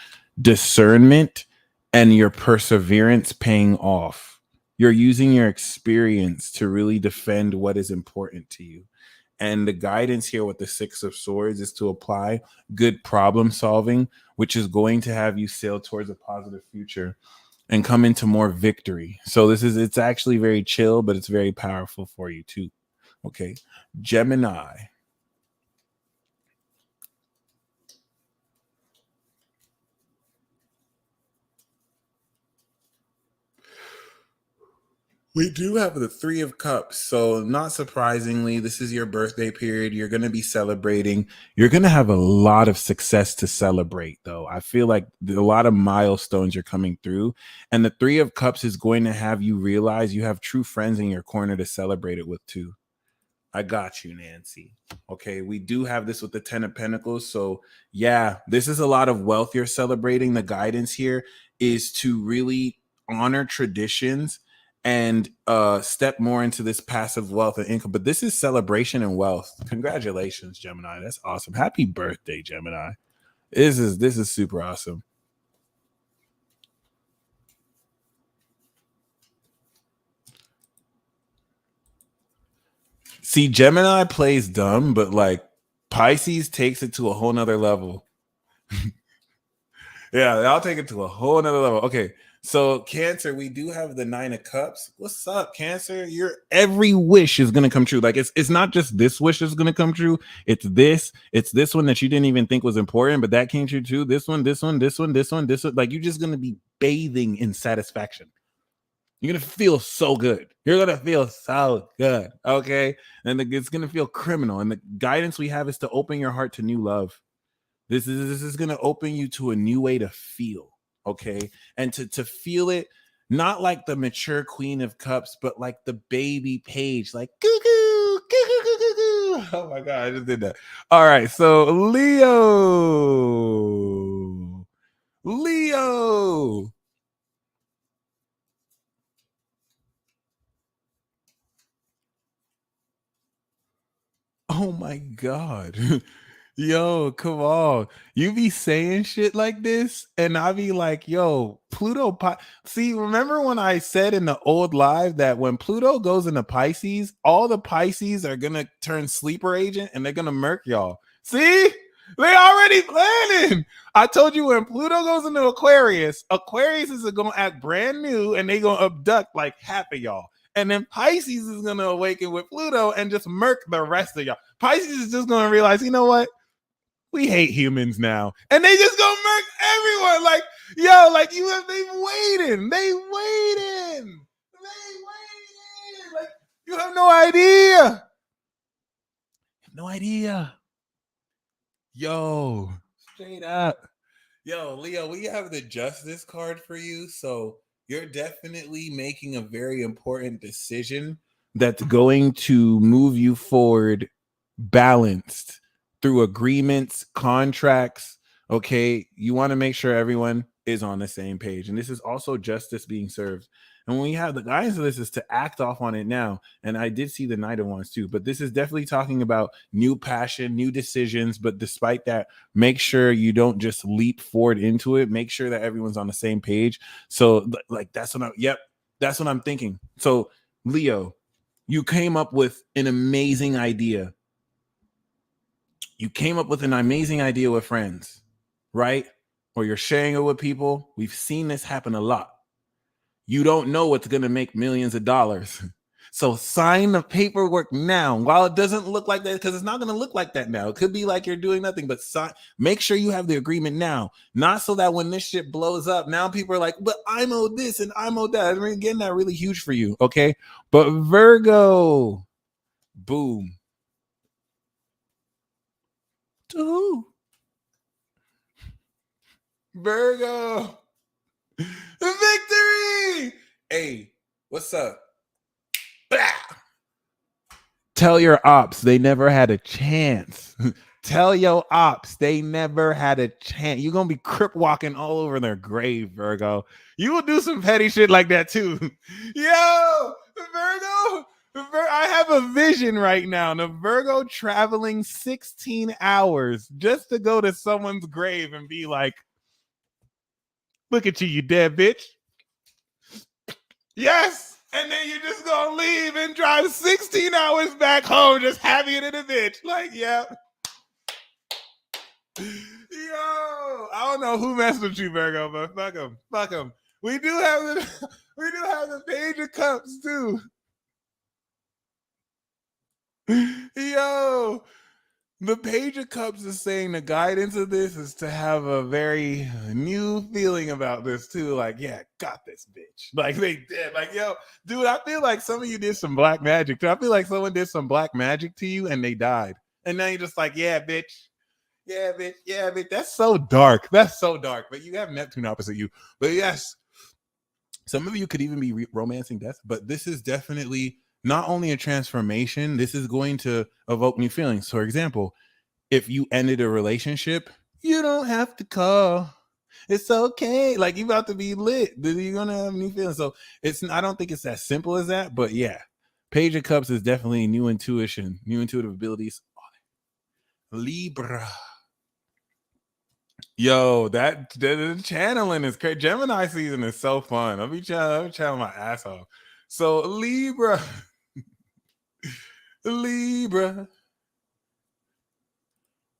discernment and your perseverance paying off. You're using your experience to really defend what is important to you. And the guidance here with the 6 of Swords is to apply good problem solving, which is going to have you sail towards a positive future and come into more victory. So it's actually very chill, but it's very powerful for you too. Okay. Gemini. We do have the 3 of Cups. So not surprisingly, this is your birthday period. You're going to be celebrating. You're going to have a lot of success to celebrate, though. I feel like a lot of milestones are coming through. And the 3 of Cups is going to have you realize you have true friends in your corner to celebrate it with, too. I got you, Nancy. Okay, we do have this with the 10 of Pentacles. So yeah, this is a lot of wealth you're celebrating. The guidance here is to really honor traditions and step more into this passive wealth and income. But this is celebration and wealth. Congratulations, Gemini. That's awesome. Happy birthday, Gemini. This is super awesome. See, Gemini plays dumb, but like Pisces takes it to a whole nother level. Yeah, I'll take it to a whole nother level. Okay. So Cancer, we do have the 9 of Cups. What's up, Cancer? Your every wish is gonna come true. Like it's not just this wish is gonna come true. It's this one that you didn't even think was important, but that came true too. This one. Like you're just gonna be bathing in satisfaction. You're gonna feel so good. You're gonna feel so good. Okay, and it's gonna feel criminal. And the guidance we have is to open your heart to new love. This is gonna open you to a new way to feel. Okay, and to feel it not like the mature Queen of Cups, but like the baby page, like goo goo goo goo goo goo goo. Oh my god, I just did that. All right, so Leo. Oh my god. Yo, come on. You be saying shit like this, and I be like, yo, See, remember when I said in the old live that when Pluto goes into Pisces, all the Pisces are gonna turn sleeper agent and they're gonna murk y'all. See? They already planning. I told you when Pluto goes into Aquarius is gonna act brand new and they gonna abduct like half of y'all. And then Pisces is gonna awaken with Pluto and just murk the rest of y'all. Pisces is just gonna realize, you know what? We hate humans now. And they just gonna murk everyone. Like, yo, like they waiting. Like, you have no idea. No idea. Yo, straight up. Yo, Leo, we have the Justice card for you. So you're definitely making a very important decision that's going to move you forward balanced through agreements, contracts. Okay, you want to make sure everyone is on the same page, and this is also justice being served. And when we have the guidance of this is to act off on it now. And I did see the Knight of Wands too, but this is definitely talking about new passion, new decisions. But despite that, make sure you don't just leap forward into it. Make sure that everyone's on the same page. So like that's what I'm thinking. So Leo, you came up with an amazing idea. You came up with an amazing idea with friends, right? Or you're sharing it with people. We've seen this happen a lot. You don't know what's going to make millions of dollars. So sign the paperwork now. While it doesn't look like that, because it's not going to look like that now. It could be like you're doing nothing, but make sure you have the agreement now. Not so that when this shit blows up, now people are like, but I'm owed this and I'm owed that. I mean, again, that really huge for you, okay? But Virgo, boom. To who? Virgo. Victory. Hey, what's up? Bah! Tell your ops they never had a chance. Tell your ops they never had a chance. You're gonna be crip walking all over their grave, Virgo. You will do some petty shit like that too. Yo, Virgo. I have a vision right now. The Virgo traveling 16 hours just to go to someone's grave and be like, look at you, you dead bitch. Yes. And then you're just going to leave and drive 16 hours back home just having it in a bitch. Like, yeah. Yo, I don't know who messed with you, Virgo, but fuck them. We do have the Page of Cups too. Yo, the Page of Cups is saying the guidance of this is to have a very new feeling about this too. Like, yeah, got this bitch. Like they did. Like, yo, dude, I feel like some of you did some black magic too. I feel like someone did some black magic to you and they died. And now you're just like, yeah, bitch. Yeah, bitch. Yeah, bitch. That's so dark. But you have Neptune opposite you. But yes, some of you could even be romancing death. But this is definitely not only a transformation, this is going to evoke new feelings. For example, if you ended a relationship, you don't have to call. It's okay. Like, you about to be lit. You're going to have new feelings. So I don't think it's as simple as that. But yeah, Page of Cups is definitely new intuition, new intuitive abilities. Libra. Yo, that the channeling is crazy. Gemini season is so fun. I'll be channeling my ass off. So Libra. Libra.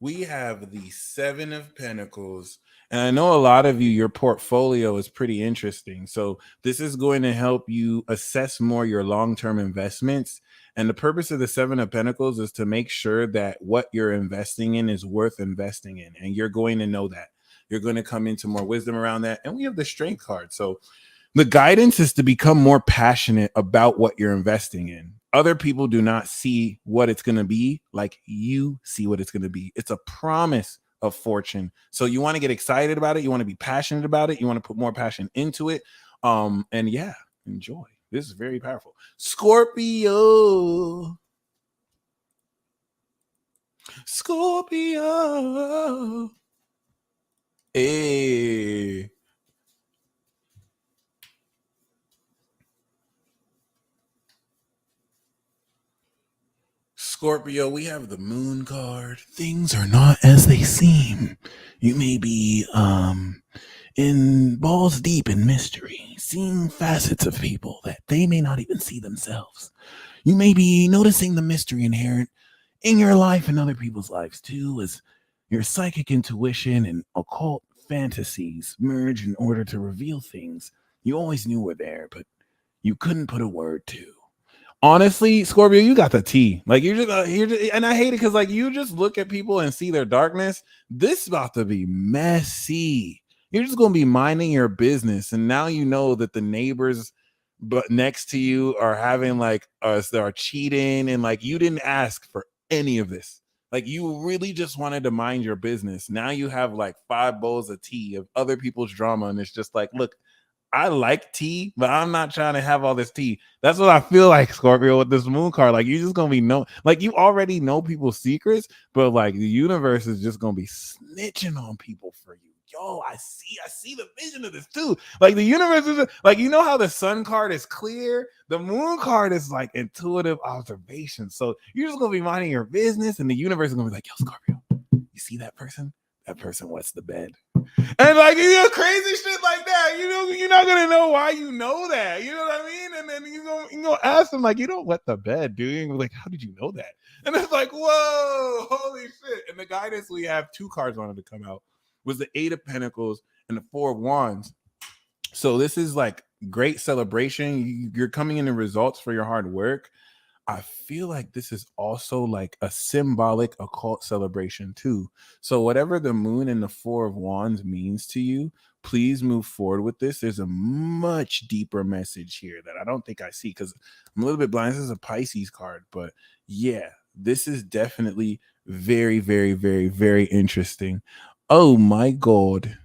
We have the 7 of Pentacles. And I know a lot of you, your portfolio is pretty interesting. So this is going to help you assess more your long-term investments. And the purpose of the 7 of Pentacles is to make sure that what you're investing in is worth investing in. And you're going to know that. You're going to come into more wisdom around that. And we have the Strength card. So the guidance is to become more passionate about what you're investing in. Other people do not see what it's going to be like you see what it's going to be. It's a promise of fortune. So you want to get excited about it. You want to be passionate about it. You want to put more passion into it. And yeah, enjoy. This is very powerful. Scorpio. Scorpio. Hey. Scorpio, we have the moon card. Things are not as they seem. You may be in balls deep in mystery, seeing facets of people that they may not even see themselves. You may be noticing the mystery inherent in your life and other people's lives too, as your psychic intuition and occult fantasies merge in order to reveal things you always knew were there, but you couldn't put a word to. Honestly, Scorpio, you got the tea. Like you're just, and I hate it because like you just look at people and see their darkness. This is about to be messy. You're just gonna be minding your business, and now you know that the neighbors, but next to you are having like are cheating, and like you didn't ask for any of this. Like you really just wanted to mind your business. Now you have like 5 bowls of tea of other people's drama, and it's just like, look, I like tea, but I'm not trying to have all this tea. That's what I feel like, Scorpio, with this moon card. Like you're just gonna be like you already know people's secrets, but like the universe is just gonna be snitching on people for you. Yo, I see the vision of this too. Like the universe is like, you know how the sun card is clear, the moon card is like intuitive observation. So you're just gonna be minding your business, and the universe is gonna be like, yo, Scorpio, you see that person? That person wets the bed. And like, you know, crazy shit like that. You know, you're not gonna know why you know that. You know what I mean? And then you gonna ask them, like, you don't wet the bed, do you? Like, how did you know that? And it's like, whoa, holy shit. And the guidance we have 2 cards on it to come out was the 8 of Pentacles and the 4 of Wands. So this is like great celebration. You're coming into results for your hard work. I feel like this is also like a symbolic occult celebration too. So whatever the moon and the 4 of Wands means to you, please move forward with this. There's a much deeper message here that I don't think I see because I'm a little bit blind. This is a Pisces card, but yeah, this is definitely very, very, very, very interesting. Oh my God.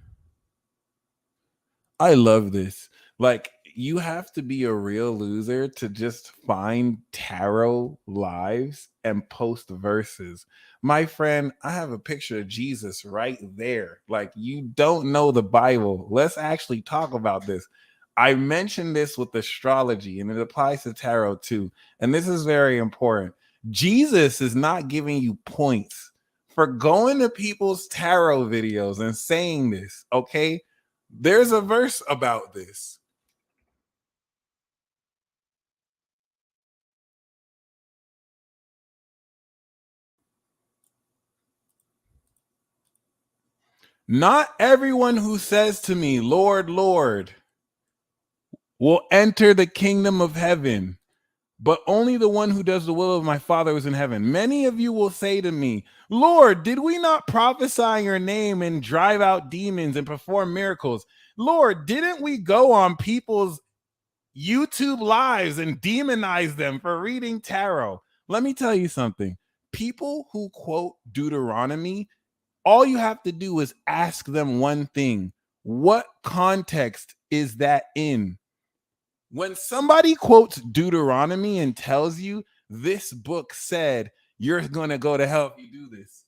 I love this. Like, you have to be a real loser to just find tarot lives and post verses. My friend, I have a picture of Jesus right there. Like, you don't know the Bible. Let's actually talk about this. I mentioned this with astrology, and it applies to tarot too. And this is very important. Jesus is not giving you points for going to people's tarot videos and saying this, okay? There's a verse about this. Not everyone who says to me, Lord, Lord, will enter the kingdom of heaven, but only the one who does the will of my Father who is in heaven. Many of you will say to me, Lord, did we not prophesy in your name and drive out demons and perform miracles? Lord, didn't we go on people's YouTube lives and demonize them for reading tarot? Let me tell you something. People who quote Deuteronomy, all you have to do is ask them one thing. What context is that in? When somebody quotes Deuteronomy and tells you this book said you're going to go to hell if you do this,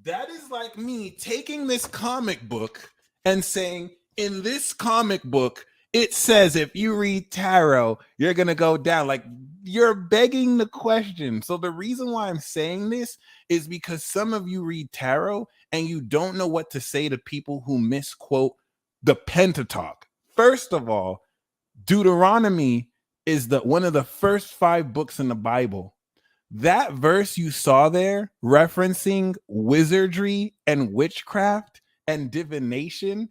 that is like me taking this comic book and saying, in this comic book, it says if you read tarot, you're going to go down. Like, you're begging the question. So the reason why I'm saying this is because some of you read tarot and you don't know what to say to people who misquote the Pentateuch. First of all, Deuteronomy is one of the first 5 books in the Bible. That verse you saw there referencing wizardry and witchcraft and divination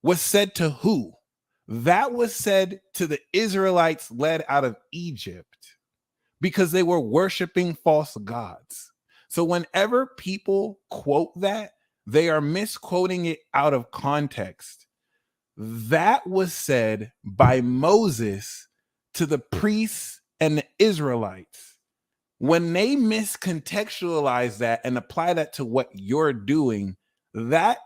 was said to who? That was said to the Israelites led out of Egypt because they were worshiping false gods. So whenever people quote that, they are misquoting it out of context. That was said by Moses to the priests and the Israelites. When they miscontextualize that and apply that to what you're doing, that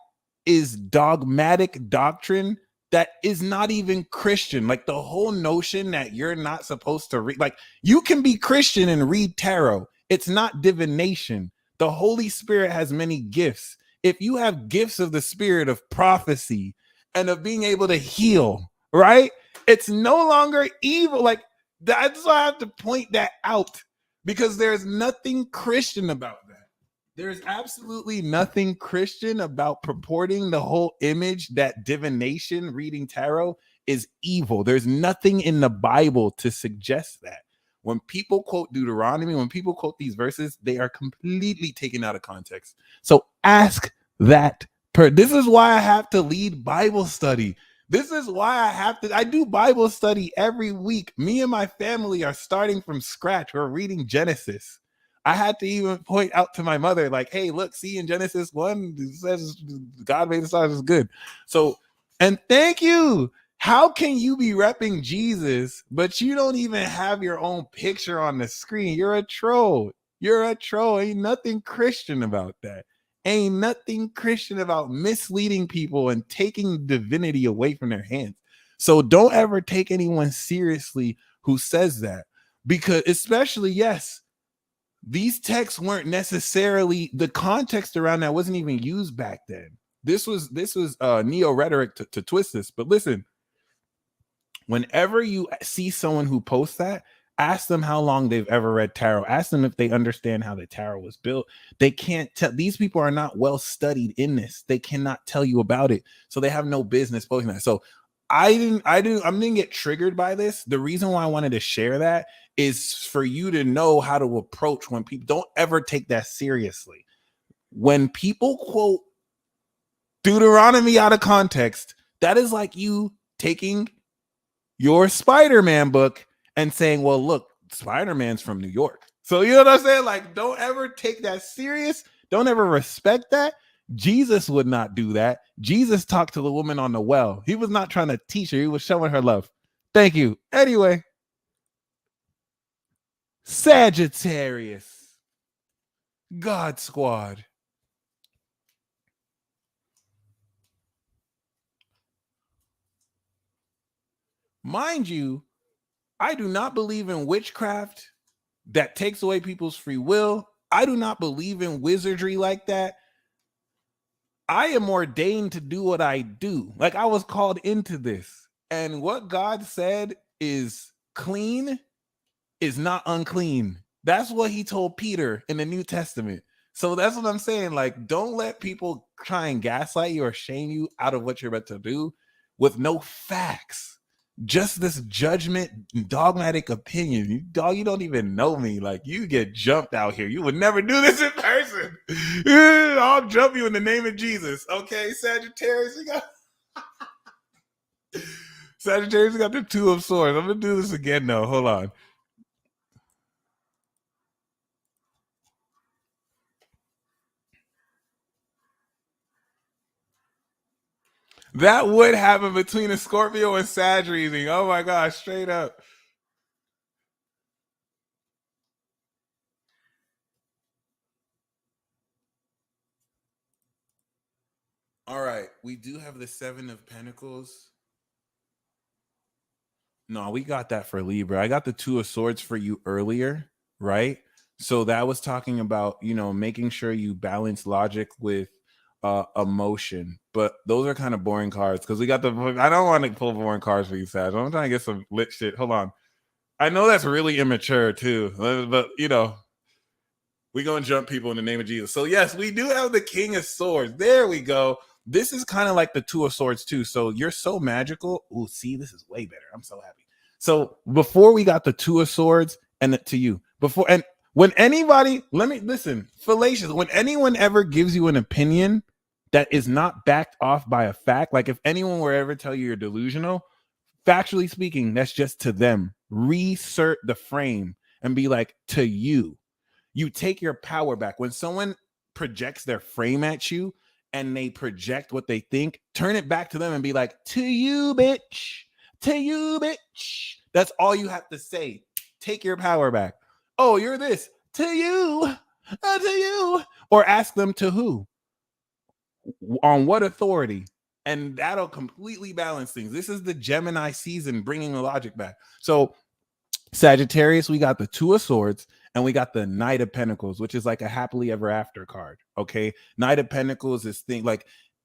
is dogmatic doctrine that is not even Christian. Like the whole notion that you're not supposed to read, like you can be Christian and read tarot. It's not divination. The Holy Spirit has many gifts. If you have gifts of the spirit of prophecy and of being able to heal, right? It's no longer evil. Like that's why I have to point that out, because there's nothing Christian about that. There's absolutely nothing Christian about purporting the whole image that divination, reading tarot, is evil. There's nothing in the Bible to suggest that. When people quote Deuteronomy, when people quote these verses, they are completely taken out of context. So ask that. This is why I have to lead Bible study. This is why I do Bible study every week. Me and my family are starting from scratch. We're reading Genesis. I had to even point out to my mother, like, hey, look, see in Genesis 1, it says God made the stars is good. So, and thank you. How can you be repping Jesus, but you don't even have your own picture on the screen? You're a troll. You're a troll. Ain't nothing Christian about that. Ain't nothing Christian about misleading people and taking divinity away from their hands. So don't ever take anyone seriously who says that, because especially, yes, these texts weren't necessarily, the context around that wasn't even used back then. This was neo-rhetoric to twist this. But listen, whenever you see someone who posts that, ask them how long they've ever read tarot. Ask them if they understand how the tarot was built. They can't tell. These people are not well studied in this. They cannot tell you about it. So they have no business posting that. So I didn't get triggered by this. The reason why I wanted to share that is for you to know how to approach when people don't ever take that seriously. When people quote Deuteronomy out of context, that is like you taking your Spider-Man book and saying, well, look, Spider-Man's from New York. So you know what I'm saying? Like, don't ever take that serious. Don't ever respect that. Jesus would not do that. Jesus talked to the woman on the well. He was not trying to teach her. He was showing her love. Thank you. Anyway, Sagittarius, God Squad. Mind you, I do not believe in witchcraft that takes away people's free will. I do not believe in wizardry like that. I am ordained to do what I do. Like, I was called into this. And what God said is clean is not unclean. That's what he told Peter in the New Testament. So that's what I'm saying. Like, don't let people try and gaslight you or shame you out of what you're about to do with no facts. Just this judgment, dogmatic opinion. You don't even know me. Like, you get jumped out here. You would never do this in person. I'll jump you in the name of Jesus. Okay, Sagittarius, we got Sagittarius, we got the Two of Swords. I'm gonna do this again though. Hold on. That would happen between a Scorpio and Sag reading. Oh my gosh, straight up. All right, we do have the Seven of Pentacles. No, we got that for Libra. I got the Two of Swords for you earlier, right? So that was talking about, making sure you balance logic with emotion. But those are kind of boring cards because we got I don't want to pull boring cards for you, Sag. I'm trying to get some lit shit. Hold on. I know that's really immature too, but we gonna jump people in the name of Jesus. So yes, we do have the King of Swords. There we go. This is kind of like the Two of Swords too. So you're so magical. Oh, see, this is way better. I'm so happy. So before we got the Two of Swords and to you before, and when anybody, let me listen, fallacious, when anyone ever gives you an opinion that is not backed off by a fact, like if anyone were ever tell you you're delusional, factually speaking, that's just to them. Reassert the frame and be like, to you. You take your power back. When someone projects their frame at you and they project what they think, turn it back to them and be like, to you, bitch. To you, bitch. That's all you have to say. Take your power back. Oh, you're this. to you, or ask them to who, on what authority, and that'll completely balance things. This is the Gemini season, bringing the logic back. So Sagittarius, we got the Two of Swords and we got the Knight of Pentacles, which is like a happily ever after card. Okay, Knight of Pentacles is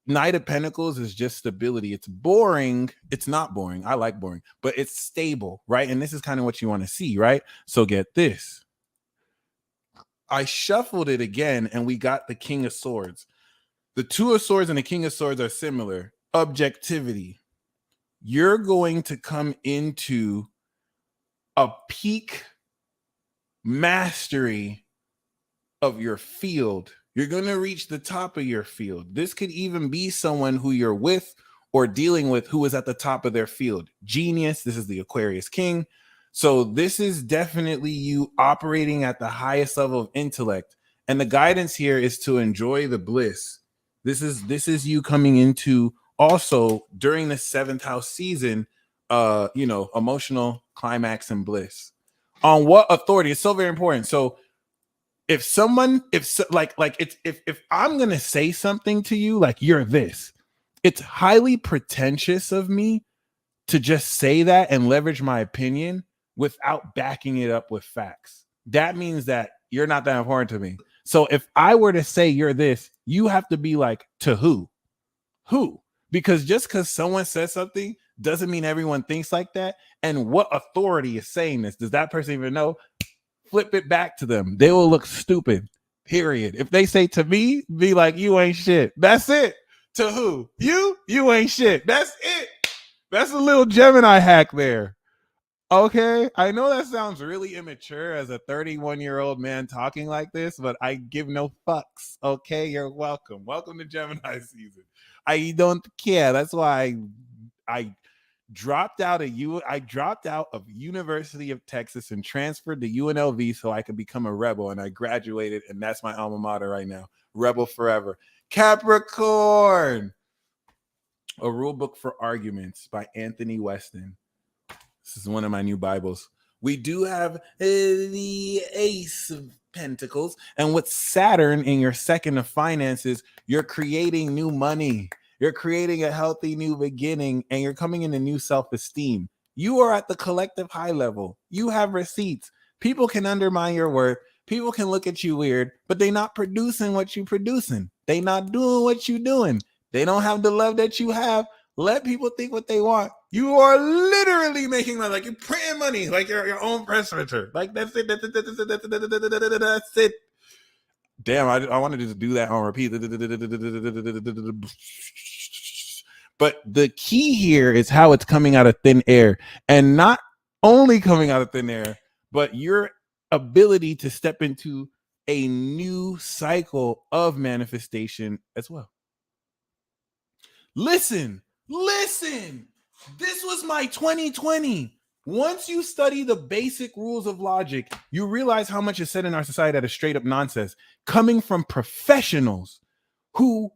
Knight of Pentacles is just stability. It's boring. It's not boring. I like boring, but it's stable, right? And this is kind of what you want to see, right? So get this. I shuffled it again and we got the King of Swords. The Two of Swords and the King of Swords are similar. Objectivity. You're going to come into a peak mastery of your field. You're going to reach the top of your field. This could even be someone who you're with or dealing with who is at the top of their field. Genius. This is the Aquarius King. So this is definitely you operating at the highest level of intellect. And the guidance here is to enjoy the bliss. This is you coming into also during the 7th house season, emotional climax and bliss. On what authority? It's so very important. So if I'm gonna say something to you like you're this, it's highly pretentious of me to just say that and leverage my opinion without backing it up with facts. That means that you're not that important to me. So if I were to say you're this, you have to be like, to who? Who? Because just because someone says something doesn't mean everyone thinks like that. And what authority is saying this? Does that person even know? Flip it back to them. They will look stupid, period. If they say to me, be like, you ain't shit. That's it. To who? You ain't shit. That's it. That's a little Gemini hack there. Okay, I know that sounds really immature as a 31-year-old man talking like this, but I give no fucks. Okay, you're welcome. Welcome to Gemini season. I don't care. That's why I dropped out of University of Texas and transferred to UNLV so I could become a rebel, and I graduated, and that's my alma mater right now. Rebel forever. Capricorn. A Rule Book for Arguments by Anthony Weston. This is one of my new Bibles. We do have the Ace of Pentacles. And with Saturn in your second of finances, you're creating new money. You're creating a healthy new beginning, and you're coming into new self-esteem. You are at the collective high level. You have receipts. People can undermine your worth. People can look at you weird, but they're not producing what you're producing. They're not doing what you're doing. They don't have the love that you have. Let people think what they want. You are literally making money, like you're printing money, like you're your own press printer. Like that's it. That's it. Damn, I wanted to do that on repeat. But the key here is how it's coming out of thin air, and not only coming out of thin air, but your ability to step into a new cycle of manifestation as well. Listen, this was my 2020. Once you study the basic rules of logic, you realize how much is said in our society that is straight up nonsense, coming from professionals who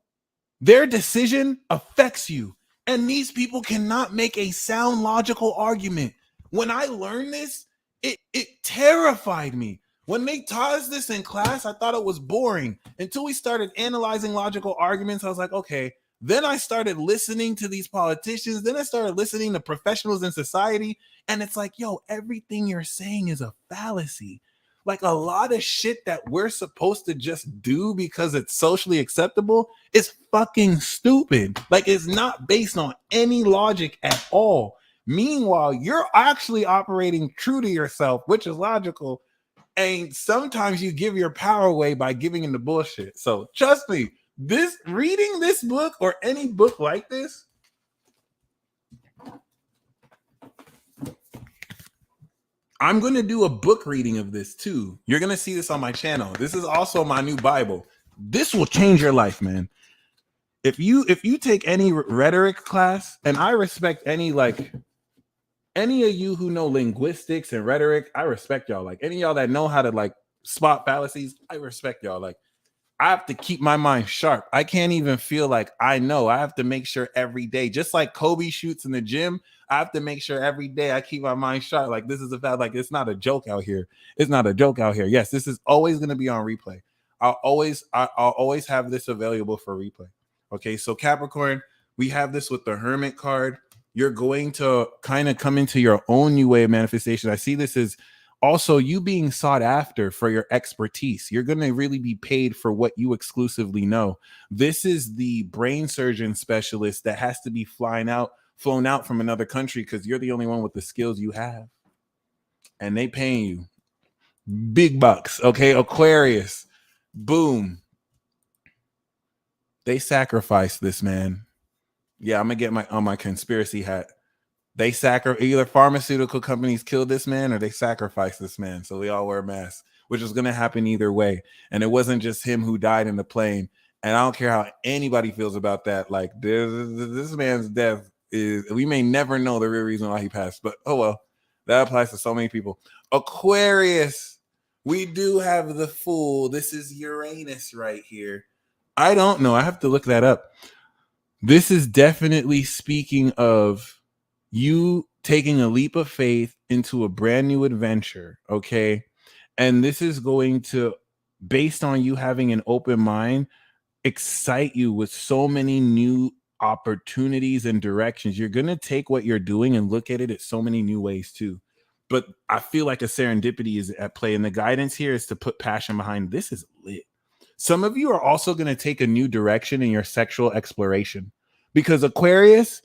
their decision affects you. And these people cannot make a sound logical argument. When I learned this, it terrified me. When they taught us this in class, I thought it was boring. Until we started analyzing logical arguments, I was like, okay. Then I started listening to these politicians. Then I started listening to professionals in society. And it's like, yo, everything you're saying is a fallacy. Like a lot of shit that we're supposed to just do because it's socially acceptable is fucking stupid. Like it's not based on any logic at all. Meanwhile, you're actually operating true to yourself, which is logical. And sometimes you give your power away by giving in the bullshit. So trust me. Reading this book or any book like this, I'm going to do a book reading of this too. You're going to see this on my channel. This is also my new Bible. This will change your life, man. If you take any rhetoric class, and I respect any of you who know linguistics and rhetoric, I respect y'all. Like any of y'all that know how to like spot fallacies, I respect y'all. Like I have to keep my mind sharp. I can't even feel like I know. I have to make sure every day, just like Kobe shoots in the gym, I have to make sure every day I keep my mind sharp. Like this is a fact. Like it's not a joke out here. It's not a joke out here. Yes, this is always going to be on replay. I'll always have this available for replay. Okay, so Capricorn, we have this with the Hermit card. You're going to kind of come into your own new way of manifestation. I see this as also you being sought after for your expertise. You're going to really be paid for what you exclusively know. This is the brain surgeon specialist that has to be flown out from another country because you're the only one with the skills you have. And they paying you big bucks. Okay, Aquarius. Boom. They sacrificed this man. Yeah, I'm gonna get my conspiracy hat. They either pharmaceutical companies killed this man or they sacrificed this man. So we all wear masks, which is gonna happen either way. And it wasn't just him who died in the plane. And I don't care how anybody feels about that. Like this man's death is, we may never know the real reason why he passed, but oh well, that applies to so many people. Aquarius, we do have the Fool. This is Uranus right here. I don't know. I have to look that up. This is definitely speaking of you taking a leap of faith into a brand new adventure, okay? And this is going to, based on you having an open mind, excite you with so many new opportunities and directions. You're going to take what you're doing and look at it at so many new ways too. But I feel like a serendipity is at play, and the guidance here is to put passion behind this. Is lit. Some of you are also going to take a new direction in your sexual exploration because Aquarius,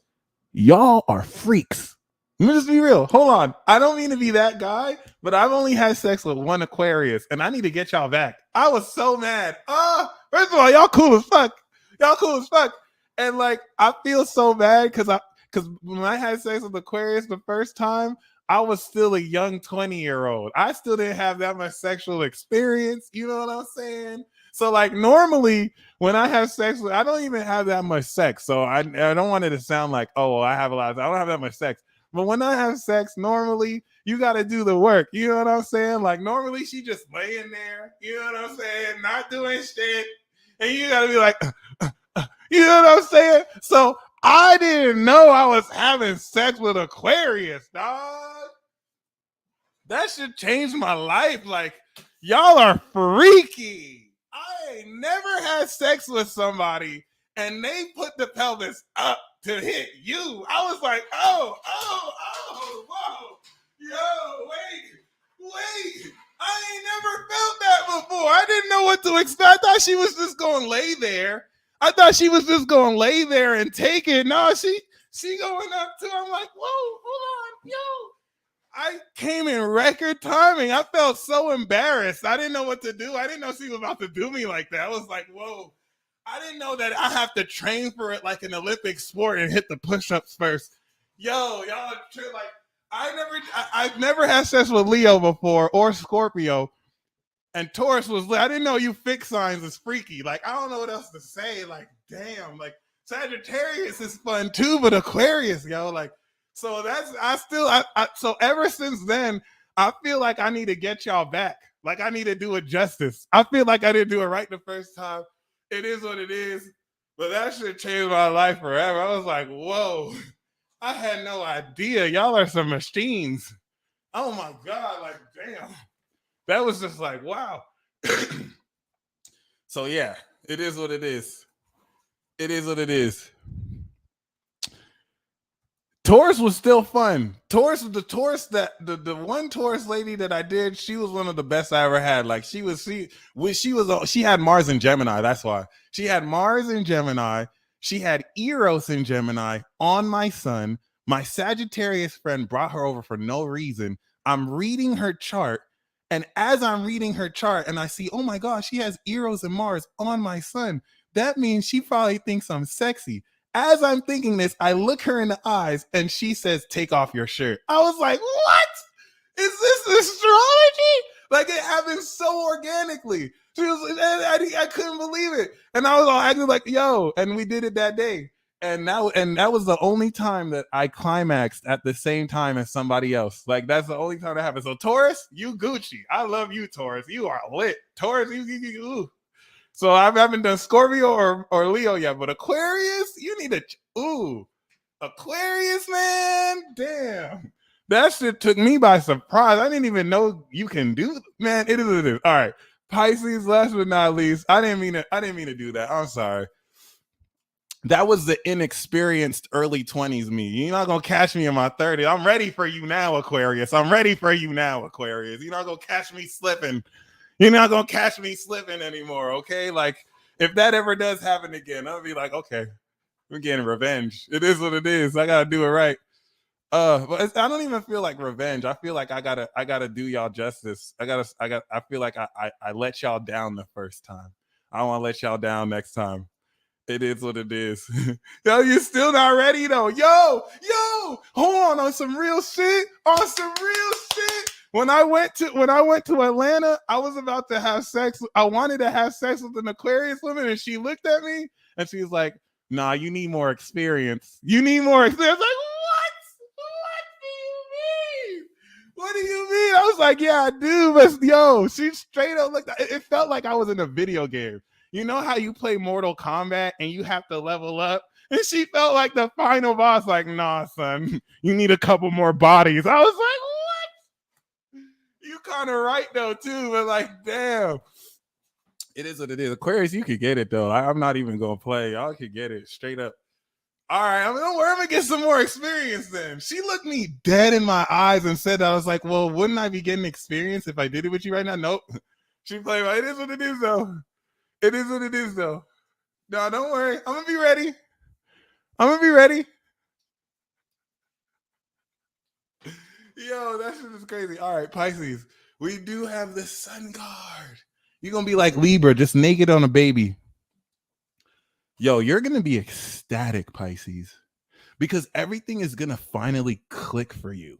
y'all are freaks. Let me just be real. Hold on. I don't mean to be that guy, but I've only had sex with one Aquarius and I need to get y'all back. I was so mad. First of all, y'all cool as fuck. Y'all cool as fuck. And like, I feel so bad because when I had sex with Aquarius the first time, I was still a young 20-year-old. I still didn't have that much sexual experience. You know what I'm saying? So like normally when I have sex, I don't even have that much sex. So I don't want it to sound like, oh, I have a lot of, I don't have that much sex. But when I have sex, normally you got to do the work. You know what I'm saying? Like normally she just laying there, you know what I'm saying? Not doing shit. And you got to be like, you know what I'm saying? So I didn't know I was having sex with Aquarius, dog. That should change my life. Like, y'all are freaky. I ain't never had sex with somebody and they put the pelvis up to hit you. I was like, whoa. Yo, wait. I ain't never felt that before. I didn't know what to expect. I thought she was just going to lay there. And take it. No, she going up too. I'm like, whoa, hold on, yo. I came in record timing. I felt so embarrassed. I didn't know what to do. I didn't know she was about to do me like that. I was like, whoa. I didn't know that I have to train for it like an Olympic sport and hit the push-ups first. Yo, y'all, like, I've never had sex with Leo before or Scorpio. And Taurus was, I didn't know you fixed signs is freaky. Like, I don't know what else to say. Like, damn, like Sagittarius is fun too, but Aquarius, yo, like, so that's, so ever since then, I feel like I need to get y'all back. Like I need to do it justice. I feel like I didn't do it right the first time. It is what it is, but that shit changed my life forever. I was like, whoa, I had no idea. Y'all are some machines. Oh my God, like, damn. That was just like, wow. So yeah, it is what it is. It is what it is. Taurus was still fun. The one Taurus lady that I did, she was one of the best I ever had. Like she had Mars in Gemini. That's why she had Mars in Gemini. She had Eros in Gemini on my sun. My Sagittarius friend brought her over for no reason. I'm reading her chart. And as I'm reading her chart and I see, oh my gosh, she has Eros and Mars on my sun. That means she probably thinks I'm sexy. As I'm thinking this, I look her in the eyes and she says, take off your shirt. I was like, what? Is this astrology? Like it happened so organically. She was, I couldn't believe it. And I was all acting like, yo, and we did it that day. And that was the only time that I climaxed at the same time as somebody else. Like that's the only time that happened. So Taurus, you Gucci. I love you, Taurus. You are lit. Taurus, you. So I haven't done Scorpio or Leo yet, but Aquarius, you need to, Aquarius, man, damn. That shit took me by surprise. I didn't even know you can do, man, it is what it is. All right, Pisces, last but not least, I didn't mean to do that. I'm sorry. That was the inexperienced early 20s me. You're not gonna catch me in my 30s. I'm ready for you now, Aquarius. I'm ready for you now, Aquarius. You're not gonna catch me slipping. You're not gonna catch me slipping anymore, okay? Like, if that ever does happen again, I'll be like, okay, we're getting revenge. It is what it is. I gotta do it right. But I don't even feel like revenge. I feel like I gotta do y'all justice. I feel like I let y'all down the first time. I don't want to let y'all down next time. It is what it is. Yo, you still not ready though. Yo, hold on some real shit. When I went to Atlanta, I was about to have sex. I wanted to have sex with an Aquarius woman, and she looked at me and she's like, "Nah, you need more experience. You need more experience." Like, what do you mean? I was like, yeah, I do. But yo, she straight up looked. It felt like I was in a video game. You know how you play Mortal Kombat and you have to level up? And she felt like the final boss, like, nah, son, you need a couple more bodies. I was like, what? You kind of right, though, too. But like, damn. It is what it is. Aquarius, you could get it, though. I'm not even going to play. Y'all could get it straight up. All right, don't worry, I'm going to get some more experience then. She looked me dead in my eyes and said that. I was like, well, wouldn't I be getting experience if I did it with you right now? Nope. She played, it is what it is, though. It is what it is, though. No, don't worry. I'm going to be ready. Yo, that shit is crazy. All right, Pisces. We do have the sun card. You're going to be like Libra, just naked on a baby. Yo, you're going to be ecstatic, Pisces, because everything is going to finally click for you.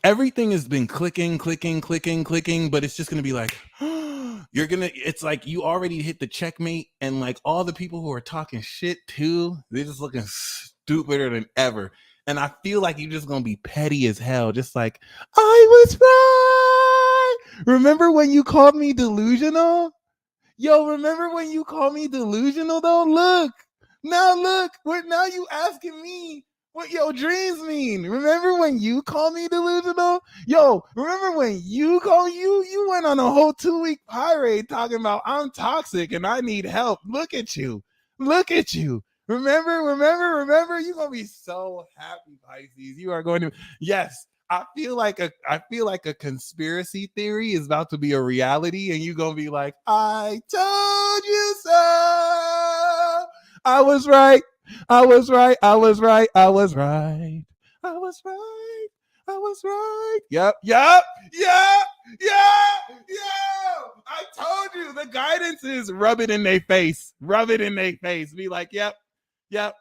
Everything has been clicking, but it's just going to be like, it's like you already hit the checkmate, and like all the people who are talking shit too, they're just looking stupider than ever. And I feel like you're just going to be petty as hell. Just like, I was right. Remember when you called me delusional? Yo, remember when you called me delusional though? Look, now you asking me what your dreams mean. Remember when you called me delusional? Yo, remember when you went on a whole 2-week tirade talking about I'm toxic and I need help. Look at you. Remember, you're gonna be so happy, Pisces. You are going to, yes. I feel like a conspiracy theory is about to be a reality, and you're gonna be like, I told you so. I was right. Yep. I told you. The guidance is rub it in their face. Be like, yep.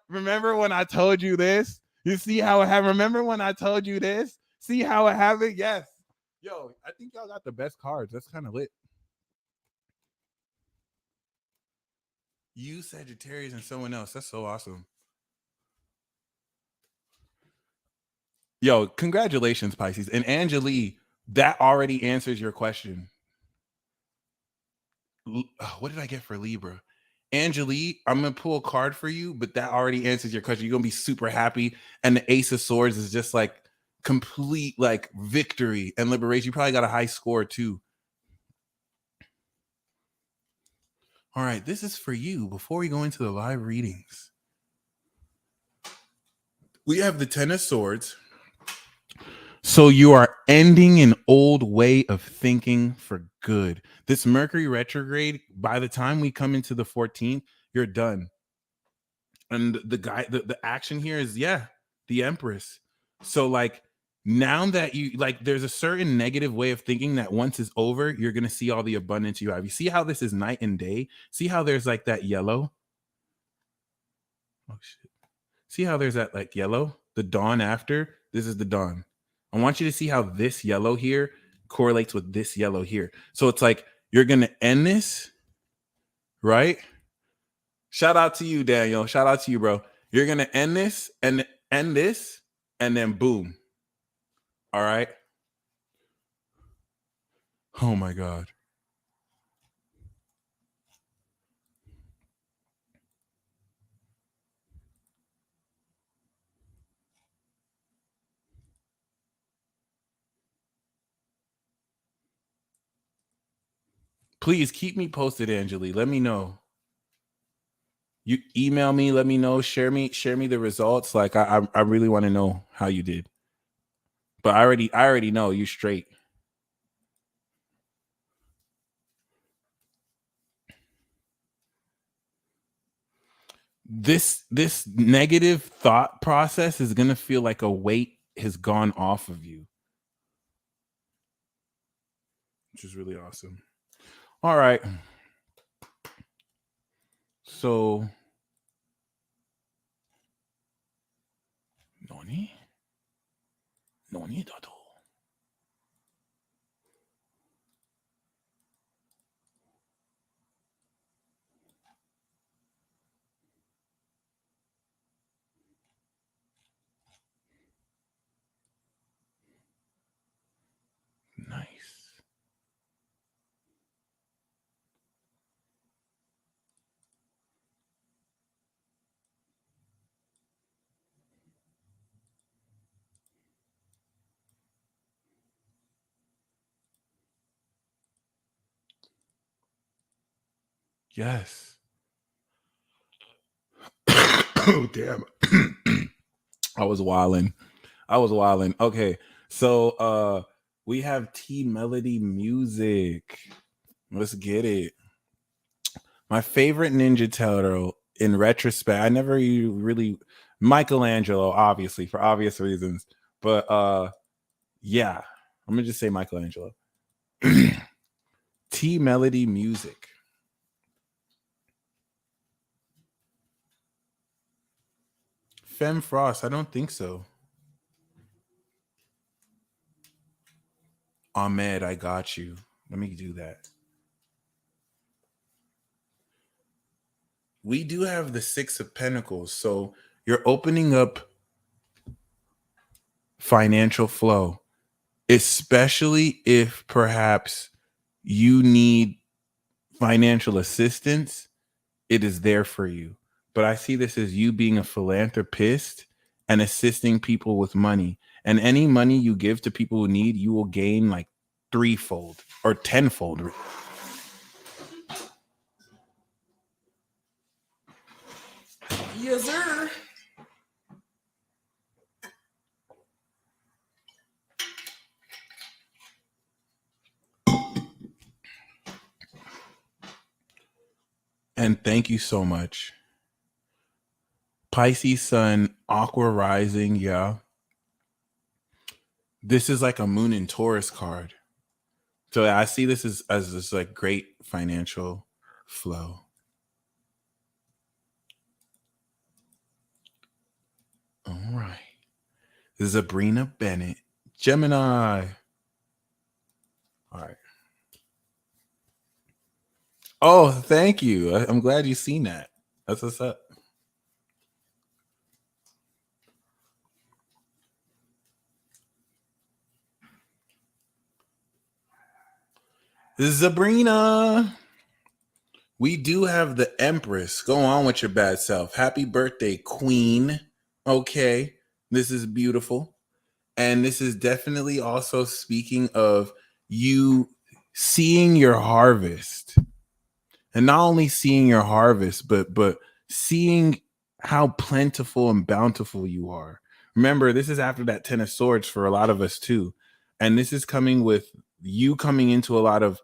Remember when I told you this? You see how it happened? Remember when I told you this? See how it happened? Yes. Yo, I think y'all got the best cards. That's kind of lit. You, Sagittarius, and someone else. That's so awesome. Yo, congratulations, Pisces. And Angelique, that already answers your question. What did I get for Libra? Angelique, I'm going to pull a card for you, but that already answers your question. You're going to be super happy. And the Ace of Swords is just like complete like victory and liberation. You probably got a high score too. All right, this is for you. Before we go into the live readings, we have the Ten of Swords. So you are ending an old way of thinking for good. This Mercury retrograde, by the time we come into the 14th, you're done. And the action here is, the Empress. So like, now that you like, there's a certain negative way of thinking that once it's over, you're going to see all the abundance you have. You see how this is night and day? See how there's like that yellow? Oh, shit. See how there's that like yellow? The dawn after? This is the dawn. I want you to see how this yellow here correlates with this yellow here. So it's like, you're going to end this, right? Shout out to you, Daniel. Shout out to you, bro. You're going to end this and end this, and then boom. All right. Oh my God. Please keep me posted, Angeli. Let me know. You email me, let me know, share me the results. Like I really want to know how you did. But I already know you straight. This negative thought process is gonna feel like a weight has gone off of you, which is really awesome. All right. So Noni Dodo. Nice. Yes. Oh damn. I was wilding. Okay. So we have T Melody Music. Let's get it. My favorite Ninja Turtle in retrospect, I never really Michelangelo, obviously, for obvious reasons. But yeah, I'm gonna just say Michelangelo. T Melody Music. Femme Frost, I don't think so. Ahmed, I got you. Let me do that. We do have the Six of Pentacles, so you're opening up financial flow, especially if perhaps you need financial assistance. It is there for you. But I see this as you being a philanthropist and assisting people with money. And any money you give to people who need, you will gain like threefold or tenfold. Yes, sir. And thank you so much. Pisces Sun, Aqua Rising, yeah. This is like a Moon in Taurus card. So I see this as this like great financial flow. All right. Sabrina Bennett, Gemini. All right. Oh, thank you. I'm glad you've seen that. That's what's up. Sabrina. We do have the Empress. Go on with your bad self. Happy birthday, Queen. Okay. This is beautiful. And this is definitely also speaking of you seeing your harvest. And not only seeing your harvest, but seeing how plentiful and bountiful you are. Remember, this is after that 10 of Swords for a lot of us too. And this is coming with you coming into a lot of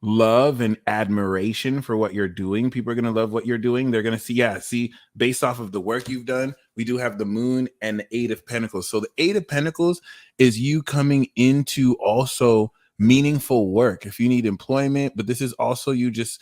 love and admiration for what you're doing. People are going to love what you're doing. They're going to see, based off of the work you've done, we do have the Moon and the Eight of Pentacles. So the Eight of Pentacles is you coming into also meaningful work. If you need employment, but this is also you just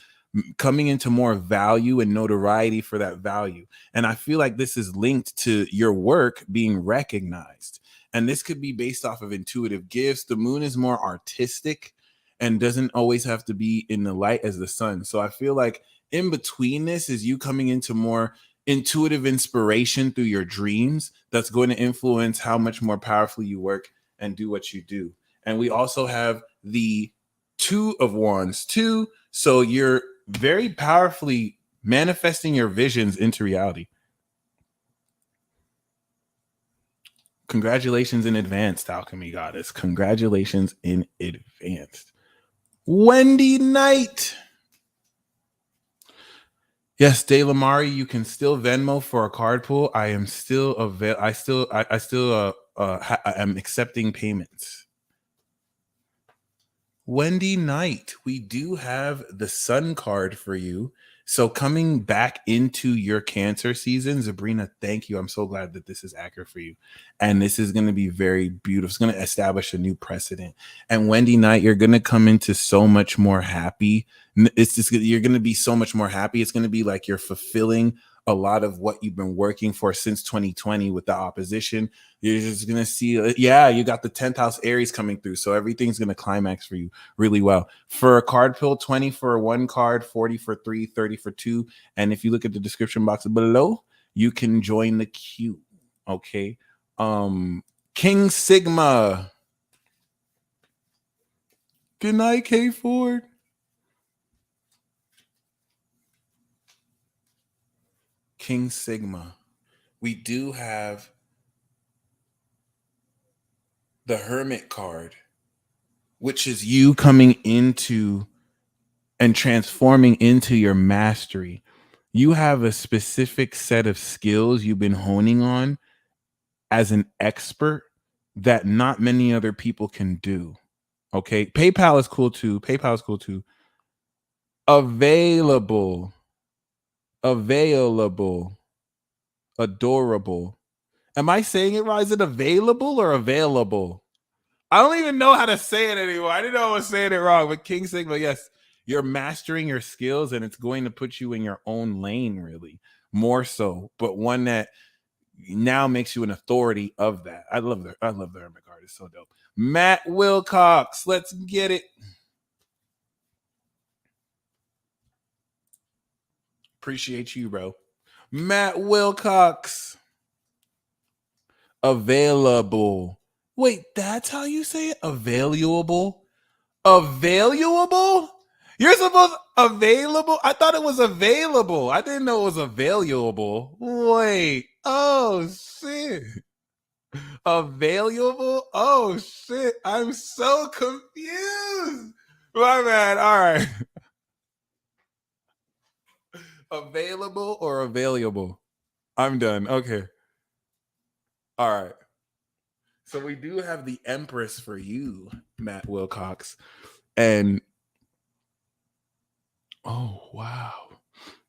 coming into more value and notoriety for that value. And I feel like this is linked to your work being recognized. And this could be based off of intuitive gifts. The Moon is more artistic and doesn't always have to be in the light as the sun. So I feel like in between this is you coming into more intuitive inspiration through your dreams that's going to influence how much more powerfully you work and do what you do. And we also have the Two of Wands too. So you're very powerfully manifesting your visions into reality. Congratulations in advance, Alchemy Goddess. Congratulations in advance. Wendy Knight. Yes, De Lamari, you can still Venmo for a card pool. I am still I still am accepting payments. Wendy Knight, we do have the Sun card for you. So coming back into your Cancer season, Sabrina, thank you. I'm so glad that this is accurate for you. And this is going to be very beautiful. It's going to establish a new precedent. And Wendy Knight, you're going to come into so much more happy. It's just, you're going to be so much more happy. It's going to be like you're fulfilling a lot of what you've been working for since 2020 with the opposition. You're just going to see, you got the 10th house Aries coming through. So everything's going to climax for you really well. For a card pill, 20 for one card, 40 for 3, 30 for 2. And if you look at the description box below, you can join the queue. Okay. King Sigma. Good night, K Ford. King Sigma. We do have the Hermit card, which is you coming into and transforming into your mastery. You have a specific set of skills you've been honing on as an expert that not many other people can do. Okay. PayPal is cool too. Available. Adorable. Am I saying it right? Is it available or available? I don't even know how to say it anymore. I didn't know I was saying it wrong, but King Sigma, yes, you're mastering your skills and it's going to put you in your own lane, really, more so, but one that now makes you an authority of that. I love the Hermit card. It's so dope. Matt Wilcox, let's get it. Appreciate you, bro. Matt Wilcox. Available. Wait, that's how you say it? Available? Available? You're supposed available? I thought it was available. I didn't know it was available. Wait. Oh shit. Available? Oh shit. I'm so confused. My bad. All right. Available or available? I'm done. Okay. All right. So we do have the Empress for you, Matt Wilcox. And oh, wow.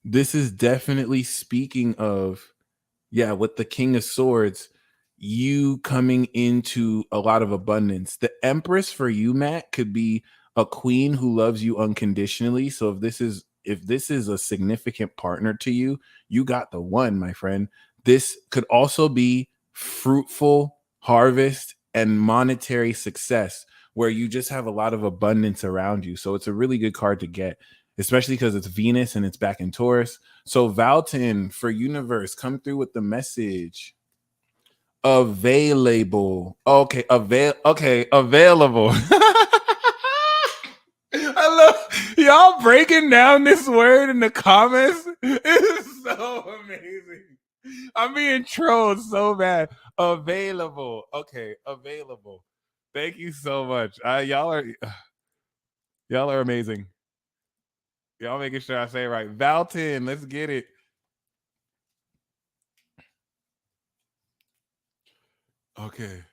This is definitely speaking of, with the King of Swords, you coming into a lot of abundance. The Empress for you, Matt, could be a queen who loves you unconditionally. So if this is a significant partner to you, you got the one, my friend. This could also be fruitful harvest and monetary success where you just have a lot of abundance around you. So it's a really good card to get, especially because it's Venus and it's back in Taurus. So Valton for Universe, come through with the message. Available. Okay, available. I love y'all breaking down this word in the comments. It is so amazing. I'm being trolled so bad. Available. Okay, available. Thank you so much. Y'all are amazing. Y'all making sure I say it right. Valton, let's get it. Okay.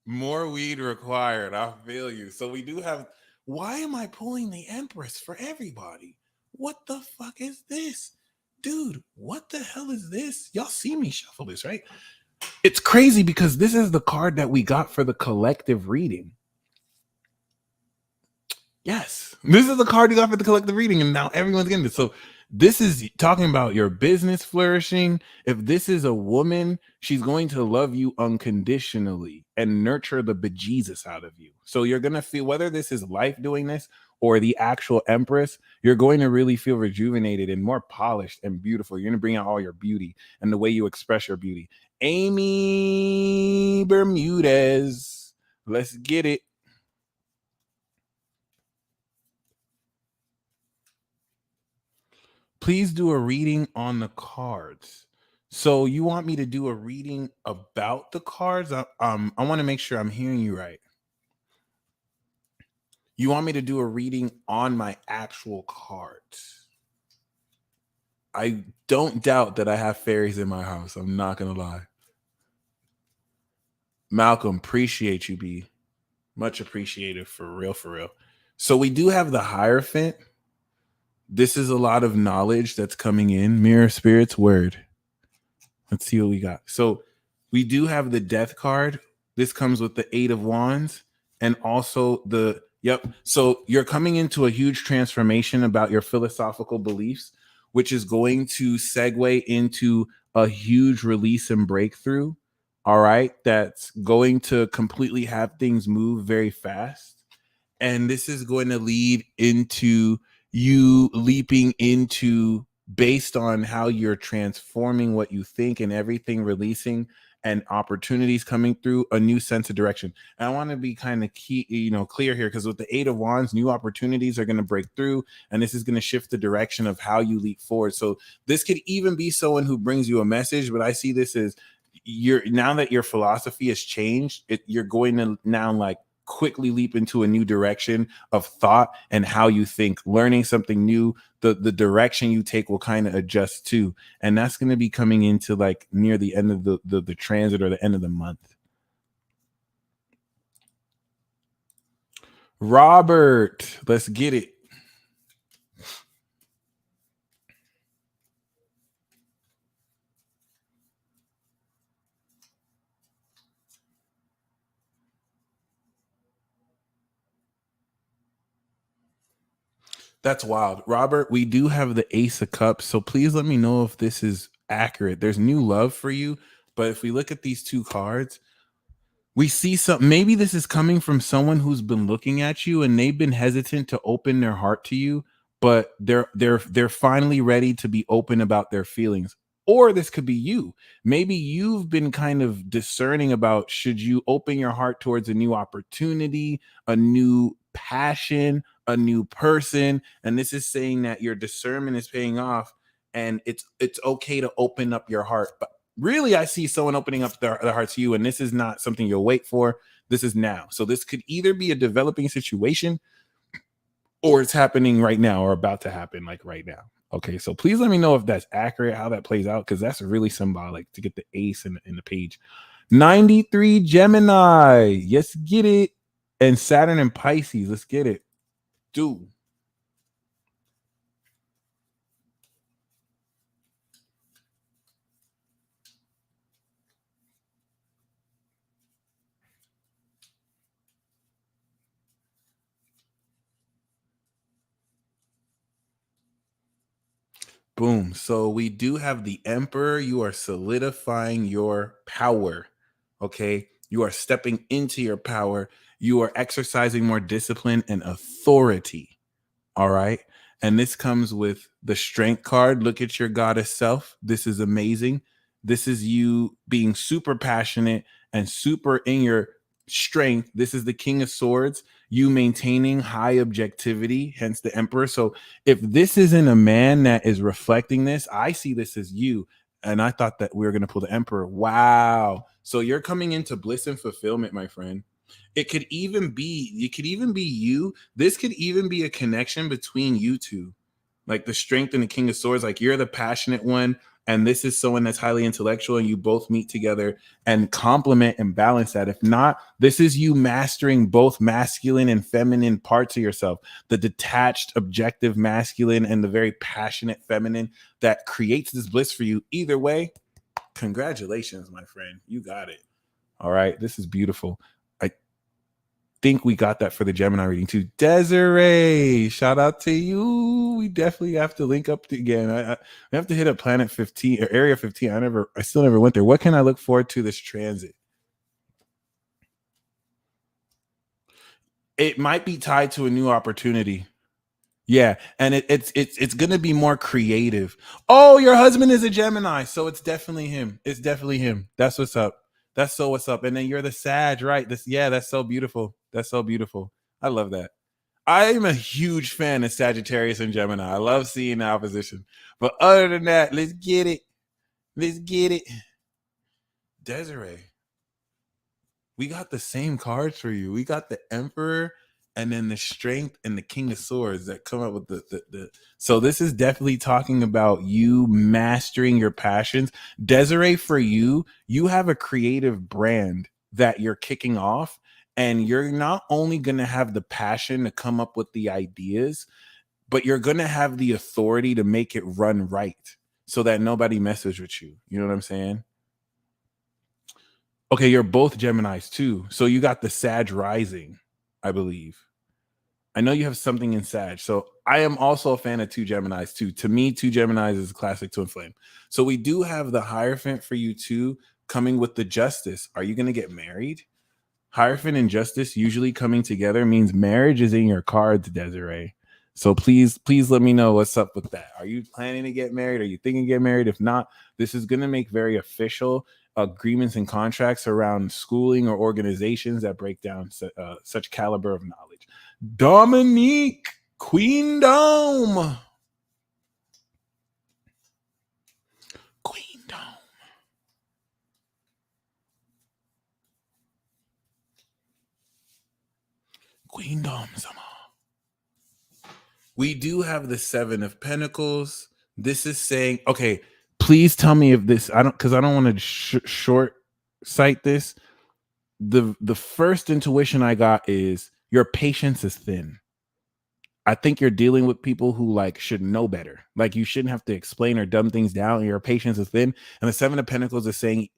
More weed required. I feel you. So we do have. Why am I pulling the Empress for everybody? What the fuck is this? Dude, what the hell is this? Y'all see me shuffle this, right? It's crazy because this is the card that we got for the collective reading. Yes, this is the card you got for the collective reading, and now everyone's getting this. So this is talking about your business flourishing. If this is a woman, she's going to love you unconditionally and nurture the bejesus out of you. So you're going to feel, whether this is life doing this or the actual Empress, you're going to really feel rejuvenated and more polished and beautiful. You're going to bring out all your beauty and the way you express your beauty. Amy Bermudez, let's get it. Please do a reading on the cards. So you want me to do a reading about the cards? I want to make sure I'm hearing you right. You want me to do a reading on my actual cards? I don't doubt that I have fairies in my house. I'm not going to lie. Malcolm, appreciate you, B. Much appreciated, for real, for real. So we do have the Hierophant. This is a lot of knowledge that's coming in. Mirror Spirits word. Let's see what we got. So we do have the Death card. This comes with the Eight of Wands and also the, yep. So you're coming into a huge transformation about your philosophical beliefs, which is going to segue into a huge release and breakthrough. All right. That's going to completely have things move very fast. And this is going to lead into you leaping into, based on how you're transforming what you think and everything releasing and opportunities coming through, a new sense of direction. And I want to be kind of clear here, because with the Eight of Wands, new opportunities are going to break through, and this is going to shift the direction of how you leap forward. So this could even be someone who brings you a message, but I see this as now that your philosophy has changed, you're going to now like quickly leap into a new direction of thought and how you think. Learning something new, the direction you take will kind of adjust too, and that's going to be coming into like near the end of the transit or the end of the month. Robert, let's get it. That's wild. Robert, we do have the Ace of Cups, so please let me know if this is accurate. There's new love for you, but if we look at these two cards, we see some, maybe this is coming from someone who's been looking at you and they've been hesitant to open their heart to you, but they're finally ready to be open about their feelings. Or this could be you. Maybe you've been kind of discerning about, should you open your heart towards a new opportunity, a new passion, a new person, and this is saying that your discernment is paying off and it's okay to open up your heart. But really, I see someone opening up their heart to you, and this is not something you'll wait for. This is now. So this could either be a developing situation or it's happening right now or about to happen like right now. Okay, so please let me know if that's accurate, how that plays out, because that's really symbolic to get the ace in the page. 93 Gemini. Yes, get it. And Saturn and Pisces. Let's get it. Dude. Boom. So we do have the Emperor. You are solidifying your power. Okay. You are stepping into your power. You are exercising more discipline and authority. All right. And this comes with the Strength card. Look at your goddess self. This is amazing. This is you being super passionate and super in your strength. This is the King of Swords, you maintaining high objectivity, hence the Emperor. So if this isn't a man that is reflecting this, I see this as you. And I thought that we were going to pull the Emperor. Wow. So you're coming into bliss and fulfillment, my friend. It could even be you. This could even be a connection between you two, like the Strength and the King of Swords. Like you're the passionate one, and this is someone that's highly intellectual, and you both meet together and complement and balance that. If not, this is you mastering both masculine and feminine parts of yourself, the detached, objective masculine and the very passionate feminine that creates this bliss for you. Either way, congratulations, my friend. You got it. All right. This is beautiful. I think we got that for the Gemini reading too. Desiree, shout out to you. We definitely have to link up again. We have to hit up Planet 15 or Area 15. I still never went there. What can I look forward to this transit? It might be tied to a new opportunity. Yeah, and it's gonna be more creative. Oh, your husband is a Gemini, so it's definitely him. It's definitely him. That's what's up. That's so what's up. And then you're the Sag, right? That's so beautiful. That's so beautiful. I love that. I am a huge fan of Sagittarius and Gemini. I love seeing the opposition. But other than that, let's get it. Let's get it. Desiree, we got the same cards for you. We got the Emperor and then the Strength and the King of Swords that come up with the. So this is definitely talking about you mastering your passions. Desiree, for you have a creative brand that you're kicking off, and you're not only going to have the passion to come up with the ideas, but you're going to have the authority to make it run right so that nobody messes with you. You know what I'm saying? Okay, you're both Geminis too. So you got the Sag rising, I believe. I know you have something in Sag. So I am also a fan of two Geminis too. To me, two Geminis is a classic twin flame. So we do have the Hierophant for you too, coming with the Justice. Are you going to get married? Hierophant and Justice usually coming together means marriage is in your cards, Desiree. So please let me know what's up with that. Are you planning to get married? Are you thinking to get married? If not, this is going to make very official agreements and contracts around schooling or organizations that break down such caliber of knowledge. Dominique Queendom. Queendom. Queendom. We do have the Seven of Pentacles. This is saying, okay, please tell me if this, because I don't want to short sight this. The first intuition I got is your patience is thin. I think you're dealing with people who like should know better. Like you shouldn't have to explain or dumb things down. And your patience is thin. And the Seven of Pentacles is saying,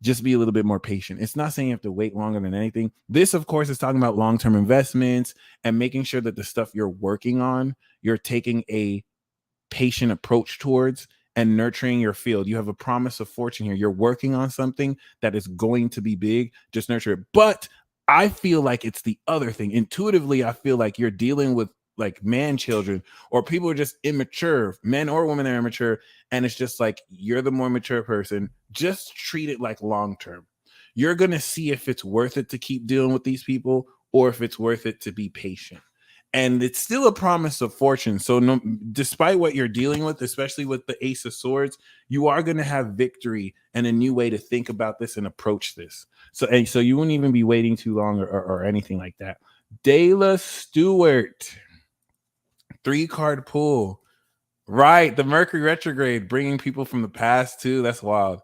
just be a little bit more patient. It's not saying you have to wait longer than anything. This, of course, is talking about long-term investments and making sure that the stuff you're working on, you're taking a patient approach towards and nurturing your field. You have a promise of fortune here. You're working on something that is going to be big. Just nurture it. But I feel like it's the other thing. Intuitively, I feel like you're dealing with like man children, or people are just immature, men or women are immature, and it's just like you're the more mature person. Just treat it like long term. You're gonna see if it's worth it to keep dealing with these people or if it's worth it to be patient. And it's still a promise of fortune. So no, despite what you're dealing with, especially with the Ace of Swords, you are going to have victory and a new way to think about this and approach this. So you wouldn't even be waiting too long or anything like that. Dayla Stewart. 3-card pull. Right. The Mercury retrograde, bringing people from the past too. That's wild.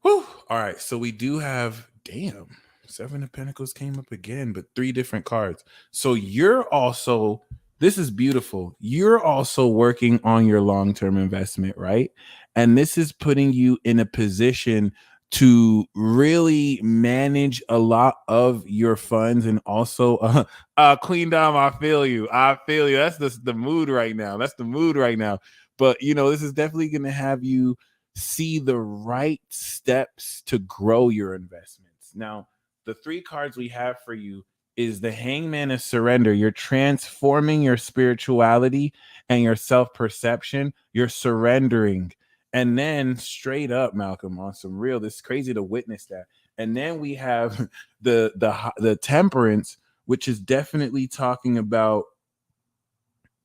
Whew. All right. So we do have, damn, 7 of Pentacles came up again, but 3 different cards. So you're also, this is beautiful. You're also working on your long-term investment, right? And this is putting you in a position to really manage a lot of your funds. And also Queen Dom, I feel you. That's the mood right now. But this is definitely going to have you see the right steps to grow your investments. Now, the 3 cards we have for you is the Hangman of Surrender. You're transforming your spirituality and your self-perception. You're surrendering. And then straight up, Malcolm, on some real, this is crazy to witness that. And then we have the Temperance, which is definitely talking about,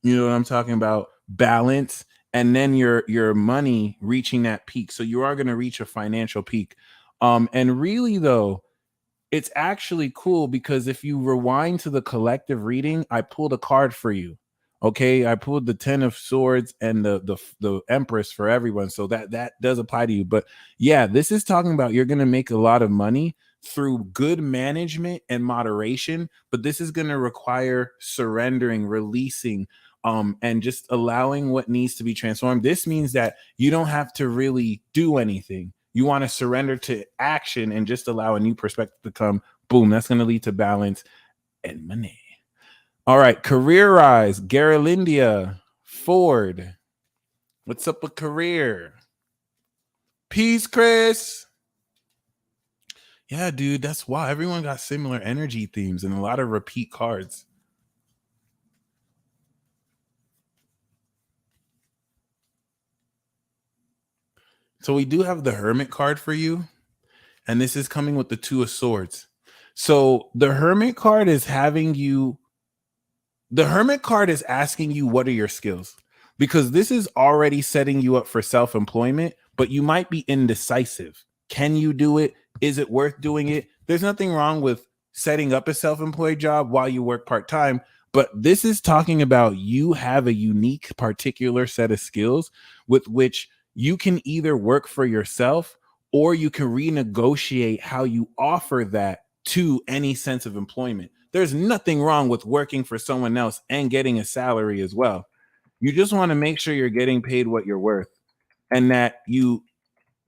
you know what I'm talking about, balance, and then your money reaching that peak. So you are going to reach a financial peak. And really, though, it's actually cool because if you rewind to the collective reading, I pulled a card for you. Okay, I pulled the 10 of Swords and the Empress for everyone. So that does apply to you. But yeah, this is talking about you're going to make a lot of money through good management and moderation. But this is going to require surrendering, releasing, and just allowing what needs to be transformed. This means that you don't have to really do anything. You want to surrender to action and just allow a new perspective to come. Boom, that's going to lead to balance and money. All right, career rise, Garalindia Ford. What's up with career? Peace, Chris. Yeah, dude, that's why everyone got similar energy themes and a lot of repeat cards. So we do have the Hermit card for you, and this is coming with the 2 of Swords. So the Hermit card is asking you, what are your skills? Because this is already setting you up for self-employment, but you might be indecisive. Can you do it? Is it worth doing it? There's nothing wrong with setting up a self-employed job while you work part-time, but this is talking about you have a unique particular set of skills with which you can either work for yourself or you can renegotiate how you offer that to any sense of employment. There's nothing wrong with working for someone else and getting a salary as well. You just want to make sure you're getting paid what you're worth and that you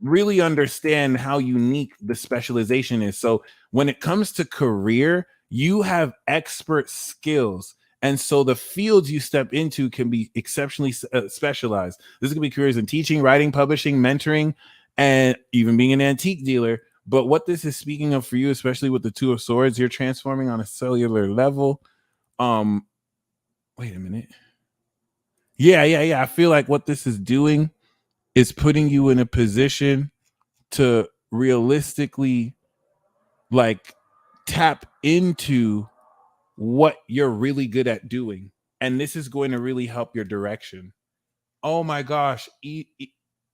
really understand how unique the specialization is. So when it comes to career, you have expert skills. And so the fields you step into can be exceptionally specialized. This could be careers in teaching, writing, publishing, mentoring, and even being an antique dealer. But what this is speaking of for you, especially with the Two of Swords, you're transforming on a cellular level. Wait a minute. Yeah. I feel like what this is doing is putting you in a position to realistically like tap into what you're really good at doing. And this is going to really help your direction. Oh my gosh,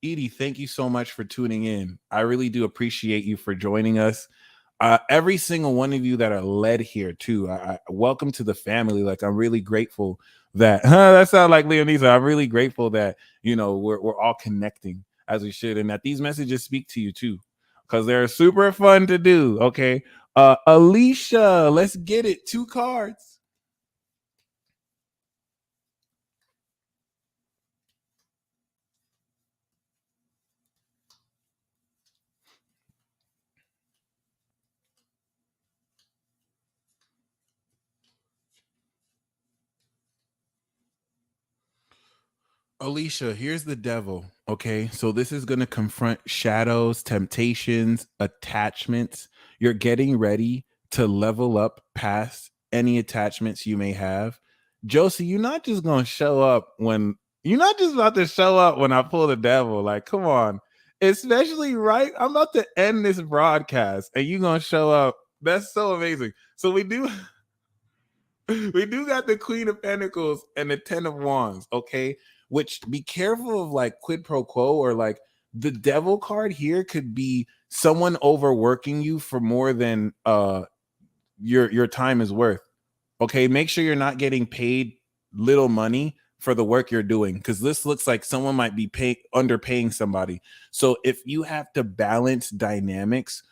Edie, thank you so much for tuning in. I really do appreciate you for joining us. Every single one of you that are led here too. I welcome to the family. Like I'm really grateful that that sounds like Leonisa. I'm really grateful that we're all connecting as we should, and that these messages speak to you too, because they're super fun to do. Okay, Alicia, let's get it. 2 cards. Alicia, here's the devil. Okay. So this is going to confront shadows, temptations, attachments. You're getting ready to level up past any attachments you may have. Josie, you're not just going to show up when you're not just about to show up when I pull the devil. Like, come on. Especially right. I'm about to end this broadcast and you're going to show up. That's so amazing. So we do got the Queen of Pentacles and the 10 of Wands. Okay. Which be careful of like quid pro quo, or like the devil card here could be someone overworking you for more than your time is worth. Okay, make sure you're not getting paid little money for the work you're doing, because this looks like someone might be underpaying somebody. So if you have to balance dynamics,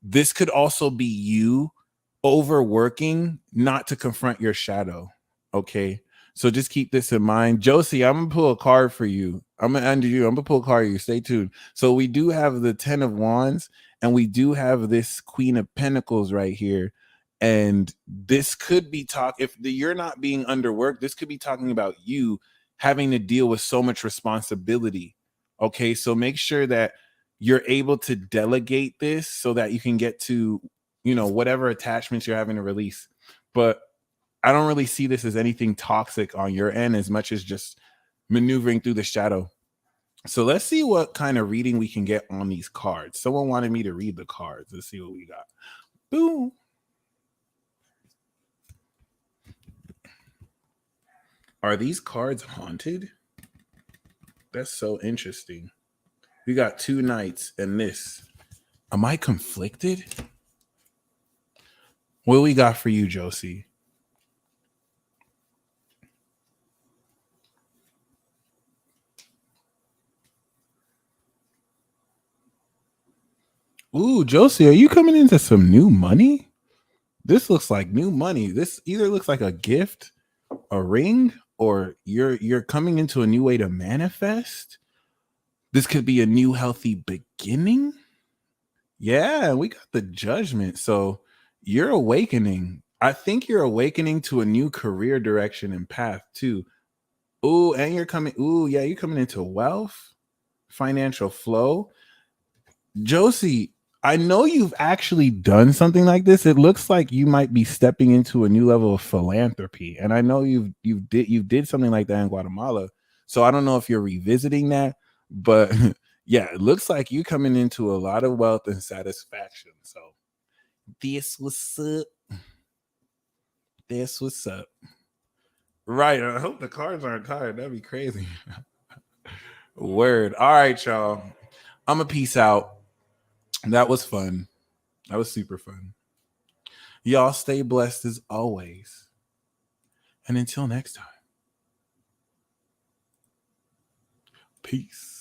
this could also be you overworking not to confront your shadow. Okay. So just keep this in mind. Josie, I'm going to pull a card for you. I'm going to undo you. I'm going to pull a card for you. Stay tuned. So we do have the 10 of Wands and we do have this Queen of Pentacles right here. And this could be you're not being underworked, this could be talking about you having to deal with so much responsibility. Okay. So make sure that you're able to delegate this so that you can get to, whatever attachments you're having to release. But I don't really see this as anything toxic on your end as much as just maneuvering through the shadow. So let's see what kind of reading we can get on these cards. Someone wanted me to read the cards. Let's see what we got. Boom. Are these cards haunted? That's so interesting. We got 2 knights and this. Am I conflicted? What we got for you, Josie? Ooh, Josie, are you coming into some new money? This looks like new money. This either looks like a gift, a ring, or you're coming into a new way to manifest. This could be a new healthy beginning. Yeah, we got the Judgment. So you're awakening. I think you're awakening to a new career direction and path too. Ooh, and you're coming into wealth, financial flow. Josie, I know you've actually done something like this. It looks like you might be stepping into a new level of philanthropy. And I know you did something like that in Guatemala. So I don't know if you're revisiting that, but yeah, it looks like you're coming into a lot of wealth and satisfaction. So this what's up. That's what's up. Right. I hope the cards aren't tired. That'd be crazy. Word. All right, y'all. I'm a peace out. That was fun. That was super fun. Y'all stay blessed as always. And until next time, peace.